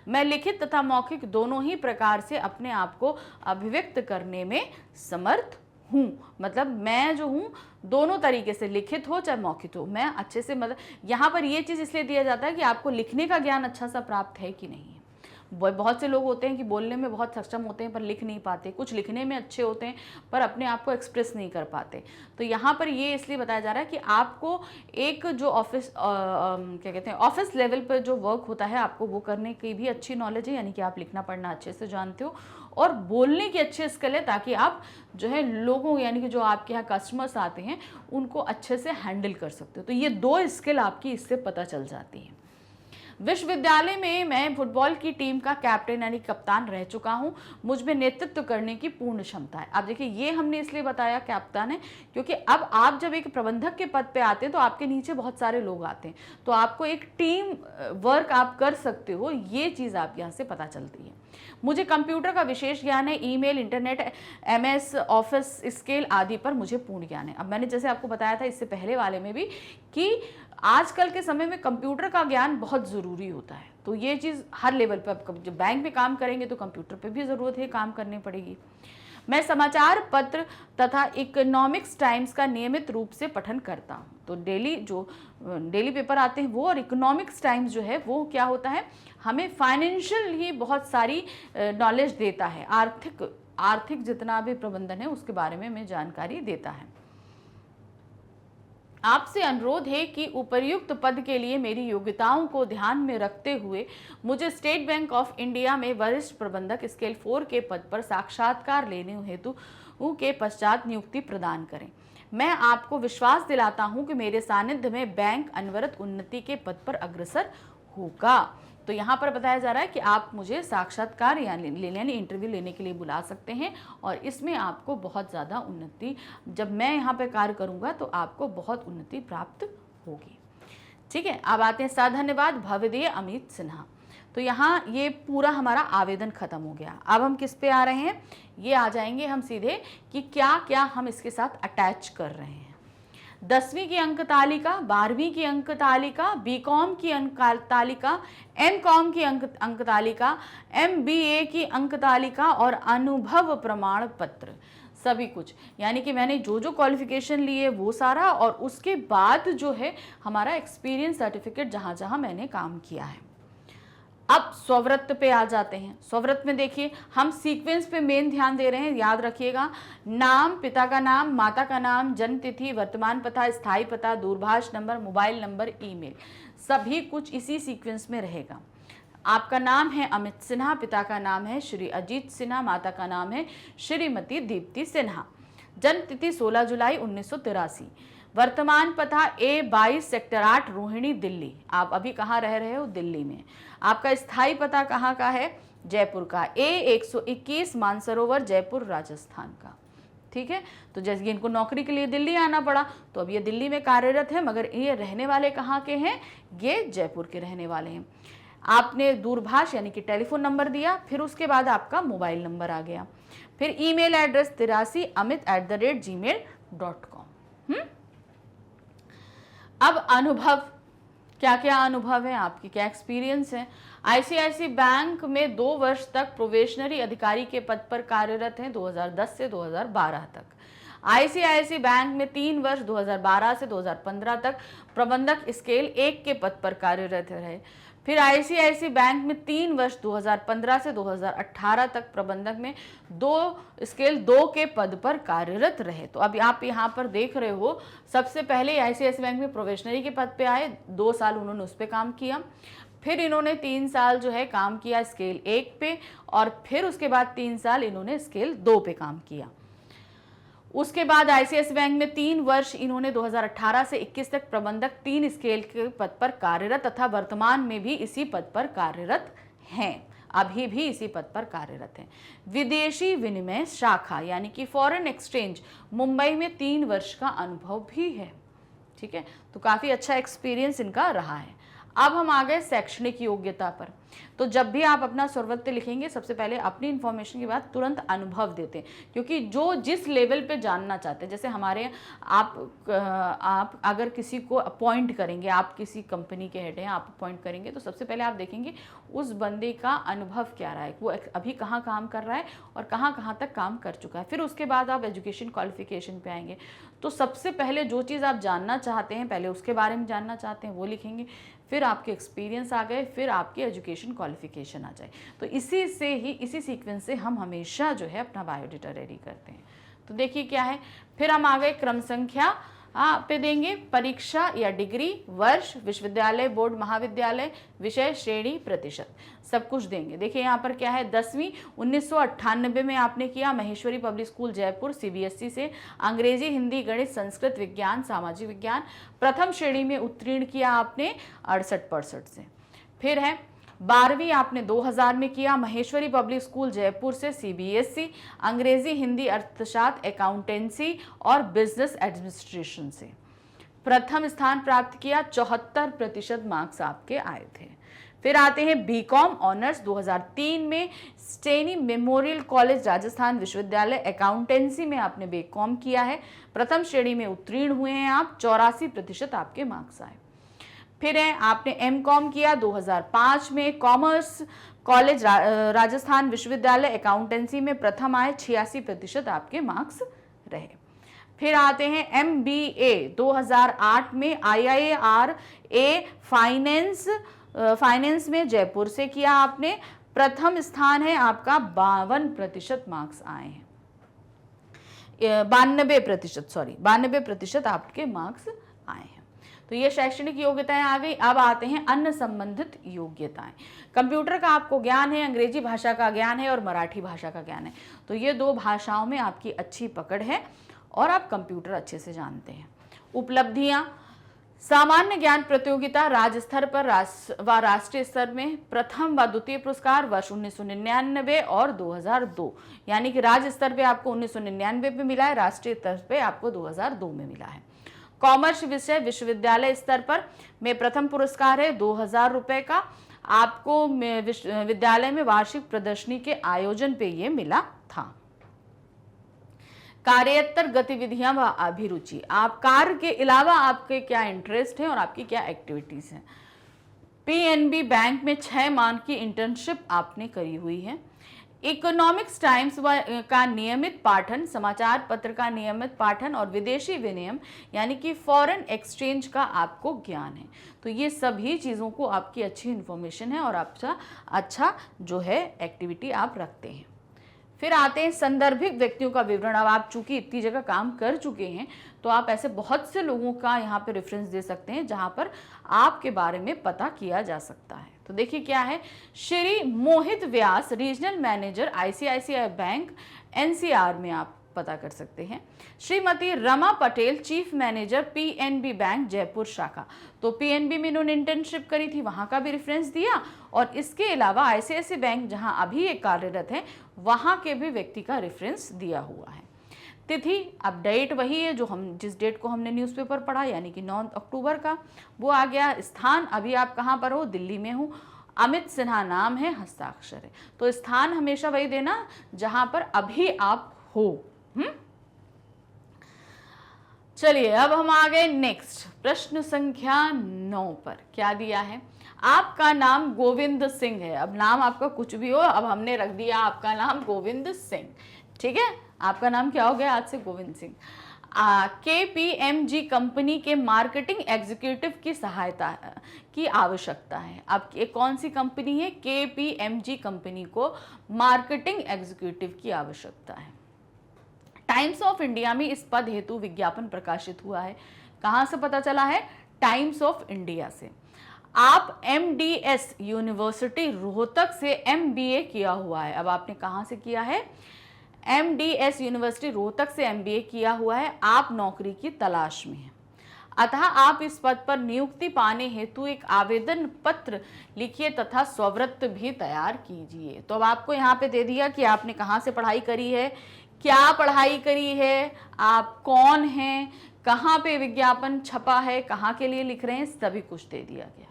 मैं लिखित तथा मौखिक दोनों ही प्रकार से अपने आप को अभिव्यक्त करने में समर्थ हूँ। मतलब मैं जो हूँ दोनों तरीके से, लिखित हो चाहे मौखिक हो, मैं अच्छे से, मतलब यहाँ पर ये चीज़ इसलिए दिया जाता है कि आपको लिखने का ज्ञान अच्छा सा प्राप्त है कि नहीं है। बहुत से लोग होते हैं कि बोलने में बहुत सक्षम होते हैं पर लिख नहीं पाते, कुछ लिखने में अच्छे होते हैं पर अपने आप को एक्सप्रेस नहीं कर पाते। तो यहाँ पर ये इसलिए बताया जा रहा है कि आपको एक जो ऑफिस क्या कहते हैं ऑफिस लेवल पर जो वर्क होता है आपको वो करने की भी अच्छी नॉलेज है, यानी कि आप लिखना पढ़ना अच्छे से जानते हो और बोलने की अच्छी स्किल है, ताकि आप जो है लोगों, यानी कि जो आपके यहाँ कस्टमर्स आते हैं उनको अच्छे से हैंडल कर सकते हो। तो ये 2 स्किल आपकी इससे पता चल जाती है। विश्वविद्यालय में मैं फुटबॉल की टीम का कैप्टन यानी कप्तान रह चुका हूं। मुझ में नेतृत्व करने की पूर्ण क्षमता है। अब देखिए ये हमने इसलिए बताया कप्तान है क्योंकि अब आप जब एक प्रबंधक के पद पे आते हैं तो आपके नीचे बहुत सारे लोग आते हैं, तो आपको एक टीम वर्क आप कर सकते हो, ये चीज़ आप यहाँ से पता चलती है। मुझे कंप्यूटर का विशेष ज्ञान है, email, internet, MS office scale आदि पर मुझे पूर्ण ज्ञान है। अब मैंने जैसे आपको बताया था इससे पहले वाले में भी कि आजकल के समय में कंप्यूटर का ज्ञान बहुत ज़रूरी होता है, तो ये चीज़ हर लेवल पर, जब बैंक में काम करेंगे तो कंप्यूटर पे भी ज़रूरत है, काम करनी पड़ेगी। मैं समाचार पत्र तथा इकोनॉमिक्स टाइम्स का नियमित रूप से पठन करता हूँ। तो डेली पेपर आते हैं वो, और इकोनॉमिक्स टाइम्स जो है वो क्या होता है, हमें फाइनेंशियल ही बहुत सारी नॉलेज देता है, आर्थिक जितना भी प्रबंधन है उसके बारे में हमें जानकारी देता है। आपसे अनुरोध है कि उपर्युक्त पद के लिए मेरी योग्यताओं को ध्यान में रखते हुए मुझे स्टेट बैंक ऑफ इंडिया में वरिष्ठ प्रबंधक स्केल 4 के पद पर साक्षात्कार लेने हेतु के पश्चात नियुक्ति प्रदान करें। मैं आपको विश्वास दिलाता हूं कि मेरे सानिध्य में बैंक अनवरत उन्नति के पद पर अग्रसर होगा। तो यहाँ पर बताया जा रहा है कि आप मुझे साक्षात्कार यानी इंटरव्यू लेने के लिए बुला सकते हैं, और इसमें आपको बहुत ज़्यादा उन्नति, जब मैं यहाँ पे कार्य करूँगा तो आपको बहुत उन्नति प्राप्त होगी। ठीक है, अब आते हैं धन्यवाद भवदीय अमित सिन्हा। तो यहाँ ये पूरा हमारा आवेदन खत्म हो गया। अब हम किस पे आ रहे हैं, ये आ जाएंगे हम सीधे कि क्या क्या हम इसके साथ अटैच कर रहे हैं। 10वीं की अंक तालिका, 12वीं की अंक तालिका, बीकॉम की अंक तालिका, एमकॉम की अंक तालिका, MBA की अंक तालिका और अनुभव प्रमाण पत्र, सभी कुछ, यानी कि मैंने जो जो क्वालिफिकेशन लिए वो सारा, और उसके बाद जो है हमारा एक्सपीरियंस सर्टिफिकेट जहाँ जहाँ मैंने काम किया है। अब स्ववृत्त पे आ जाते हैं। स्ववृत्त में देखिए हम सीक्वेंस पे मेन ध्यान दे रहे हैं, याद रखिएगा। नाम, पिता का नाम, माता का नाम, जन्म तिथि, वर्तमान पता, स्थायी पता, दूरभाष नंबर, मोबाइल नंबर, ईमेल, सभी कुछ इसी सीक्वेंस में रहेगा। आपका नाम है अमित सिन्हा, पिता का नाम है श्री अजीत सिन्हा, माता का नाम है श्रीमती दीप्ति सिन्हा, जन्म तिथि 16 जुलाई 1983, वर्तमान पता A22 सेक्टर 8 रोहिणी दिल्ली। आप अभी कहाँ रह रहे हो, दिल्ली में। आपका स्थायी पता कहाँ का है, जयपुर का, A121 मानसरोवर जयपुर राजस्थान का। ठीक है, तो जैसे इनको नौकरी के लिए दिल्ली आना पड़ा तो अब ये दिल्ली में कार्यरत है, मगर ये रहने वाले कहाँ के हैं, ये जयपुर के रहने वाले हैं। आपने दूरभाष यानी कि टेलीफोन नंबर दिया, फिर उसके बाद आपका मोबाइल नंबर आ गया, फिर ईमेल एड्रेस 83amit@gmail.com। अब अनुभव, क्या क्या अनुभव है आपकी, क्या एक्सपीरियंस है। ICICI बैंक में 2 वर्ष तक प्रोबेशनरी अधिकारी के पद पर कार्यरत हैं 2010 से 2012 तक। ICICI बैंक में 3 वर्ष 2012 से 2015 तक प्रबंधक स्केल 1 के पद पर कार्यरत रहे। फिर ICICI बैंक में 3 वर्ष 2015 से 2018 तक प्रबंधक में स्केल 2 के पद पर कार्यरत रहे। तो अब आप यहाँ पर देख रहे हो, सबसे पहले ICICI बैंक में प्रोबेशनरी के पद पे आए, 2 साल उन्होंने उस पर काम किया, फिर इन्होंने 3 साल जो है काम किया स्केल 1 पे, और फिर उसके बाद 3 साल इन्होंने स्केल 2 पे काम किया। उसके बाद ICICI बैंक में 3 वर्ष इन्होंने 2018 से 21 तक प्रबंधक 3 स्केल के पद पर कार्यरत तथा वर्तमान में भी इसी पद पर कार्यरत हैं, अभी भी इसी पद पर कार्यरत हैं। विदेशी विनिमय शाखा यानी कि फॉरेन एक्सचेंज, मुंबई में 3 वर्ष का अनुभव भी है। ठीक है, तो काफ़ी अच्छा एक्सपीरियंस इनका रहा है। अब हम आ गए शैक्षणिक योग्यता पर। तो जब भी आप अपना स्वरवृत्त लिखेंगे, सबसे पहले अपनी इन्फॉर्मेशन के बाद तुरंत अनुभव देते हैं, क्योंकि जो जिस लेवल पे जानना चाहते हैं, जैसे हमारे आप अगर किसी को अपॉइंट करेंगे, आप किसी कंपनी के हेड हैं, आप अपॉइंट करेंगे, तो सबसे पहले आप देखेंगे उस बंदे का अनुभव क्या रहा है, वो अभी कहाँ काम कर रहा है और कहाँ तक काम कर चुका है। फिर उसके बाद आप एजुकेशन क्वालिफिकेशन पे आएंगे। तो सबसे पहले जो चीज़ आप जानना चाहते हैं, पहले उसके बारे में जानना चाहते हैं, वो लिखेंगे, फिर आपके एक्सपीरियंस आ गए, फिर आपकी एजुकेशन क्वालिफिकेशन आ जाए। तो इसी सीक्वेंस से हम हमेशा जो है अपना बायोडेटा रेडी करते हैं। तो देखिए क्या है, फिर हम आ गए क्रम संख्या पे देंगे, परीक्षा या डिग्री, वर्ष, विश्वविद्यालय, बोर्ड, महाविद्यालय, विषय, श्रेणी, प्रतिशत, सब कुछ देंगे। देखिए यहाँ पर क्या है, 10वीं 1998 में आपने किया Maheshwari public school Jaipur CBSE से, अंग्रेजी, हिंदी, गणित, संस्कृत, विज्ञान, सामाजिक विज्ञान, प्रथम श्रेणी में उत्तीर्ण किया आपने 68% से। फिर है 12वीं आपने 2000 में किया महेश्वरी पब्लिक स्कूल जयपुर से CBSE, अंग्रेजी, हिंदी, अर्थशास्त्र, अकाउंटेंसी और बिजनेस एडमिनिस्ट्रेशन से। प्रथम स्थान प्राप्त किया, 74% मार्क्स आपके आए थे। फिर आते हैं बीकॉम ऑनर्स 2003 में स्टेनी मेमोरियल कॉलेज राजस्थान विश्वविद्यालय, अकाउंटेंसी में आपने बीकॉम किया है, प्रथम श्रेणी में उत्तीर्ण हुए हैं आप, 84% आपके मार्क्स आए। फिर है आपने एमकॉम किया 2005 में, कॉमर्स कॉलेज राजस्थान विश्वविद्यालय अकाउंटेंसी में प्रथम आए, 86% आपके मार्क्स रहे। फिर आते हैं MBA 2008 में IIRA फाइनेंस में जयपुर से किया आपने, प्रथम स्थान है आपका, 52% मार्क्स आए हैं, 92% आपके मार्क्स आए हैं। तो ये शैक्षणिक योग्यताएं आ गई। अब आते हैं अन्य संबंधित योग्यताएं। कंप्यूटर का आपको ज्ञान है, अंग्रेजी भाषा का ज्ञान है और मराठी भाषा का ज्ञान है। तो ये 2 भाषाओं में आपकी अच्छी पकड़ है और आप कंप्यूटर अच्छे से जानते हैं। उपलब्धियां, सामान्य ज्ञान प्रतियोगिता राज्य स्तर पर व राष्ट्रीय स्तर में प्रथम व द्वितीय पुरस्कार वर्ष 1999 और 2002, यानी कि राज्य स्तर पे आपको 1999 में मिला है, राष्ट्रीय स्तर पे आपको 2002 में मिला है। कॉमर्स विषय विश्वविद्यालय स्तर पर में प्रथम पुरस्कार है 2000 रुपए का, आपको विद्यालय में वार्षिक प्रदर्शनी के आयोजन पे ये मिला था। कार्योत्तर गतिविधियां व अभिरुचि, आप कार्य के अलावा आपके क्या इंटरेस्ट है और आपकी क्या एक्टिविटीज हैं। PNB बैंक में 6 माह की इंटर्नशिप आपने करी हुई है। इकोनॉमिक्स टाइम्स का नियमित पाठन, समाचार पत्र का नियमित पाठन और विदेशी विनिमय यानी कि फॉरेन एक्सचेंज का आपको ज्ञान है। तो ये सभी चीज़ों को आपकी अच्छी इन्फॉर्मेशन है और आपका अच्छा जो है एक्टिविटी आप रखते हैं। फिर आते हैं संदर्भित व्यक्तियों का विवरण। अब आप चूंकि इतनी जगह काम कर चुके हैं तो आप ऐसे बहुत से लोगों का यहाँ पे रेफरेंस दे सकते हैं जहाँ पर आपके बारे में पता किया जा सकता है। तो देखिए क्या है, Shri Mohit Vyas regional manager ICICI bank NCR में आप पता कर सकते हैं। Shrimati Rama Patel chief manager PNB bank Jaipur शाखा, तो PNB में इन्होंने इंटर्नशिप करी थी, वहां का भी रेफरेंस दिया और इसके अलावा ICICI बैंक जहां अभी एक कार्यरत है वहां के भी व्यक्ति का रेफरेंस दिया हुआ है। तिथि, अब डेट वही है जो हम जिस डेट को हमने न्यूज़पेपर पढ़ा यानी कि 9 अक्टूबर का वो आ गया। स्थान, अभी आप कहाँ पर हो, दिल्ली में हो। अमित सिन्हा नाम है, हस्ताक्षर है। तो स्थान हमेशा वही देना जहां पर अभी आप हो। चलिए अब हम आ गए नेक्स्ट प्रश्न संख्या 9 पर। क्या दिया है, आपका नाम गोविंद सिंह है। अब नाम आपका कुछ भी हो, अब हमने रख दिया आपका नाम गोविंद सिंह, ठीक है। आपका नाम क्या हो गया आज से, गोविंद सिंह। KPMG कंपनी के मार्केटिंग एग्जीक्यूटिव की सहायता की आवश्यकता है। अब ये कौन सी कंपनी है, KPMG कंपनी को मार्केटिंग एग्जीक्यूटिव की आवश्यकता है। टाइम्स ऑफ इंडिया में इस पद हेतु विज्ञापन प्रकाशित हुआ है। कहां से पता चला है, टाइम्स ऑफ इंडिया से। आप MDS यूनिवर्सिटी रोहतक से MBA किया हुआ है। अब आपने कहां से किया है, MDS यूनिवर्सिटी रोहतक से MBA किया हुआ है। आप नौकरी की तलाश में हैं, अतः आप इस पद पर नियुक्ति पाने हेतु एक आवेदन पत्र लिखिए तथा स्ववृत्त भी तैयार कीजिए। तो अब आपको यहाँ पे दे दिया कि आपने कहाँ से पढ़ाई करी है, क्या पढ़ाई करी है, आप कौन हैं, कहाँ पे विज्ञापन छपा है, कहाँ के लिए लिख रहे हैं, सभी कुछ दे दिया गया।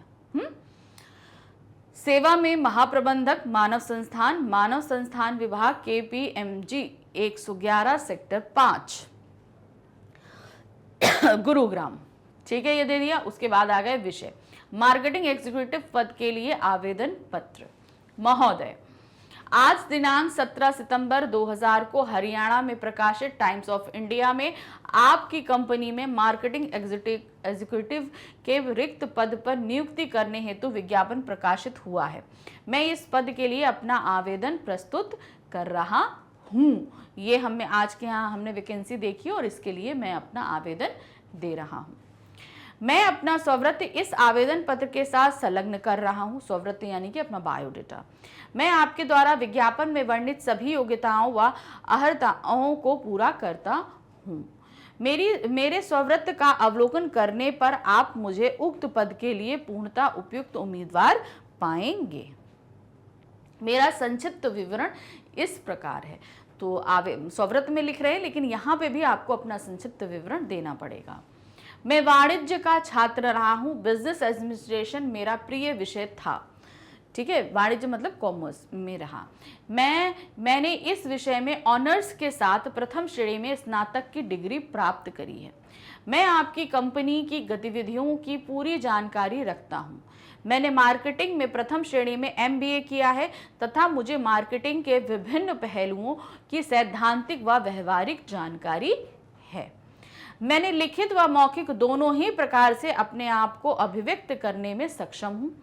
सेवा में महाप्रबंधक मानव संस्थान विभाग KPMG 111 सेक्टर 5 गुरुग्राम, ठीक है, ये दे दिया। उसके बाद आ गए विषय, मार्केटिंग एग्जीक्यूटिव पद के लिए आवेदन पत्र। महोदय, आज दिनांक 17 सितंबर 2000 को हरियाणा में प्रकाशित टाइम्स ऑफ इंडिया में आपकी कंपनी में मार्केटिंग एग्जीक्यूटिव के रिक्त पद पर नियुक्ति करने हेतु विज्ञापन प्रकाशित हुआ है। मैं इस पद के लिए अपना आवेदन प्रस्तुत कर रहा हूँ। ये हमें आज के यहाँ हमने वैकेंसी देखी और इसके लिए मैं अपना आवेदन दे रहा हूँ। मैं अपना स्ववृत्त इस आवेदन पत्र के साथ संलग्न कर रहा हूँ। स्ववृत्त यानी कि अपना बायोडेटा। मैं आपके द्वारा विज्ञापन में वर्णित सभी योग्यताओं व अर्हताओं को पूरा करता हूँ। मेरे स्ववृत्त का अवलोकन करने पर आप मुझे उक्त पद के लिए पूर्णतः उपयुक्त उम्मीदवार पाएंगे। मेरा संक्षिप्त विवरण इस प्रकार है। तो स्ववृत्त में लिख रहे हैं लेकिन यहाँ पे भी आपको अपना संक्षिप्त विवरण देना पड़ेगा। मैं वाणिज्य का छात्र रहा हूँ। बिजनेस एडमिनिस्ट्रेशन मेरा प्रिय विषय था। ठीक है, वाणिज्य मतलब कॉमर्स में रहा। मैंने इस विषय में ऑनर्स के साथ प्रथम श्रेणी में स्नातक की डिग्री प्राप्त करी है। मैं आपकी कंपनी की गतिविधियों की पूरी जानकारी रखता हूँ। मैंने मार्केटिंग में प्रथम श्रेणी में MBA किया है तथा मुझे मार्केटिंग के विभिन्न पहलुओं की सैद्धांतिक व व्यवहारिक जानकारी है। मैंने लिखित व मौखिक दोनों ही प्रकार से अपने आप को अभिव्यक्त करने में सक्षम हूँ।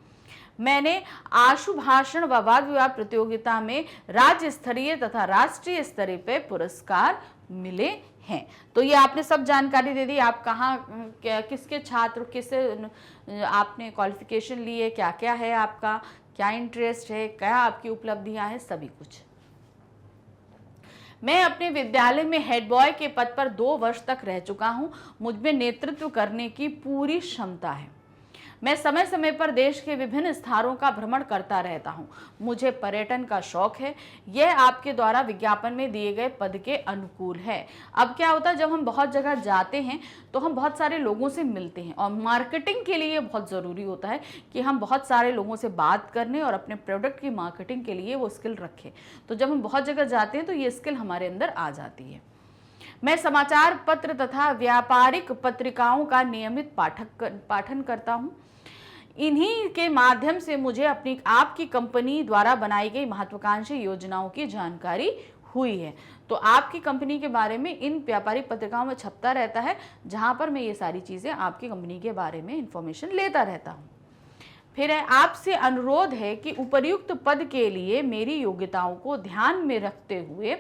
मैंने आशु भाषण व वाद विवाद प्रतियोगिता में राज्य स्तरीय तथा राष्ट्रीय स्तर पे पुरस्कार मिले हैं। तो ये आपने सब जानकारी दे दी, आप कहाँ किसके छात्र, किससे आपने क्वालिफिकेशन ली है, क्या क्या है आपका, क्या इंटरेस्ट है, क्या आपकी उपलब्धियां हैं, सभी कुछ। मैं अपने विद्यालय में हेड बॉय के पद पर 2 वर्ष तक रह चुका हूं। मुझमें नेतृत्व करने की पूरी क्षमता है। मैं समय समय पर देश के विभिन्न स्थानों का भ्रमण करता रहता हूं। मुझे पर्यटन का शौक है। यह आपके द्वारा विज्ञापन में दिए गए पद के अनुकूल है। अब क्या होता है, जब हम बहुत जगह जाते हैं तो हम बहुत सारे लोगों से मिलते हैं और मार्केटिंग के लिए बहुत ज़रूरी होता है कि हम बहुत सारे लोगों से बात करने और अपने प्रोडक्ट की मार्केटिंग के लिए वो स्किल रखें। तो जब हम बहुत जगह जाते हैं तो ये स्किल हमारे अंदर आ जाती है। मैं समाचार पत्र तथा व्यापारिक पत्रिकाओं का नियमित पाठन करता हूँ। इन्हीं के माध्यम से मुझे अपनी आपकी कंपनी द्वारा बनाई गई महत्वाकांक्षी योजनाओं की जानकारी हुई है। तो आपकी कंपनी के बारे में इन व्यापारिक पत्रिकाओं में छपता रहता है, जहां पर मैं ये सारी चीज़ें आपकी कंपनी के बारे में इंफॉर्मेशन लेता रहता हूँ। फिर है, आपसे अनुरोध है कि उपर्युक्त पद के लिए मेरी योग्यताओं को ध्यान में रखते हुए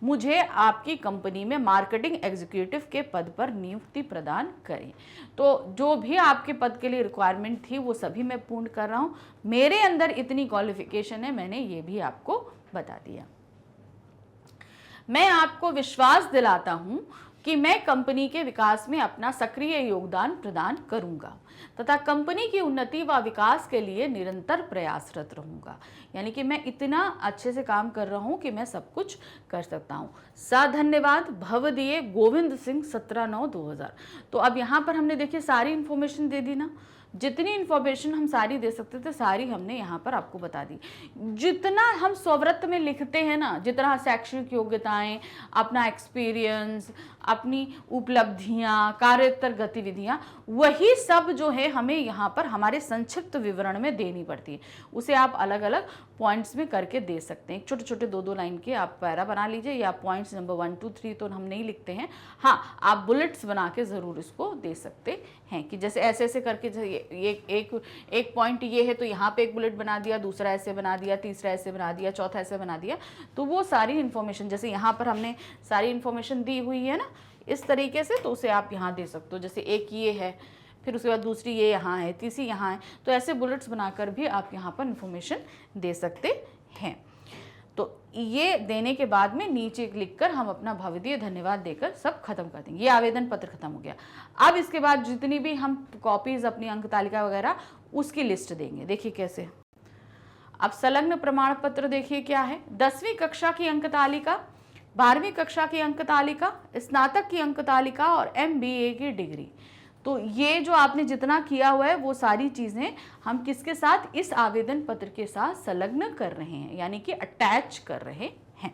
मुझे आपकी कंपनी में मार्केटिंग एग्जीक्यूटिव के पद पर नियुक्ति प्रदान करें। तो जो भी आपके पद के लिए रिक्वायरमेंट थी वो सभी मैं पूर्ण कर रहा हूँ। मेरे अंदर इतनी क्वालिफिकेशन है, मैंने ये भी आपको बता दिया। मैं आपको विश्वास दिलाता हूँ कि मैं कंपनी के विकास में अपना सक्रिय योगदान प्रदान करूंगा तथा कंपनी की उन्नति व विकास के लिए निरंतर प्रयासरत रहूंगा। यानी कि मैं इतना अच्छे से काम कर रहा हूं कि मैं सब कुछ कर सकता हूं। धन्यवाद। भवदीय गोविंद सिंह 17/9/2000। तो अब यहाँ पर हमने देखिए सारी इंफॉर्मेशन दे दी ना, जितनी इंफॉर्मेशन हम सारी दे सकते थे सारी हमने यहाँ पर आपको बता दी। जितना हम स्ववृत्त में लिखते हैं ना, जितना शैक्षणिक योग्यताएं, अपना एक्सपीरियंस, अपनी उपलब्धियां, कार्योत्तर गतिविधियां, वही सब जो है हमें यहाँ पर हमारे संक्षिप्त विवरण में देनी पड़ती है। उसे आप अलग अलग पॉइंट्स में करके दे सकते हैं। छोटे छोटे 2-2 लाइन के आप पैरा बना लीजिए, या पॉइंट्स नंबर 1, 2, 3 तो हम नहीं लिखते हैं। हाँ, आप बुलेट्स बना के ज़रूर इसको दे सकते हैं कि जैसे ऐसे ऐसे करके एक पॉइंट ये है तो यहाँ पे एक बुलेट बना दिया, दूसरा ऐसे बना दिया, तीसरा ऐसे बना दिया, चौथा ऐसे बना दिया। तो वो सारी इन्फॉर्मेशन जैसे यहाँ पर हमने सारी इन्फॉर्मेशन दी हुई है ना, इस तरीके से, तो उसे आप यहाँ दे सकते हो। जैसे एक ये है, फिर उसके बाद दूसरी ये यहाँ है, तीसरी यहाँ है, तो ऐसे बुलेट्स बनाकर भी आप यहाँ पर इन्फॉर्मेशन दे सकते हैं। तो ये देने के बाद में नीचे लिखकर हम अपना भवदीय धन्यवाद देकर सब खत्म कर देंगे। ये आवेदन पत्र खत्म हो गया। अब इसके बाद जितनी भी हम कॉपीज अपनी अंक तालिका वगैरह उसकी लिस्ट देंगे। देखिए कैसे। अब संलग्न प्रमाण पत्र देखिए क्या है। 10वीं कक्षा की अंक तालिका, 12वीं कक्षा की अंक तालिका, स्नातक की अंक तालिका और MBA की डिग्री। तो ये जो आपने जितना किया हुआ है वो सारी चीज़ें हम किसके साथ, इस आवेदन पत्र के साथ संलग्न कर रहे हैं, यानी कि अटैच कर रहे हैं।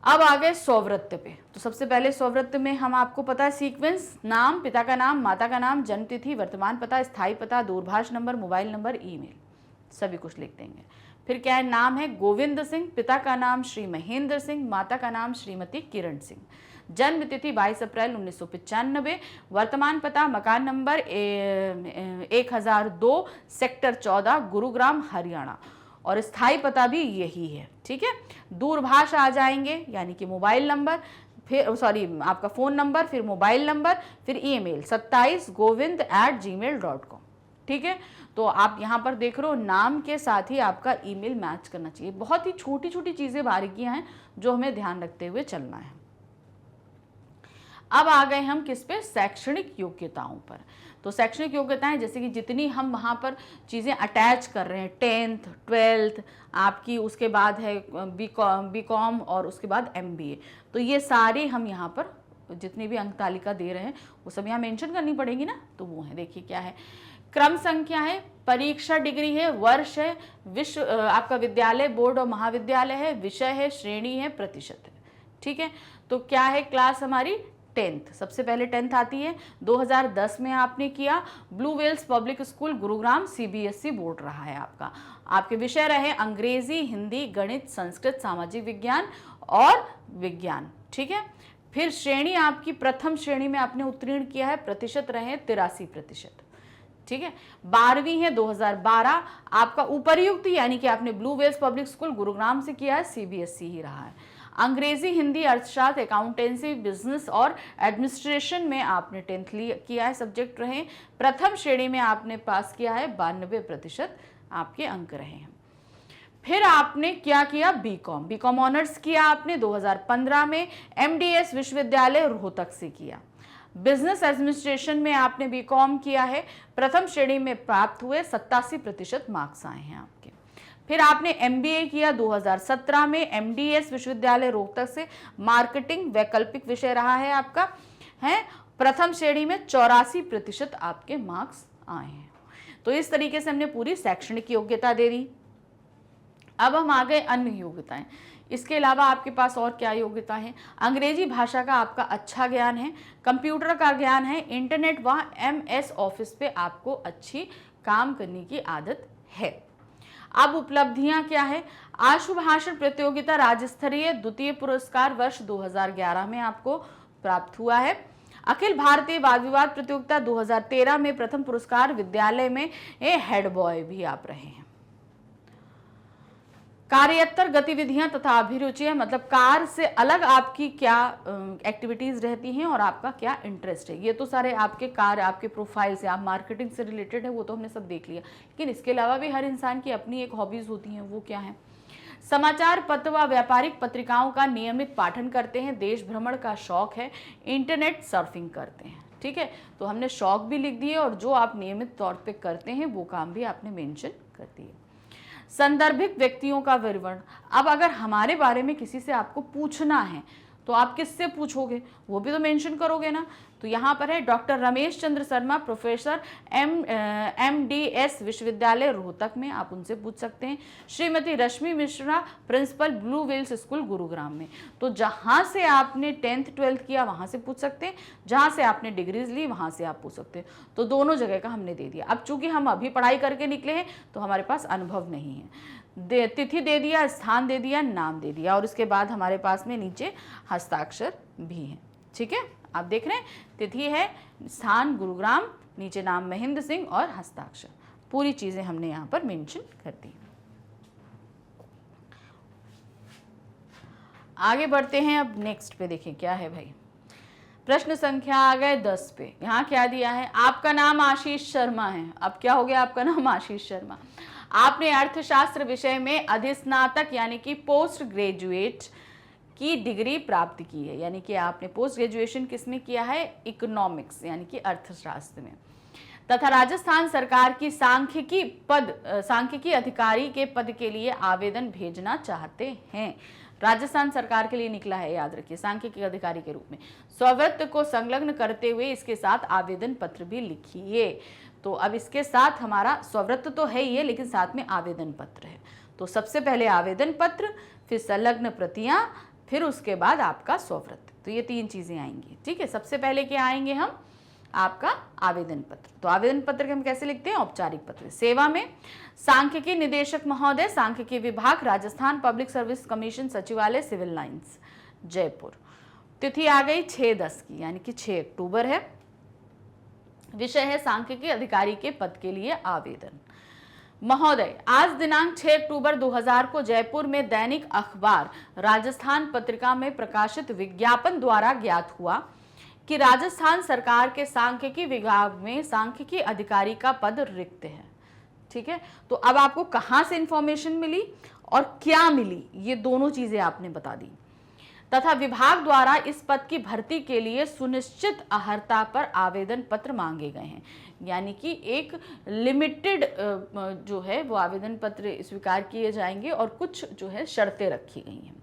अब आ गए स्ववृत्त पे। तो सबसे पहले स्ववृत्त में हम आपको पता है सीक्वेंस, नाम, पिता का नाम, माता का नाम, जन्म तिथि, वर्तमान पता, स्थायी पता, दूरभाष नंबर, मोबाइल नंबर, ईमेल, सभी कुछ लिख देंगे। फिर क्या है, नाम है गोविंद सिंह, पिता का नाम श्री महेंद्र सिंह, माता का नाम श्रीमती किरण सिंह, जन्म तिथि 22 अप्रैल 1995, वर्तमान पता मकान नंबर 1002 सेक्टर 14 गुरुग्राम हरियाणा, और स्थायी पता भी यही है। ठीक है। दूरभाष आ जाएंगे, यानी कि मोबाइल नंबर, फिर आपका फ़ोन नंबर, फिर मोबाइल नंबर, फिर ईमेल 27govind@gmail.com। ठीक है। तो आप यहाँ पर देख रहे हो नाम के साथ ही आपका ईमेल मैच करना चाहिए। बहुत ही छोटी छोटी चीज़ें, बारीकियाँ हैं जो हमें ध्यान रखते हुए चलना है। अब आ गए हम किस पे, शैक्षणिक योग्यताओं पर। तो शैक्षणिक योग्यताएं जैसे कि जितनी हम वहाँ पर चीज़ें अटैच कर रहे हैं, 10th 12th आपकी, उसके बाद है बीकॉम और उसके बाद MBA, तो ये सारे हम यहाँ पर जितनी भी अंक तालिका दे रहे हैं वो सब यहाँ मेंशन करनी पड़ेगी ना। तो वो है, देखिए क्या है, क्रम संख्या है, परीक्षा डिग्री है, वर्ष है, विश्व आपका विद्यालय बोर्ड और महाविद्यालय है, विषय है, श्रेणी है, प्रतिशत है। ठीक है, तो क्या है क्लास हमारी 10th, सबसे पहले 10th आती है। 2010 में आपने किया, blue whales public school Gurugram, CBSE board रहा है आपका। आपके विषय रहे अंग्रेजी, हिंदी, गणित, संस्कृत, सामाजिक विज्ञान और विज्ञान। ठीक है, फिर श्रेणी आपकी प्रथम श्रेणी में आपने उत्तीर्ण किया है, प्रतिशत रहे 83%। ठीक है, 12वीं है 2012, आपका उपर्युक्त यानी कि आपने blue whales public school Gurugram से किया है, सीबीएसई ही रहा है। अंग्रेजी, हिंदी, अर्थशास्त्र, अकाउंटेंसी, बिजनेस और एडमिनिस्ट्रेशन में आपने 10th किया है, सब्जेक्ट रहे। प्रथम श्रेणी में आपने पास किया है, 92% आपके अंक रहे हैं। फिर आपने क्या किया, बीकॉम ऑनर्स किया आपने 2015 में, एमडीएस विश्वविद्यालय रोहतक से किया। बिजनेस एडमिनिस्ट्रेशन में आपने बीकॉम किया है, प्रथम श्रेणी में प्राप्त हुए, 87% मार्क्स आए हैं आपके। फिर आपने एमबीए किया 2017 में, एमडीएस विश्वविद्यालय रोहतक से, मार्केटिंग वैकल्पिक विषय रहा है आपका, है प्रथम श्रेणी में 84% आपके मार्क्स आए हैं। तो इस तरीके से हमने पूरी शैक्षणिक योग्यता दे दी। अब हम आ गए अन्य योग्यताएं। इसके अलावा आपके पास और क्या योग्यता है, अंग्रेजी भाषा का आपका अच्छा ज्ञान है, कंप्यूटर का ज्ञान है, इंटरनेट व एमएस ऑफिस पे आपको अच्छी काम करने की आदत है। अब उपलब्धियां क्या है, आशु भाषण प्रतियोगिता राज्य स्तरीय द्वितीय पुरस्कार वर्ष 2011 में आपको प्राप्त हुआ है। अखिल भारतीय वाद विवाद प्रतियोगिता 2013 में प्रथम पुरस्कार, विद्यालय में हेड बॉय भी आप रहे हैं। कार्यात्तर गतिविधियां तथा अभिरुचियां, मतलब कार से अलग आपकी क्या एक्टिविटीज रहती हैं और आपका क्या इंटरेस्ट है, ये तो सारे आपके कार्य, आपके प्रोफाइल से, आप मार्केटिंग से रिलेटेड है वो तो हमने सब देख लिया, लेकिन इसके अलावा भी हर इंसान की अपनी एक हॉबीज होती हैं, वो क्या है। समाचार पत्र व व्यापारिक पत्रिकाओं का नियमित पाठन करते हैं, देश भ्रमण का शौक है, इंटरनेट सर्फिंग करते हैं। ठीक है, तो हमने शौक भी लिख दिए और जो आप नियमित तौर पे करते हैं वो काम भी आपने मेंशन कर दिए। संदर्भित व्यक्तियों का विवरण, अब अगर हमारे बारे में किसी से आपको पूछना है तो आप किससे पूछोगे, वो भी तो मेंशन करोगे ना। तो यहाँ पर है doctor Ramesh Chandra Sharma, professor MDS विश्वविद्यालय रोहतक में, आप उनसे पूछ सकते हैं। Shrimati Rashmi Mishra, principal blue bells school Gurugram में, तो जहाँ से आपने 10th 12th किया वहाँ से पूछ सकते हैं, जहाँ से आपने डिग्रीज ली वहाँ से आप पूछ सकते हैं। तो दोनों जगह का हमने दे दिया। अब चूंकि हम अभी पढ़ाई करके निकले हैं तो हमारे पास अनुभव नहीं है, तिथि दे दिया, स्थान दे दिया, नाम दे दिया, और उसके बाद हमारे पास में नीचे हस्ताक्षर भी है। ठीक है, आप देख रहे हैं, तिथि है, स्थान गुरुग्राम, नीचे नाम महेंद्र सिंह और हस्ताक्षर, पूरी चीजें हमने यहाँ पर मेंशन कर दी। आगे बढ़ते हैं, अब नेक्स्ट पे देखें क्या है भाई। प्रश्न संख्या आ गए 10 पे। यहाँ क्या दिया है, आपका नाम आशीष शर्मा है। अब क्या हो गया, आपका नाम आशीष शर्मा, आपने अर्थशास्त्र विषय में अधिस्नातक यानी कि पोस्ट ग्रेजुएट की डिग्री प्राप्त की है, यानी कि आपने पोस्ट ग्रेजुएशन किसमें किया है, इकोनॉमिक्स यानी कि अर्थशास्त्र में, तथा राजस्थान सरकार की सांख्यिकी अधिकारी के पद के लिए आवेदन भेजना चाहते हैं। राजस्थान सरकार के लिए निकला है, याद रखिए, सांख्यिकी अधिकारी के रूप में। स्ववृत्त को संलग्न करते हुए इसके साथ आवेदन पत्र भी लिखिए। तो अब इसके साथ हमारा स्ववृत्त तो है ही है, लेकिन साथ में आवेदन पत्र है। तो सबसे पहले आवेदन पत्र, फिर संलग्न प्रतियां, फिर उसके बाद आपका स्ववृत्त। तो ये 3 चीजें आएंगी। ठीक है, सबसे पहले क्या आएंगे, हम आपका आवेदन पत्र। तो आवेदन पत्र के हम कैसे लिखते हैं, औपचारिक पत्र। सेवा में सांख्यिकी निदेशक महोदय, सांख्यिकी विभाग, राजस्थान पब्लिक सर्विस कमीशन, सचिवालय, सिविल लाइंस, जयपुर। तिथि आ गई 6/10 की, यानी कि 6 अक्टूबर है। विषय है सांख्यिकी अधिकारी के पद के लिए आवेदन। महोदय, आज दिनांक 6 अक्टूबर 2000 को जयपुर में दैनिक अखबार राजस्थान पत्रिका में प्रकाशित विज्ञापन द्वारा ज्ञात हुआ कि राजस्थान सरकार के सांख्यिकी विभाग में सांख्यिकी अधिकारी का पद रिक्त है। ठीक है, तो अब आपको कहां से इंफॉर्मेशन मिली और क्या मिली, ये दोनों चीजें आपने बता दी। तथा विभाग द्वारा इस पद की भर्ती के लिए सुनिश्चित अर्हता पर आवेदन पत्र मांगे गए हैं, यानी कि एक लिमिटेड जो है वो आवेदन पत्र स्वीकार किए जाएंगे और कुछ जो है शर्तें रखी गई हैं।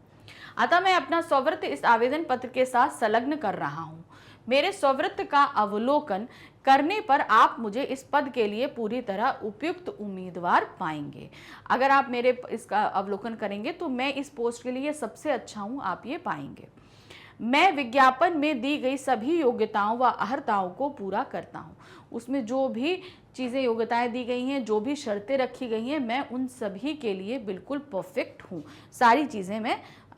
अतः मैं अपना स्ववृत्त इस आवेदन पत्र के साथ संलग्न कर रहा हूं। मेरे स्ववृत्त का अवलोकन करने पर आप मुझे इस पद के लिए पूरी तरह उपयुक्त उम्मीदवार पाएंगे। अगर आप मेरे इसका अवलोकन करेंगे तो मैं इस पोस्ट के लिए सबसे अच्छा हूं, आप ये पाएंगे। मैं विज्ञापन में दी गई सभी योग्यताओं व अर्हताओं को पूरा करता हूं। उसमें जो भी चीज़ें योग्यताएं दी गई हैं, जो भी शर्तें रखी गई हैं, मैं उन सभी के लिए बिल्कुल परफेक्ट हूँ। सारी चीज़ें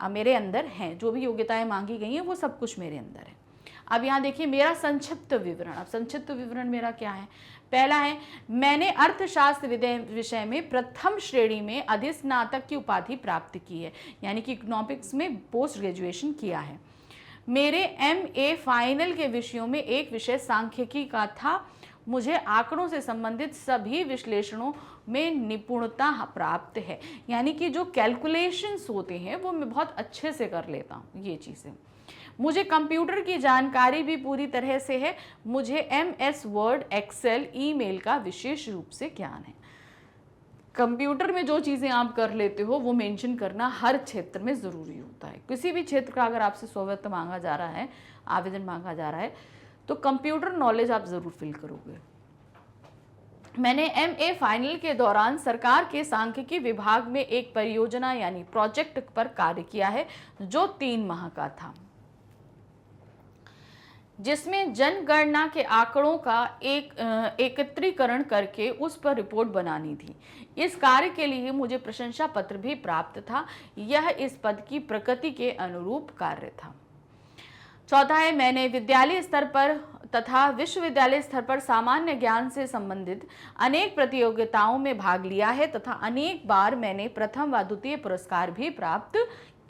मेरे अंदर हैं, जो भी योग्यताएं मांगी गई हैं वो सब कुछ मेरे अंदर है। अब यहाँ देखिए मेरा संक्षिप्त विवरण। अब संक्षिप्त विवरण मेरा क्या है? पहला है, मैंने अर्थशास्त्र विषय में प्रथम श्रेणी में अधिस्नातक की उपाधि प्राप्त की है, यानी कि इकोनॉमिक्स में पोस्ट ग्रेजुएशन किया है। मेरे MA फाइनल के विषयों में एक विषय सांख्यिकी का था। मुझे आंकड़ों से संबंधित सभी विश्लेषणों में निपुणता प्राप्त है, यानी कि जो कैलकुलेशंस होते हैं वो मैं बहुत अच्छे से कर लेता हूँ ये चीज़ें। मुझे कंप्यूटर की जानकारी भी पूरी तरह से है। मुझे MS वर्ड, एक्सेल, ईमेल का विशेष रूप से ज्ञान है। कंप्यूटर में जो चीज़ें आप कर लेते हो वो मेंशन करना हर क्षेत्र में ज़रूरी होता है। किसी भी क्षेत्र का अगर आपसे स्वावत्त मांगा जा रहा है, आवेदन मांगा जा रहा है, तो कंप्यूटर नॉलेज आप ज़रूर फिल करोगे। मैंने MA फाइनल के दौरान सरकार के सांख्यिकी विभाग में एक परियोजना यानी प्रोजेक्ट पर कार्य किया है जो 3 माह का था, जिसमें जनगणना के आंकड़ों का एकत्रीकरण करके उस पर रिपोर्ट बनानी थी। इस कार्य के लिए मुझे प्रशंसा पत्र भी प्राप्त था। यह इस पद की प्रकृति के अनुरूप कार्य था। चौथा है, मैंने विद्यालय स्तर पर तथा विश्वविद्यालय स्तर पर सामान्य ज्ञान से संबंधित अनेक प्रतियोगिताओं में भाग लिया है तथा अनेक बार मैंने प्रथम व द्वितीय पुरस्कार भी प्राप्त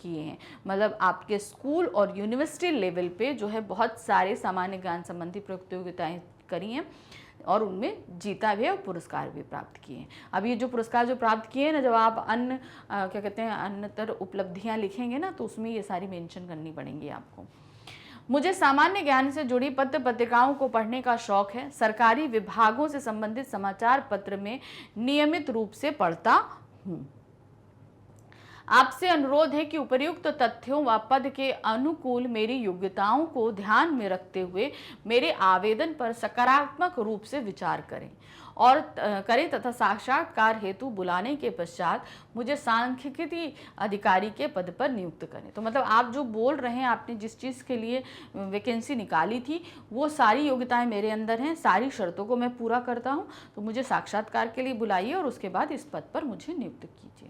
किए हैं। मतलब आपके स्कूल और यूनिवर्सिटी लेवल पे जो है बहुत सारे सामान्य ज्ञान संबंधी प्रतियोगिताएं करी हैं और उनमें जीता भी है और पुरस्कार भी प्राप्त किए हैं। अब ये जो पुरस्कार जो प्राप्त किए हैं ना, जब आप क्या कहते हैं अन्यतर उपलब्धियां लिखेंगे ना, तो उसमें ये सारी मेंशन करनी पड़ेंगी आपको। मुझे सामान्य ज्ञान से जुड़ी पत्र पत्रिकाओं को पढ़ने का शौक है। सरकारी विभागों से संबंधित समाचार पत्र में नियमित रूप से पढ़ता हूँ। आपसे अनुरोध है कि उपर्युक्त तथ्यों व पद के अनुकूल मेरी योग्यताओं को ध्यान में रखते हुए मेरे आवेदन पर सकारात्मक रूप से विचार करें तथा साक्षात्कार हेतु बुलाने के पश्चात मुझे सांख्यिकी अधिकारी के पद पर नियुक्त करें। तो मतलब आप जो बोल रहे हैं, आपने जिस चीज़ के लिए वैकेंसी निकाली थी वो सारी योग्यताएं मेरे अंदर हैं, सारी शर्तों को मैं पूरा करता हूं, तो मुझे साक्षात्कार के लिए बुलाइए और उसके बाद इस पद पर मुझे नियुक्त कीजिए।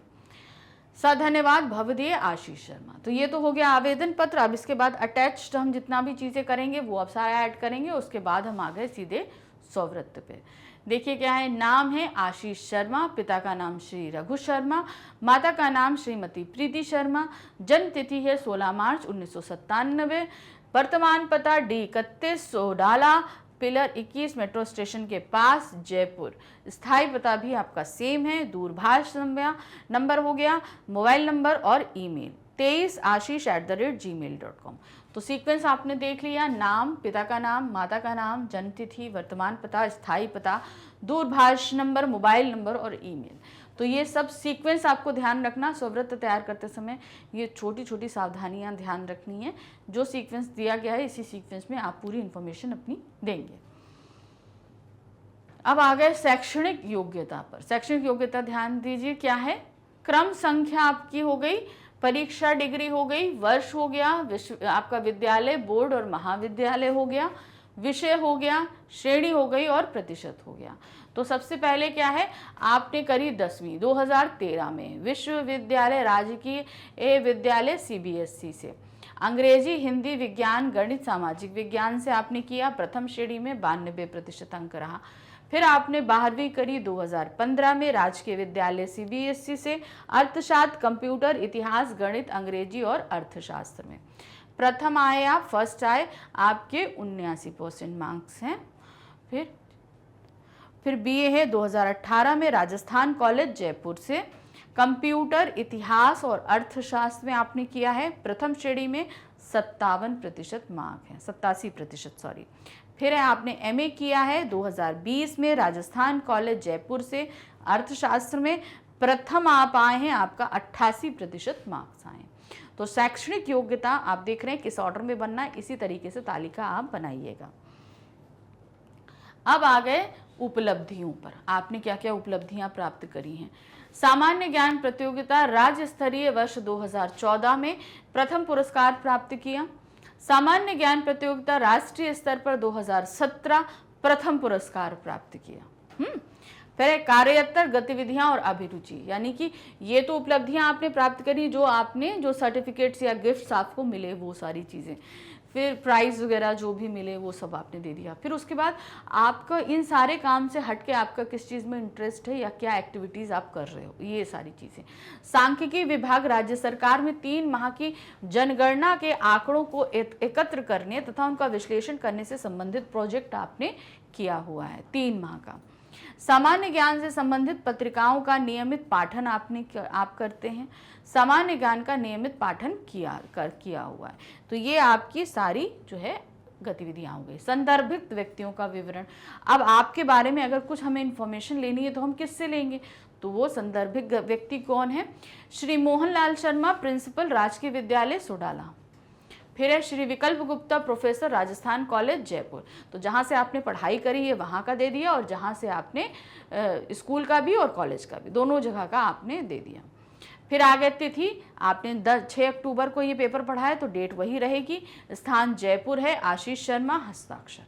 धन्यवाद, भवदीय आशीष शर्मा। तो ये तो हो गया आवेदन पत्र। अब इसके बाद अटैच्ड हम जितना भी चीज़ें करेंगे वो अब सारा ऐड करेंगे। उसके बाद हम आ गए सीधे स्ववृत्त पे। देखिए क्या है, नाम है आशीष शर्मा, पिता का नाम श्री रघु शर्मा, माता का नाम श्रीमती प्रीति शर्मा, जन्म तिथि है 16 मार्च 1997, वर्तमान पता D31 Sodala pillar 21 metro station के पास जयपुर। स्थायी पता भी आपका सेम है। दूरभाष नंबर हो गया, मोबाइल नंबर और ईमेल 23ashish@gmail.com। तो सीक्वेंस आपने देख लिया, नाम, पिता का नाम, माता का नाम, जन्म तिथि, वर्तमान पता, स्थायी पता, दूरभाष नंबर, मोबाइल नंबर और ईमेल। तो ये सब सीक्वेंस आपको ध्यान रखना। स्ववृत्त तैयार करते समय ये छोटी छोटी सावधानियां ध्यान रखनी है। जो सीक्वेंस दिया गया है इसी सीक्वेंस में आप पूरी इंफॉर्मेशन अपनी देंगे। अब आ गए शैक्षणिक योग्यता पर। शैक्षणिक योग्यता ध्यान दीजिए क्या है, क्रम संख्या आपकी हो गई, परीक्षा डिग्री हो गई, वर्ष हो गया, आपका विद्यालय, बोर्ड और महाविद्यालय हो गया, विषय हो गया, श्रेणी हो गई और प्रतिशत हो गया। तो सबसे पहले क्या है, आपने करी 10वीं 2013 में विश्वविद्यालय राजकीय विद्यालय CBSE से। अंग्रेजी, हिंदी, विज्ञान, गणित, सामाजिक विज्ञान से आपने किया। प्रथम श्रेणी में 92% अंक रहा। फिर आपने 12वीं करी 2015 में राजकीय विद्यालय CBSE से अर्थशास्त्र, कंप्यूटर, इतिहास, गणित, अंग्रेजी और अर्थशास्त्र में प्रथम आए आप, फर्स्ट आए, आपके 79% मार्क्स हैं। फिर BA है 2018 में राजस्थान कॉलेज जयपुर से। कंप्यूटर, इतिहास और अर्थशास्त्र में आपने किया है। प्रथम श्रेणी में 57% मार्क है, 87% सॉरी। फिर आपने MA किया है 2020 में राजस्थान कॉलेज जयपुर से अर्थशास्त्र में। प्रथम आप आए हैं, आपका 88% मार्क्स आए। तो शैक्षणिक योग्यता आप देख रहे हैं किस ऑर्डर में बनना है, इसी तरीके से तालिका आप बनाइएगा। अब आ गए उपलब्धियों पर, आपने क्या क्या उपलब्धियां प्राप्त करी हैं। सामान्य ज्ञान प्रतियोगिता राज्य स्तरीय वर्ष 2014 में प्रथम पुरस्कार प्राप्त किया। सामान्य ज्ञान प्रतियोगिता राष्ट्रीय स्तर पर 2017 प्रथम पुरस्कार प्राप्त किया। फिर कार्योत्तर गतिविधियां और अभिरुचि, यानी कि ये तो उपलब्धियां आपने प्राप्त करी, जो आपने जो सर्टिफिकेट्स या गिफ्ट्स आपको मिले वो सारी चीज़ें, फिर प्राइज़ वगैरह जो भी मिले वो सब आपने दे दिया। फिर उसके बाद आपका इन सारे काम से हट के आपका किस चीज़ में इंटरेस्ट है या क्या एक्टिविटीज़ आप कर रहे हो, ये सारी चीज़ें। सांख्यिकी विभाग राज्य सरकार में 3 माह की जनगणना के आंकड़ों को एकत्र करने तथा उनका विश्लेषण करने से संबंधित प्रोजेक्ट आपने किया हुआ है 3 माह का। सामान्य ज्ञान से संबंधित पत्रिकाओं का नियमित पाठन आप करते हैं। सामान्य ज्ञान का नियमित पाठन किया हुआ है। तो ये आपकी सारी जो है गतिविधियां हो गई। संदर्भित व्यक्तियों का विवरण, अब आपके बारे में अगर कुछ हमें इंफॉर्मेशन लेनी है तो हम किससे लेंगे, तो वो संदर्भित व्यक्ति कौन है। श्री मोहनलाल शर्मा, प्रिंसिपल राजकीय विद्यालय सोडाला। फिर है श्री विकल्प गुप्ता, प्रोफेसर राजस्थान कॉलेज जयपुर। तो जहाँ से आपने पढ़ाई करी है वहाँ का दे दिया, और जहाँ से आपने स्कूल का भी और कॉलेज का भी, दोनों जगह का आपने दे दिया। फिर आगे तिथि, आपने 6 अक्टूबर को ये पेपर पढ़ा है तो डेट वही रहेगी। स्थान जयपुर है। आशीष शर्मा, हस्ताक्षर।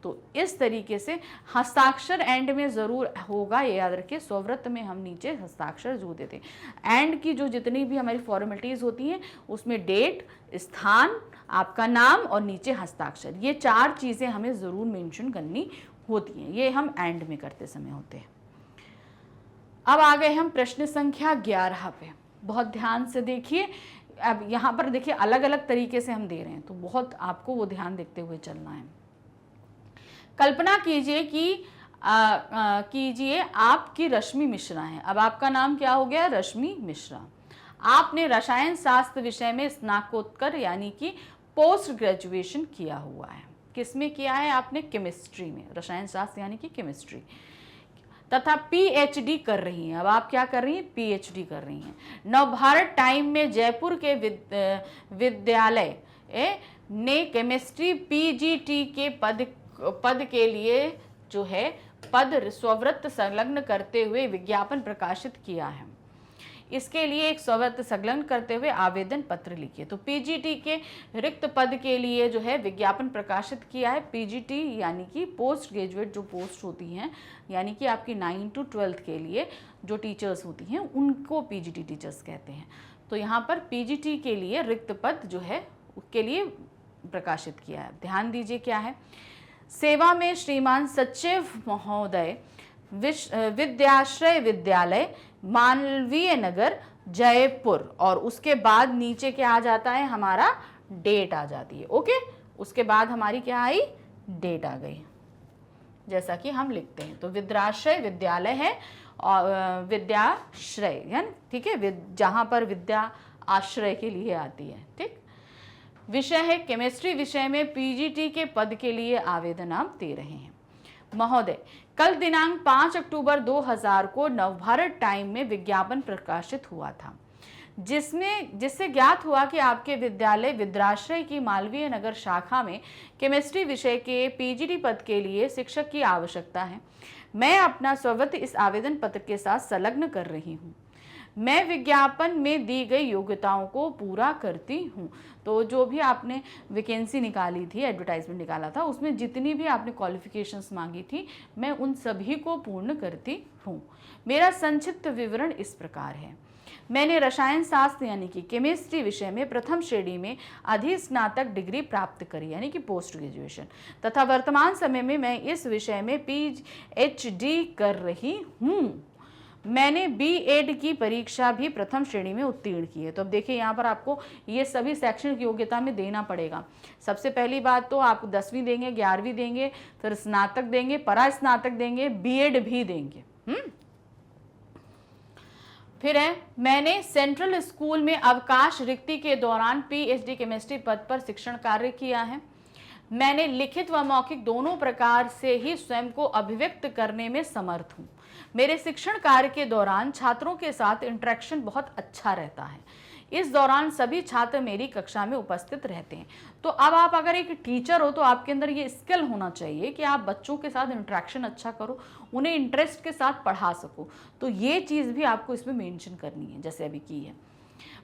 तो इस तरीके से हस्ताक्षर एंड में ज़रूर होगा, ये याद रखिए। स्ववृत्त में हम नीचे हस्ताक्षर जो देते हैं। एंड की जो जितनी भी हमारी फॉर्मेलिटीज़ होती हैं उसमें डेट, स्थान, आपका नाम और नीचे हस्ताक्षर, ये 4 चीज़ें हमें ज़रूर मेंशन करनी होती हैं। ये हम एंड में करते समय होते हैं। अब आ गए हम प्रश्न संख्या 11 पे। बहुत ध्यान से देखिए। अब यहाँ पर देखिए अलग अलग तरीके से हम दे रहे हैं, तो बहुत आपको वो ध्यान देखते हुए चलना है। कल्पना कीजिए कि आपकी रश्मि मिश्रा है। अब आपका नाम क्या हो गया, रश्मि मिश्रा। आपने रसायन शास्त्र विषय में स्नातकोत्तर यानी कि पोस्ट ग्रेजुएशन किया हुआ है। किसमें किया है आपने, केमिस्ट्री में, रसायन शास्त्र यानी कि केमिस्ट्री, तथा पीएचडी कर रही हैं। अब आप क्या कर रही हैं, पीएचडी कर रही हैं। नवभारत टाइम में जयपुर के विद्यालय ने केमिस्ट्री पीजीटी के पद के लिए जो है पद स्ववृत्त संलग्न करते हुए विज्ञापन प्रकाशित किया है। इसके लिए एक स्ववृत्त संलग्न करते हुए आवेदन पत्र लिखिए। तो पीजीटी के रिक्त पद के लिए जो है विज्ञापन प्रकाशित किया है। पीजीटी यानी कि पोस्ट ग्रेजुएट जो पोस्ट होती हैं, यानी कि आपकी 9 to 12 के लिए जो टीचर्स होती हैं उनको पीजीटी टीचर्स कहते हैं। तो यहाँ पर पीजीटी के लिए रिक्त पद जो है उसके लिए प्रकाशित किया है। ध्यान दीजिए क्या है। सेवा में श्रीमान सचिव महोदय, विद्याश्रय विद्यालय, मालवीय नगर, जयपुर, और उसके बाद नीचे क्या आ जाता है, हमारा डेट आ जाती है। ओके, उसके बाद हमारी क्या आई, डेट आ गई, जैसा कि हम लिखते हैं। तो विद्याश्रय विद्यालय है और विद्याश्रय है, ठीक है, जहां पर विद्या आश्रय के लिए आती है। ठीक, विषय है केमिस्ट्री, विषय में पीजीटी के पद के लिए आवेदन आप दे रहे हैं। महोदय, कल दिनांक 5 अक्टूबर 2000 को नवभारत टाइम में विज्ञापन प्रकाशित हुआ था, जिससे ज्ञात हुआ कि आपके विद्यालय विद्याश्रय की मालवीय नगर शाखा में केमिस्ट्री विषय के पीजीटी पद के लिए शिक्षक की आवश्यकता है। मैं अपना स्ववृत्त इस आवेदन पत्र के साथ संलग्न कर रही हूँ। मैं विज्ञापन में दी गई योग्यताओं को पूरा करती हूँ। तो जो भी आपने वैकेंसी निकाली थी, एडवर्टाइजमेंट निकाला था, उसमें जितनी भी आपने क्वालिफिकेशंस मांगी थी, मैं उन सभी को पूर्ण करती हूँ। मेरा संक्षिप्त विवरण इस प्रकार है। मैंने रसायन शास्त्र यानी कि केमिस्ट्री विषय में प्रथम श्रेणी में अधिस्नातक डिग्री प्राप्त करी यानी कि पोस्ट ग्रेजुएशन, तथा वर्तमान समय में मैं इस विषय में पीएचडी कर रही हूँ। मैंने बीएड की परीक्षा भी प्रथम श्रेणी में उत्तीर्ण की है। तो अब देखिए यहाँ पर आपको ये सभी शैक्षणिक योग्यता में देना पड़ेगा। सबसे पहली बात तो आप 10वीं देंगे, 11वीं देंगे, फिर स्नातक देंगे, परास्नातक देंगे, बीएड भी देंगे। फिर है, मैंने सेंट्रल स्कूल में अवकाश रिक्ति के दौरान पीएचडी केमिस्ट्री पद पर शिक्षण कार्य किया है। मैंने लिखित व मौखिक दोनों प्रकार से ही स्वयं को अभिव्यक्त करने में समर्थ हूँ। मेरे शिक्षण कार्य के दौरान छात्रों के साथ इंटरेक्शन बहुत अच्छा रहता है। इस दौरान सभी छात्र मेरी कक्षा में उपस्थित रहते हैं। तो अब आप अगर एक टीचर हो तो आपके अंदर ये स्किल होना चाहिए कि आप बच्चों के साथ इंटरेक्शन अच्छा करो, उन्हें इंटरेस्ट के साथ पढ़ा सको। तो ये चीज़ भी आपको इसमें मेंशन करनी है, जैसे अभी की है।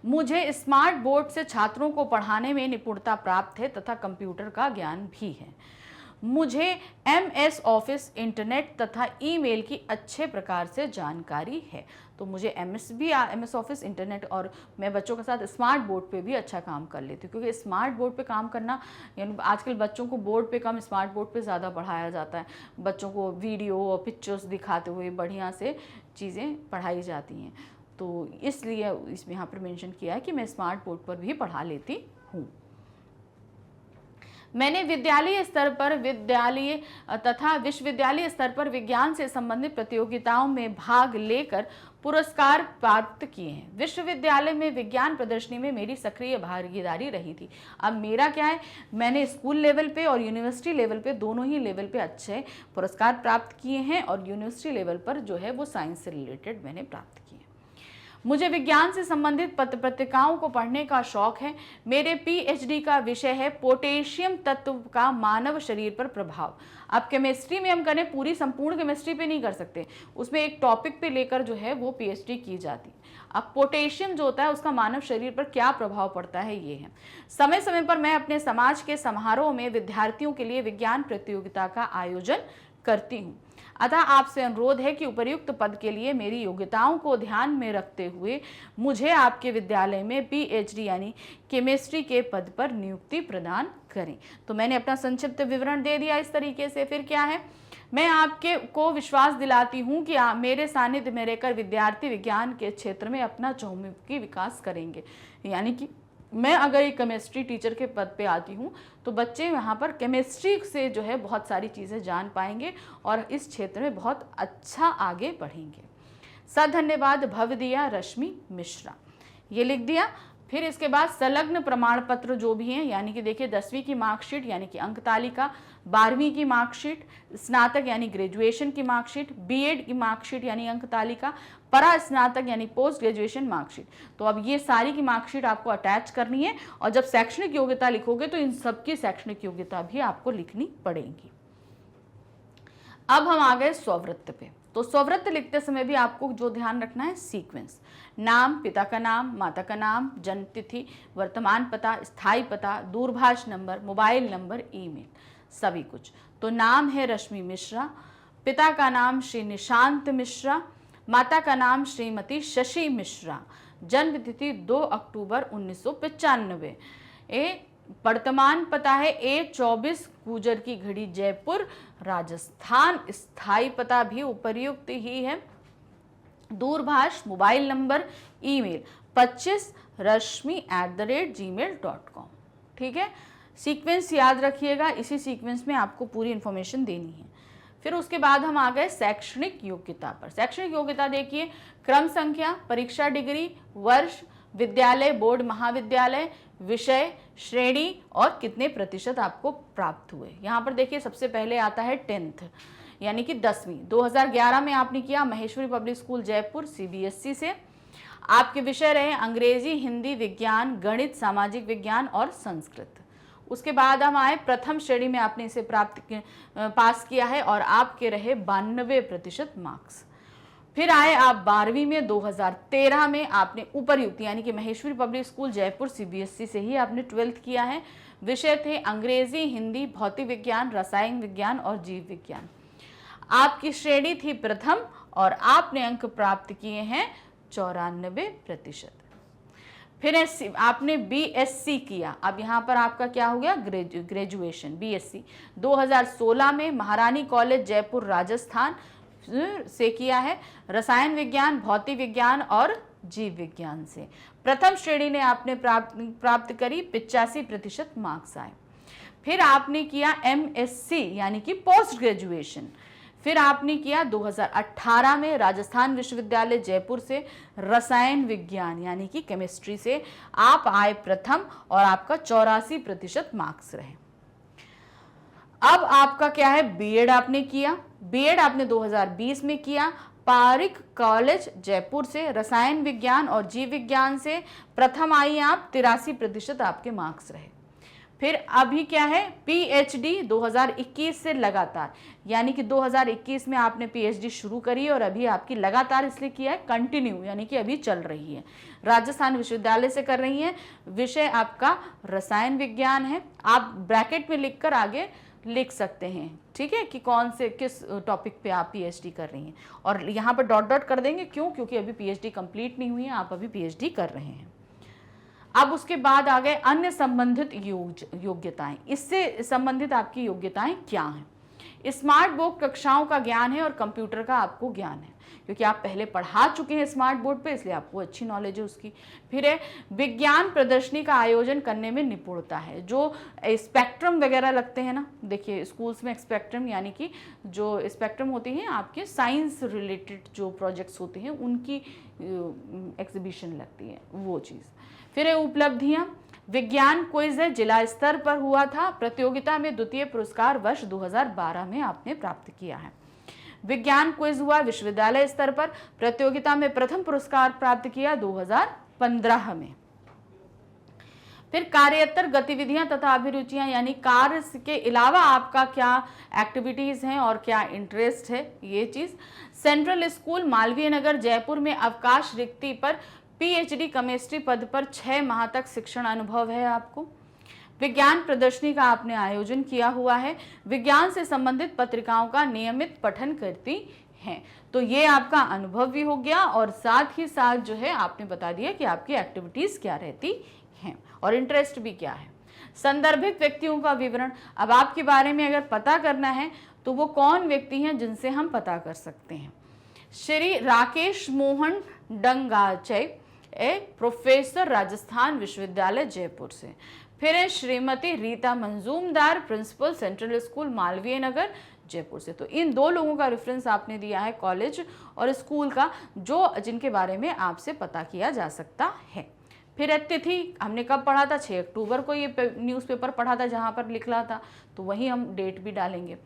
मुझे स्मार्ट बोर्ड से छात्रों को पढ़ाने में निपुणता प्राप्त है तथा कंप्यूटर का ज्ञान भी है। मुझे MS ऑफिस, इंटरनेट तथा ईमेल की अच्छे प्रकार से जानकारी है। तो मुझे MS ऑफिस, इंटरनेट, और मैं बच्चों के साथ स्मार्ट बोर्ड पे भी अच्छा काम कर लेती हूँ, क्योंकि स्मार्ट बोर्ड पे काम करना, यानी आजकल बच्चों को बोर्ड पे कम, स्मार्ट बोर्ड पे ज़्यादा पढ़ाया जाता है। बच्चों को वीडियो और पिक्चर्स दिखाते हुए बढ़िया से चीज़ें पढ़ाई जाती हैं। तो इसलिए इसमें यहाँ पर मेंशन किया है कि मैं स्मार्ट बोर्ड पर भी पढ़ा लेती हूँ। मैंने विद्यालय स्तर पर तथा विश्वविद्यालय स्तर पर विज्ञान से संबंधित प्रतियोगिताओं में भाग लेकर पुरस्कार प्राप्त किए हैं। विश्वविद्यालय में विज्ञान प्रदर्शनी में मेरी सक्रिय भागीदारी रही थी। अब मेरा क्या है, मैंने स्कूल लेवल पे और यूनिवर्सिटी लेवल पे, दोनों ही लेवल पे अच्छे पुरस्कार प्राप्त किए हैं, और यूनिवर्सिटी लेवल पर जो है वो साइंस से रिलेटेड मैंने प्राप्त किए। मुझे विज्ञान से संबंधित पत्र पत्रिकाओं को पढ़ने का शौक है। मेरे PhD का विषय है पोटेशियम तत्व का मानव शरीर पर प्रभाव। अब केमिस्ट्री में हम करें, पूरी संपूर्ण केमिस्ट्री पे नहीं कर सकते, उसमें एक टॉपिक पे लेकर जो है वो PhD की जाती है। अब पोटेशियम जो होता है उसका मानव शरीर पर क्या प्रभाव पड़ता है, ये है। समय समय पर मैं अपने समाज के समारोह में विद्यार्थियों के लिए विज्ञान प्रतियोगिता का आयोजन करती हूँ। अतः आपसे अनुरोध है कि उपर्युक्त पद के लिए मेरी योग्यताओं को ध्यान में रखते हुए मुझे आपके विद्यालय में PhD यानी केमिस्ट्री के पद पर नियुक्ति प्रदान करें। तो मैंने अपना संक्षिप्त विवरण दे दिया इस तरीके से। फिर क्या है, मैं आपके को विश्वास दिलाती हूँ कि आप मेरे सानिध्य में रहकर विद्यार्थी विज्ञान के क्षेत्र में अपना चहुमुखी विकास करेंगे। यानी कि मैं अगर एक केमिस्ट्री टीचर के पद पे आती हूँ तो बच्चे यहाँ पर केमिस्ट्री से जो है बहुत सारी चीज़ें जान पाएंगे और इस क्षेत्र में बहुत अच्छा आगे बढ़ेंगे। धन्यवाद, भवदिया रश्मि मिश्रा, ये लिख दिया। फिर इसके बाद संलग्न प्रमाण पत्र जो भी हैं, यानी कि देखिए 10वीं की मार्कशीट यानी कि अंक तालिका, 12वीं की मार्कशीट, स्नातक यानी ग्रेजुएशन की मार्कशीट, B.Ed की मार्कशीट यानी अंक तालिका, परा स्नातक यानी पोस्ट ग्रेजुएशन मार्कशीट। तो अब ये सारी की मार्कशीट आपको अटैच करनी है, और जब शैक्षणिक योग्यता लिखोगे तो इन सबकी शैक्षणिक योग्यता भी आपको लिखनी पड़ेगी। अब हम आ गए स्ववृत्त पे। तो स्ववृत्त लिखते समय भी आपको जो ध्यान रखना है, सीक्वेंस, नाम, पिता का नाम, माता का नाम, जन्म तिथि, वर्तमान पता, स्थायी पता, दूरभाष नंबर, मोबाइल नंबर, ईमेल, सभी कुछ। तो नाम है रश्मि मिश्रा, पिता का नाम श्री निशांत मिश्रा, माता का नाम श्रीमती शशि मिश्रा, जन्म तिथि 2 अक्टूबर 1995, वर्तमान पता है A24 गुजर की घड़ी, जयपुर, राजस्थान, स्थायी पता भी उपर्युक्त ही है, दूरभाष, मोबाइल नंबर, ईमेल 25rashmi@gmail.com। ठीक है, सीक्वेंस याद रखिएगा, इसी सीक्वेंस में आपको पूरी इंफॉर्मेशन देनी है। फिर उसके बाद हम आ गए शैक्षणिक योग्यता पर। शैक्षणिक योग्यता देखिए, क्रम संख्या, परीक्षा डिग्री, वर्ष, विद्यालय, बोर्ड, महाविद्यालय, विषय, श्रेणी और कितने प्रतिशत आपको प्राप्त हुए। यहाँ पर देखिए सबसे पहले आता है 10th यानी कि 10वीं। 2011 में आपने किया Maheshwari public school Jaipur CBSE से। आपके विषय रहे अंग्रेजी, हिंदी, विज्ञान, गणित, सामाजिक विज्ञान और संस्कृत। उसके बाद हम आए प्रथम श्रेणी में, आपने इसे पास किया है और आपके रहे 92% मार्क्स। फिर आए आप 12वीं में, 2013 में आपने उपर्युक्त यानी कि Maheshwari public school Jaipur CBSE से ही आपने 12th किया है। विषय थे अंग्रेजी, हिंदी, भौतिक विज्ञान, रसायन विज्ञान और जीव विज्ञान। आपकी श्रेणी थी प्रथम और आपने अंक प्राप्त किए हैं 94%। फिर आपने BSc किया। अब यहाँ पर आपका क्या हो गया, ग्रेजुएशन BSc 2016 में महारानी कॉलेज जयपुर राजस्थान से किया है, रसायन विज्ञान, भौतिक विज्ञान और जीव विज्ञान से। प्रथम श्रेणी ने आपने प्राप्त करी, 85% मार्क्स आए। फिर आपने किया MSc यानी कि पोस्ट ग्रेजुएशन। फिर आपने किया 2018 में राजस्थान विश्वविद्यालय जयपुर से रसायन विज्ञान यानी कि केमिस्ट्री से आप आए प्रथम और आपका 84% मार्क्स रहे। अब आपका क्या है, B.Ed आपने किया। B.Ed आपने 2020 में किया, पारिक कॉलेज जयपुर से, रसायन विज्ञान और जीव विज्ञान से प्रथम आई आप, 83% आपके मार्क्स रहे। फिर अभी क्या है, पीएचडी 2021 से लगातार, यानी कि 2021 में आपने पीएचडी शुरू करी और अभी आपकी लगातार इसलिए किया है कंटिन्यू, यानी कि अभी चल रही है। राजस्थान विश्वविद्यालय से कर रही हैं, विषय आपका रसायन विज्ञान है। आप ब्रैकेट में लिखकर आगे लिख सकते हैं, ठीक है, कि कौन से किस टॉपिक पे आप पीएचडी कर रही हैं, और यहाँ पर डॉट डॉट कर देंगे, क्यों, क्योंकि अभी पीएचडी कंप्लीट नहीं हुई है, आप अभी पीएचडी कर रहे हैं। अब उसके बाद आ गए अन्य संबंधित योग्यताएं। इससे संबंधित आपकी योग्यताएं क्या हैं? स्मार्ट बोर्ड कक्षाओं का ज्ञान है और कंप्यूटर का आपको ज्ञान है, क्योंकि आप पहले पढ़ा चुके हैं स्मार्ट बोर्ड पे, इसलिए आपको अच्छी नॉलेज है उसकी। फिर है विज्ञान प्रदर्शनी का आयोजन करने में निपुणता है। जो स्पेक्ट्रम वगैरह लगते हैं ना, देखिए स्कूल्स में स्पेक्ट्रम, यानी कि जो स्पेक्ट्रम होती हैं आपके साइंस रिलेटेड जो प्रोजेक्ट्स होते हैं उनकी एग्जीबिशन लगती है, वो चीज़। फिर है उपलब्धियां, विज्ञान क्विज है, जिला स्तर पर हुआ था, प्रतियोगिता में द्वितीय पुरस्कार वर्ष 2012 में आपने प्राप्त किया है। विज्ञान क्विज हुआ विश्वविद्यालय स्तर पर, प्रतियोगिता में प्रथम पुरस्कार प्राप्त किया 2015 में। फिर कार्యేतर गतिविधियां तथा अभिरुचियां, यानी कार्य के अलावा आपका क्या एक्टिविटीज हैं और क्या इंटरेस्ट है, ये चीज। सेंट्रल स्कूल मालवीय नगर जयपुर में अवकाश रिक्ति पर पीएचडी केमिस्ट्री पद पर 6 माह तक शिक्षण अनुभव है आपको। विज्ञान प्रदर्शनी का आपने आयोजन किया हुआ है। विज्ञान से संबंधित पत्रिकाओं का नियमित पठन करती हैं। तो ये आपका अनुभव भी हो गया, और साथ ही साथ जो है आपने बता दिया कि आपकी एक्टिविटीज क्या रहती हैं और इंटरेस्ट भी क्या है। संदर्भित व्यक्तियों का विवरण, अब आपके बारे में अगर पता करना है तो वो कौन व्यक्ति हैं जिनसे हम पता कर सकते हैं। श्री राकेश मोहन डंगाचे, प्रोफेसर, राजस्थान विश्वविद्यालय जयपुर से। फिर है Shrimati Rita Majumdar, principal, central school Malviya Nagar Jaipur से। तो इन 2 लोगों का रेफरेंस आपने दिया है कॉलेज और स्कूल का, जो जिनके बारे में आपसे पता किया जा सकता है। फिर है तिथि, हमने कब पढ़ा था, 6 अक्टूबर को ये न्यूज़पेपर पढ़ा था जहाँ पर लिखा था, तो वही हम डेट भी डालेंगे।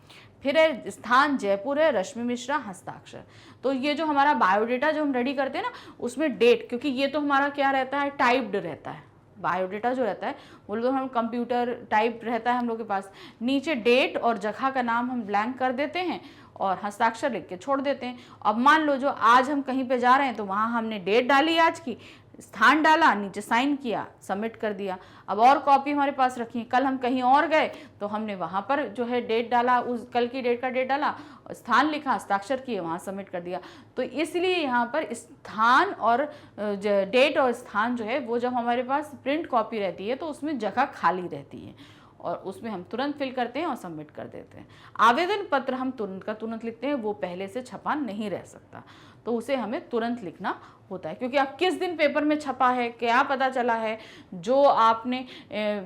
फिर है स्थान जयपुर है, रश्मि मिश्रा, हस्ताक्षर। तो ये जो हमारा बायोडेटा जो हम रेडी करते हैं ना, उसमें डेट, क्योंकि ये तो हमारा क्या रहता है, टाइप्ड रहता है। बायोडेटा जो रहता है वो लोग हम कंप्यूटर टाइप रहता है हम लोग के पास, नीचे डेट और जगह का नाम हम ब्लैंक कर देते हैं और हस्ताक्षर लिख के छोड़ देते हैं। अब मान लो जो आज हम कहीं पे जा रहे हैं तो वहाँ हमने डेट डाली आज की, स्थान डाला, नीचे साइन किया, सबमिट कर दिया। अब और कॉपी हमारे पास रखी है, कल हम कहीं और गए तो हमने वहाँ पर जो है डेट डाला, उस कल की डेट का डेट डाला, स्थान लिखा, हस्ताक्षर किए, वहाँ सबमिट कर दिया। तो इसलिए यहाँ पर स्थान और डेट और स्थान जो है वो जब हमारे पास प्रिंट कॉपी रहती है तो उसमें जगह खाली रहती है और उसमें हम तुरंत फिल करते हैं और सबमिट कर देते हैं। आवेदन पत्र हम तुरंत का तुरंत लिखते हैं, वो पहले से छपा नहीं रह सकता, तो उसे हमें तुरंत लिखना होता है, क्योंकि आप किस दिन पेपर में छपा है, क्या पता चला है, जो आपने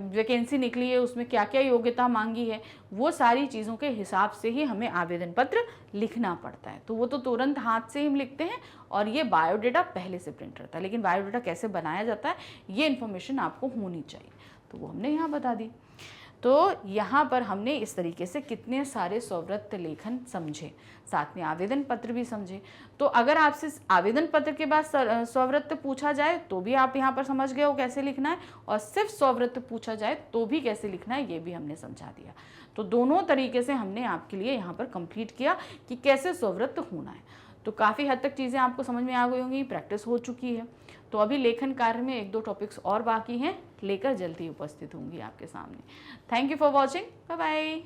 वैकेंसी निकली है उसमें क्या क्या योग्यता मांगी है, वो सारी चीज़ों के हिसाब से ही हमें आवेदन पत्र लिखना पड़ता है। तो वो तो तुरंत हाथ से हम लिखते हैं और ये बायोडेटा पहले से प्रिंट रहता है। लेकिन बायोडेटा कैसे बनाया जाता है ये इन्फॉर्मेशन आपको होनी चाहिए, तो वो हमने यहाँ बता दी। तो यहाँ पर हमने इस तरीके से कितने सारे स्ववृत्त लेखन समझे, साथ में आवेदन पत्र भी समझे। तो अगर आपसे आवेदन पत्र के बाद स्ववृत्त पूछा जाए तो भी आप यहाँ पर समझ गए हो कैसे लिखना है, और सिर्फ स्ववृत्त पूछा जाए तो भी कैसे लिखना है ये भी हमने समझा दिया। तो दोनों तरीके से हमने आपके लिए यहाँ पर कंप्लीट किया कि कैसे स्ववृत्त होना है। तो काफ़ी हद तक चीज़ें आपको समझ में आ गई होंगी, प्रैक्टिस हो चुकी है। तो अभी लेखन कार्य में 1-2 टॉपिक्स और बाकी हैं, लेकर जल्दी उपस्थित होंगी आपके सामने। Thank you for watching, bye bye.